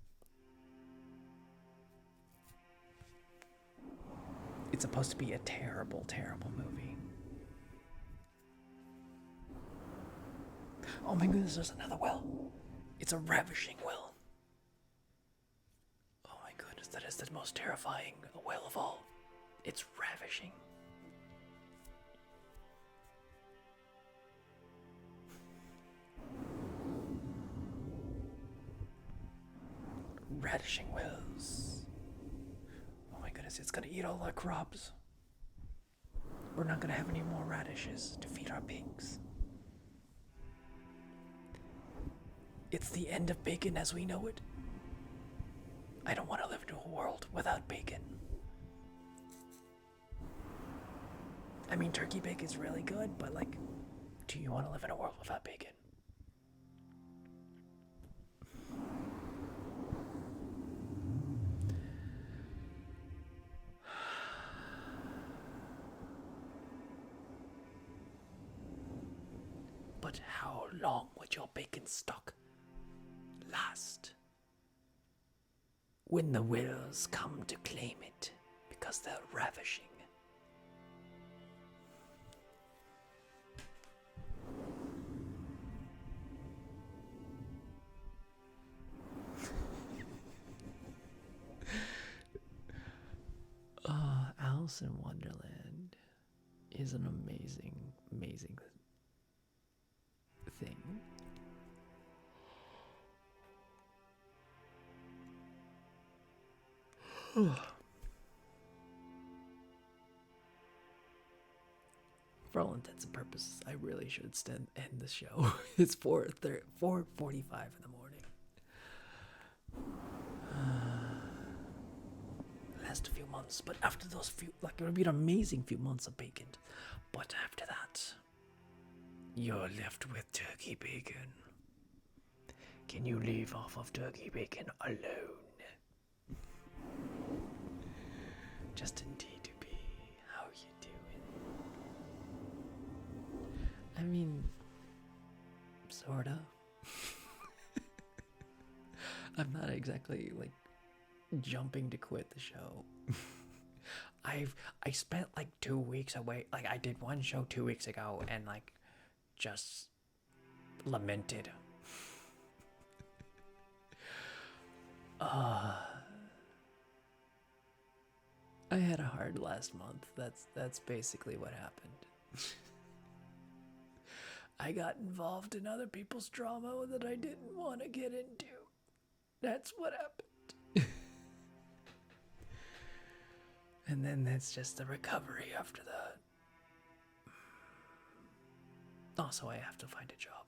It's supposed to be a terrible, terrible movie. Oh my goodness, there's another well. It's a ravishing well. That is the most terrifying whale of all. It's ravishing. Ravishing whales. Oh my goodness, it's gonna eat all our crops. We're not gonna have any more radishes to feed our pigs. It's the end of bacon as we know it. I don't want to live in a world without bacon. I mean, turkey bacon is really good, but like, do you want to live in a world without bacon? But how long would your bacon stock last? When the whales come to claim it, because they're ravishing. Alice in Wonderland is an amazing, amazing thing. For all intents and purposes, I really should end the show. It's 4:45 in the morning. Last few months, but after those few, like, it'll be an amazing few months of bacon. But after that, you're left with turkey bacon. Can you leave off of turkey bacon alone? Just indeed to be. How you doing? I mean, sorta. I'm not exactly like jumping to quit the show. I spent like 2 weeks away. Like, I did one show 2 weeks ago and like just lamented. I had a hard last month. That's basically what happened. I got involved in other people's drama that I didn't want to get into. That's what happened. And then that's just the recovery after that. Also, I have to find a job.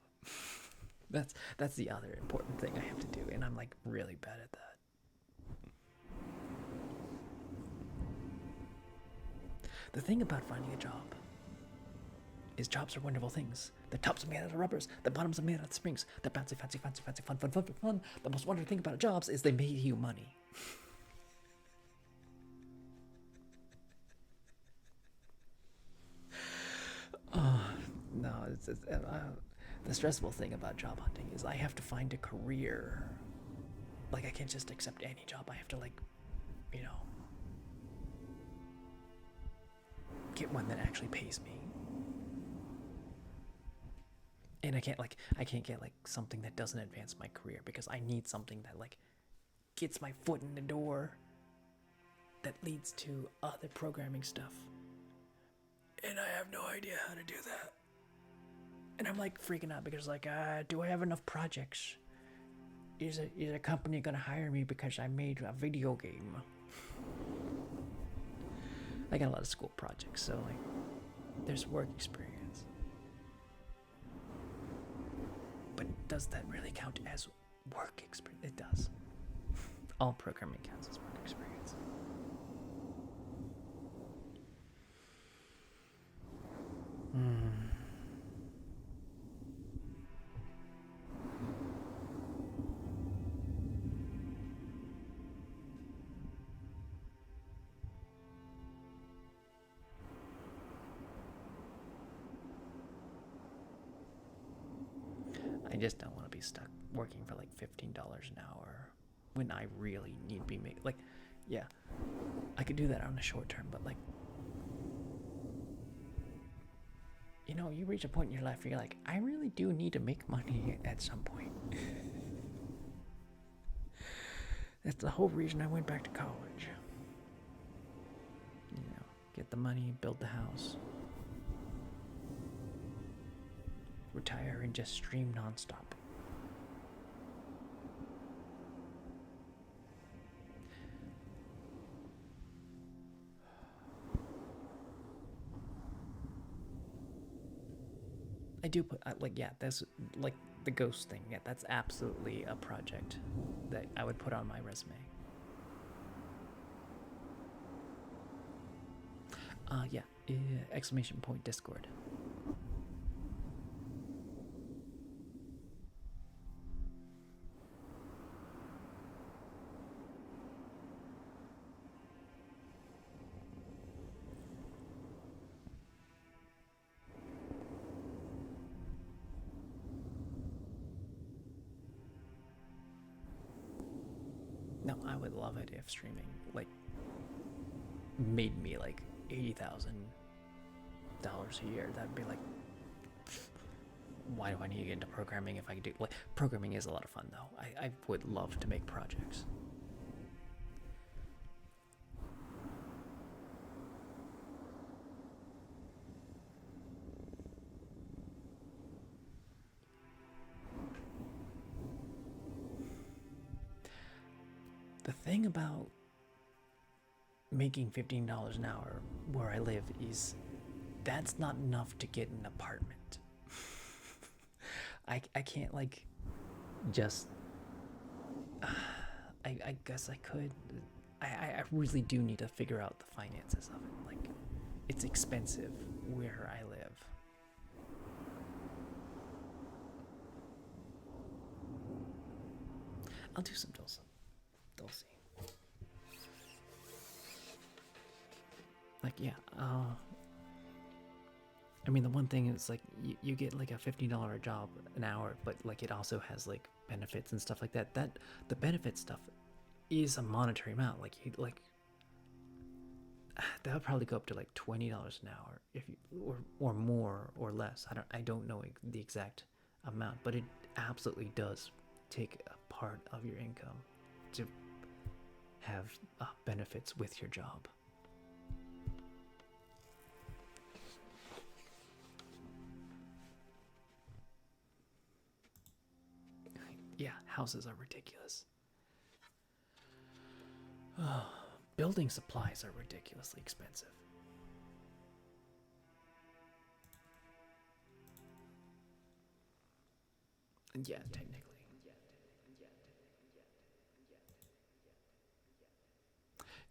That's the other important thing I have to do, and I'm like really bad at that. The thing about finding a job is jobs are wonderful things. The tops are made out of rubbers, the bottoms are made out of springs. The fancy, fancy, fancy, fancy, fun, fun, fun, fun, fun. The most wonderful thing about jobs is they pay you money. No, the stressful thing about job hunting is I have to find a career. Like, I can't just accept any job. I have to, like, you know, get one that actually pays me. And I can't get like something that doesn't advance my career, because I need something that like gets my foot in the door, that leads to other programming stuff. And I have no idea how to do that. And I'm like freaking out because like, do I have enough projects? Is a company gonna hire me because I made a video game? I got a lot of school projects, so like, there's work experience. But does that really count as work experience? It does. All programming counts as work experience. I just don't want to be stuck working for like $15 an hour when I really need to be like, yeah, I could do that on a short term, but like, you know, you reach a point in your life where you're like, I really do need to make money at some point. That's the whole reason I went back to college. You know, get the money, build the house, retire, and just stream nonstop. I do put, like, yeah, that's like the ghost thing. Yeah, that's absolutely a project that I would put on my resume. Yeah, exclamation point Discord. No, I would love it if streaming like made me like $80,000 a year. That'd be like, why do I need to get into programming if I could do, like, programming is a lot of fun though. I would love to make projects. thing about making $15 an hour where I live is that's not enough to get an apartment. I can't like just I guess I could. I really do need to figure out the finances of it. Like, it's expensive where I live. I'll do some Dulce. Like, yeah, I mean, the one thing is like you get like a $15 job an hour, but like it also has like benefits and stuff like that. That the benefit stuff is a monetary amount. Like you like that would probably go up to like $20 an hour if you or more or less. I don't know the exact amount, but it absolutely does take a part of your income to have benefits with your job. Yeah, houses are ridiculous. Building supplies are ridiculously expensive. Yeah, technically.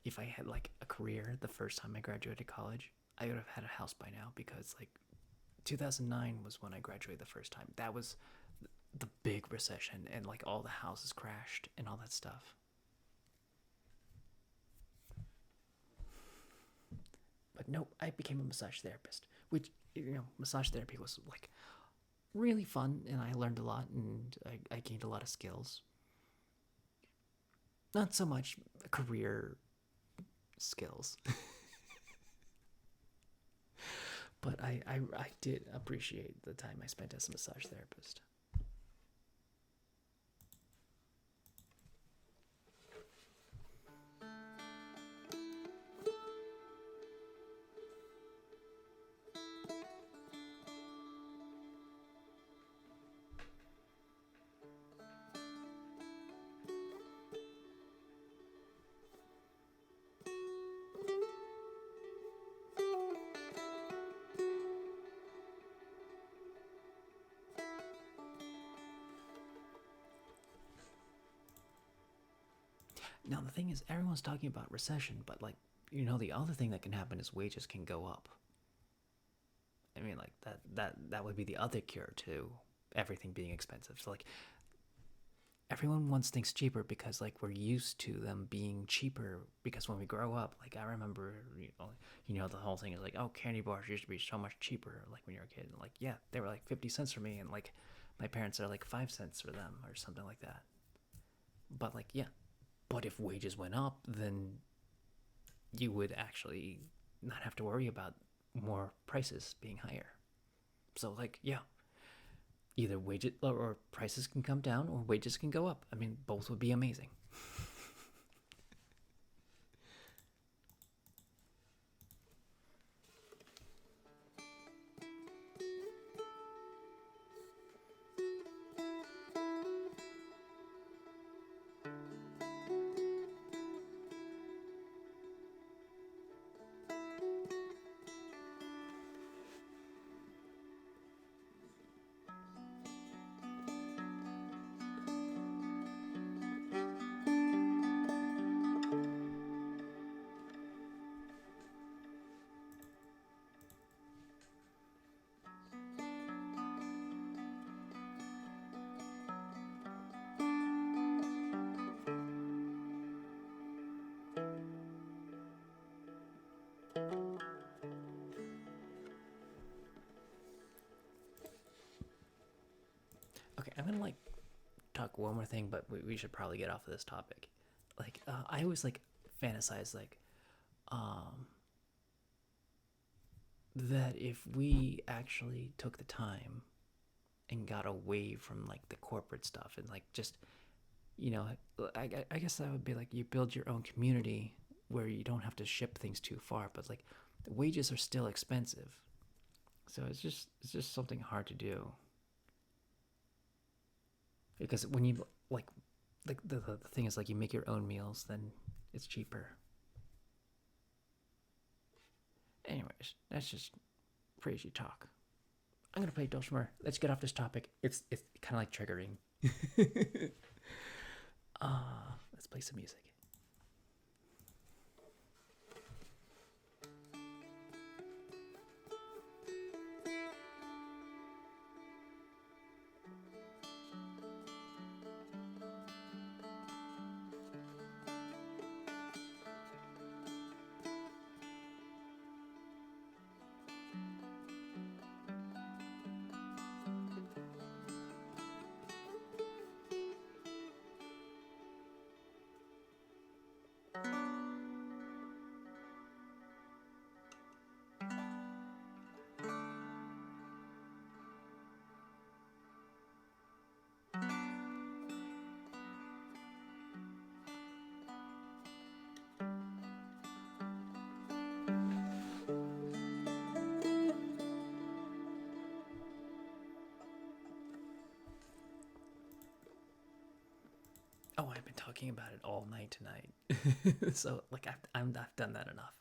If I had like a career the first time I graduated college, I would have had a house by now because like 2009 was when I graduated the first time. That was the big recession and like all the houses crashed and all that stuff. But no, I became a massage therapist, which massage therapy was like really fun and I learned a lot and I gained a lot of skills. Not so much career skills, but I did appreciate the time I spent as a massage therapist. Now the thing is, everyone's talking about recession, but like the other thing that can happen is wages can go up. I mean, like that would be the other cure to everything being expensive. So like everyone wants things cheaper because like we're used to them being cheaper because when we grow up, like I remember the whole thing is like, oh, candy bars used to be so much cheaper like when you're a kid. And like, yeah, they were like 50 cents for me and like my parents are like 5 cents for them or something like that. But like, yeah, but if wages went up, then you would actually not have to worry about more prices being higher. So like, yeah, either wages or prices can come down or wages can go up. I mean, both would be amazing. Okay, I'm gonna like talk one more thing, but we should probably get off of this topic. Like, I always like fantasize like, um, that if we actually took the time and got away from like the corporate stuff and like just, you know, I guess that would be like you build your own community where you don't have to ship things too far, but like the wages are still expensive, so it's just something hard to do because when you like like the thing is like you make your own meals, then it's cheaper. Anyways, that's just crazy talk. I'm gonna play Dulcimer. Let's get off this topic. It's kind of like triggering. Let's play some music. Oh, I've been talking about it all night tonight. So like I've done that enough.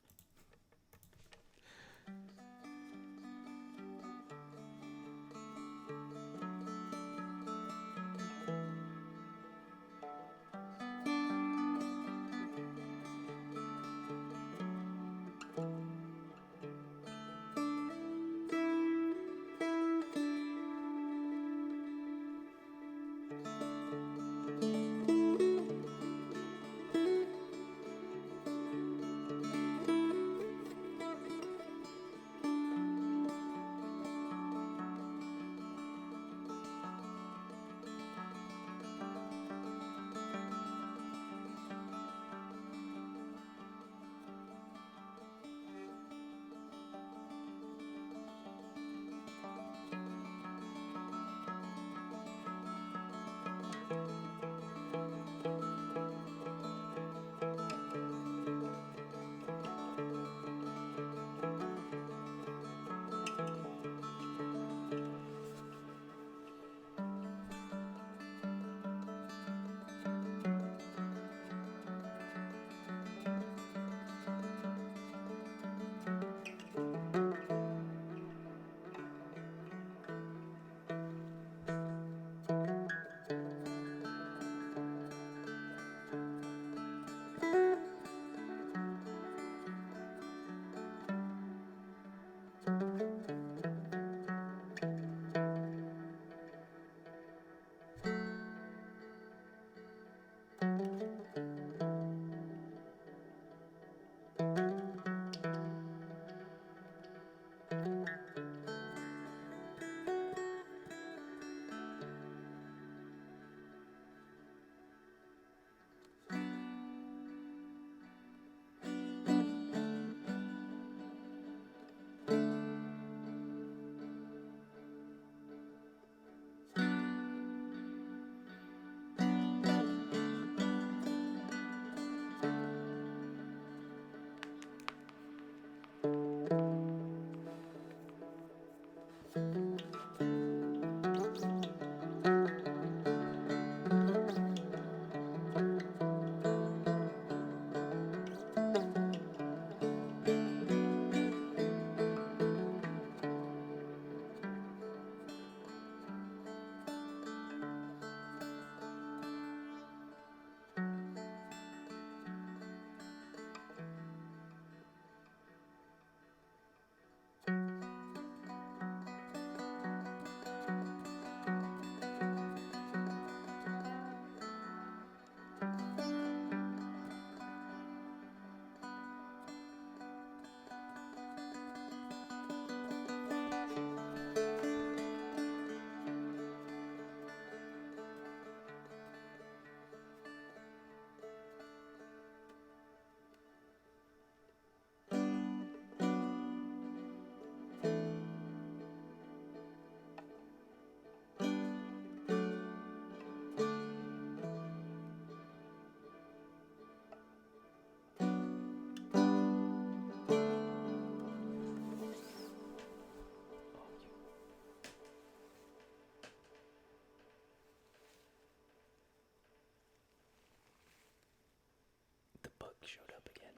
bug showed up again.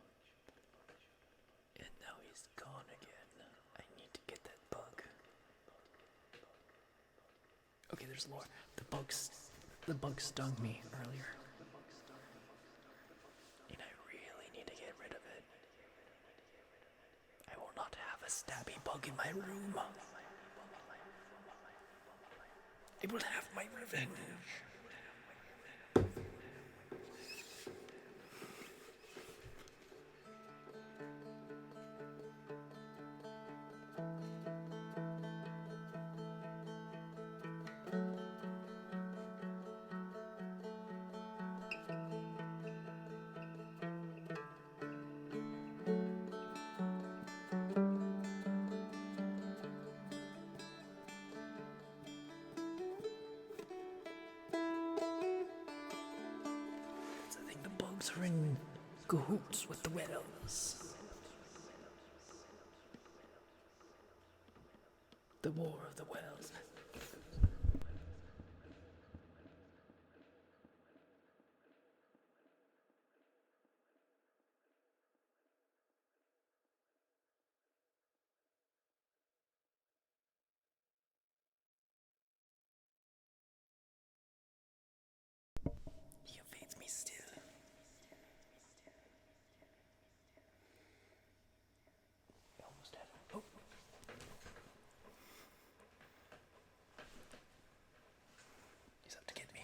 And now he's gone again. I need to get that bug. Okay, there's more. The bug stung me earlier. And I really need to get rid of it. I will not have a stabby bug in my room. I will have my revenge. I think the bugs are in cahoots with the whales. The war of the whales. He evades me still. Almost had him. Oh. He's out to get me.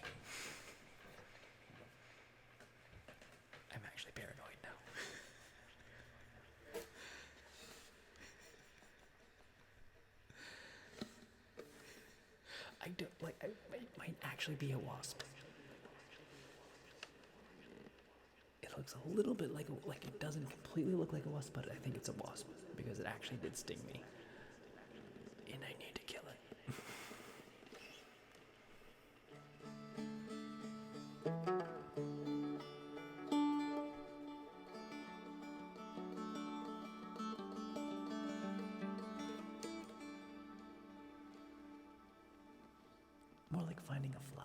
I'm actually paranoid now. I don't like. It might actually be a wasp. It looks a little bit like it doesn't completely look like a wasp, but I think it's a wasp because it actually did sting me, and I need to kill it. More like finding a fly.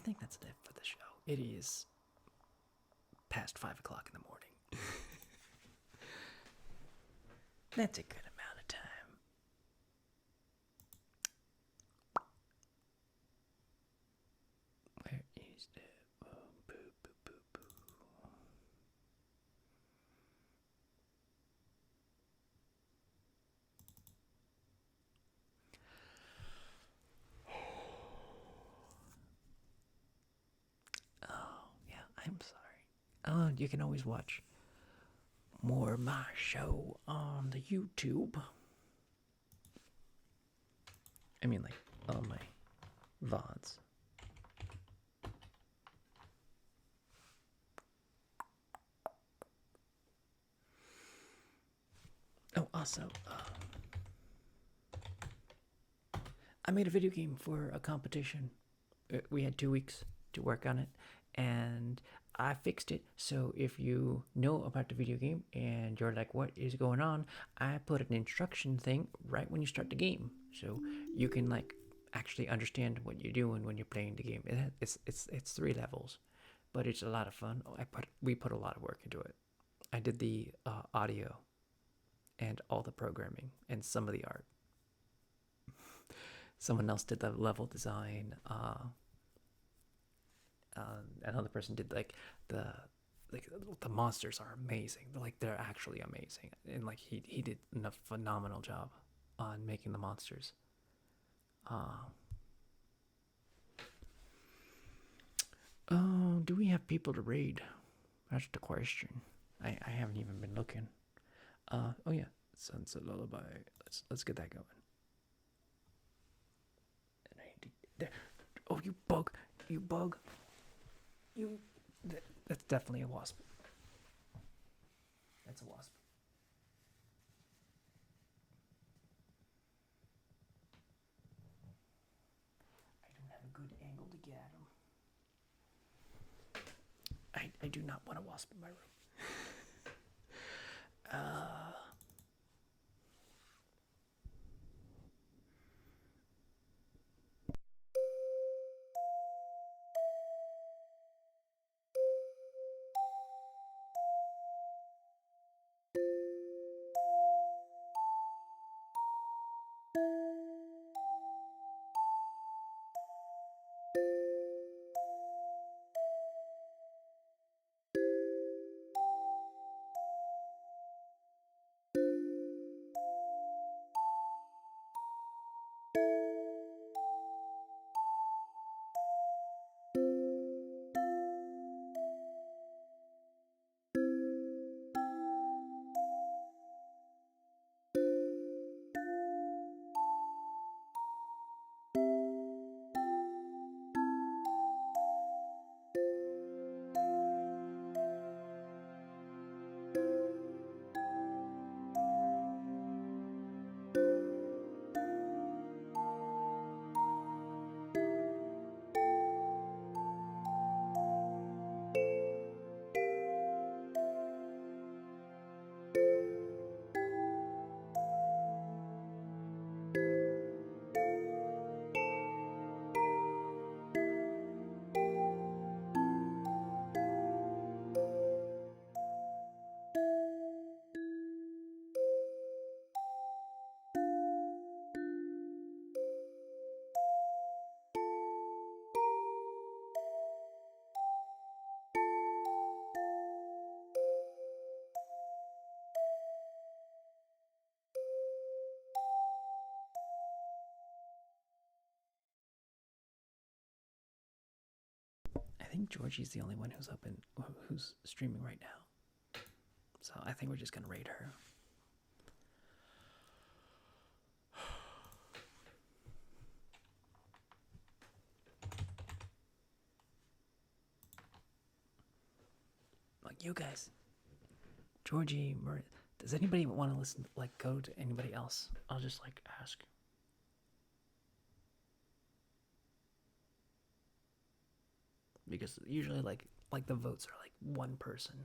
think that's it for the show. It is past 5 o'clock in the morning. That's a good amount of time. Where is the boo, boo, boo, boo. Oh, yeah, I'm sorry. Oh, you can always watch more of my show on the YouTube. I mean, like, on my VODs. Oh, also, I made a video game for a competition. We had 2 weeks to work on it, and I fixed it. So if you know about the video game and you're like, what is going on? I put an instruction thing right when you start the game, so you can like actually understand what you're doing when you're playing the game. It's 3 levels, but it's a lot of fun. We put a lot of work into it. I did the audio and all the programming and some of the art. Someone else did the level design. Another person did the the monsters are amazing. They're actually amazing, and like he did a phenomenal job on making the monsters. Oh, do we have people to raid? That's the question. I haven't even been looking. Oh yeah, Sunset Lullaby. Let's get that going. And I need to, there. Oh, you bug! You bug! You. That's definitely a wasp. That's a wasp. I don't have a good angle to get at him. I do not want a wasp in my room. I think Georgie's the only one who's who's streaming right now. So I think we're just gonna raid her. Like you guys, Georgie, does anybody want to listen? Like go to anybody else? I'll just like ask. Because usually like the votes are like one person.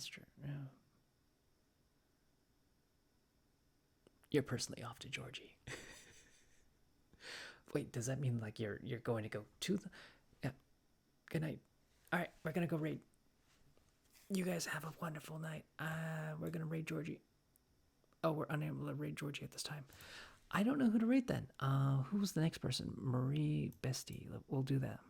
That's true. Yeah. You're personally off to Georgie. Wait, does that mean like you're going to go to the? Yeah. Good night. All right, we're gonna go raid. You guys have a wonderful night. We're gonna raid Georgie. Oh, we're unable to raid Georgie at this time. I don't know who to raid then. Who's the next person? Marie Bestie. We'll do that.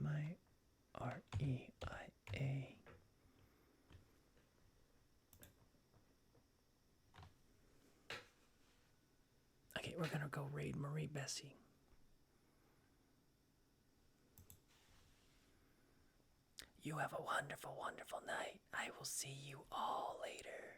Mareia. Okay, we're gonna go raid Marie Bessie. You have a wonderful, wonderful night. I will see you all later.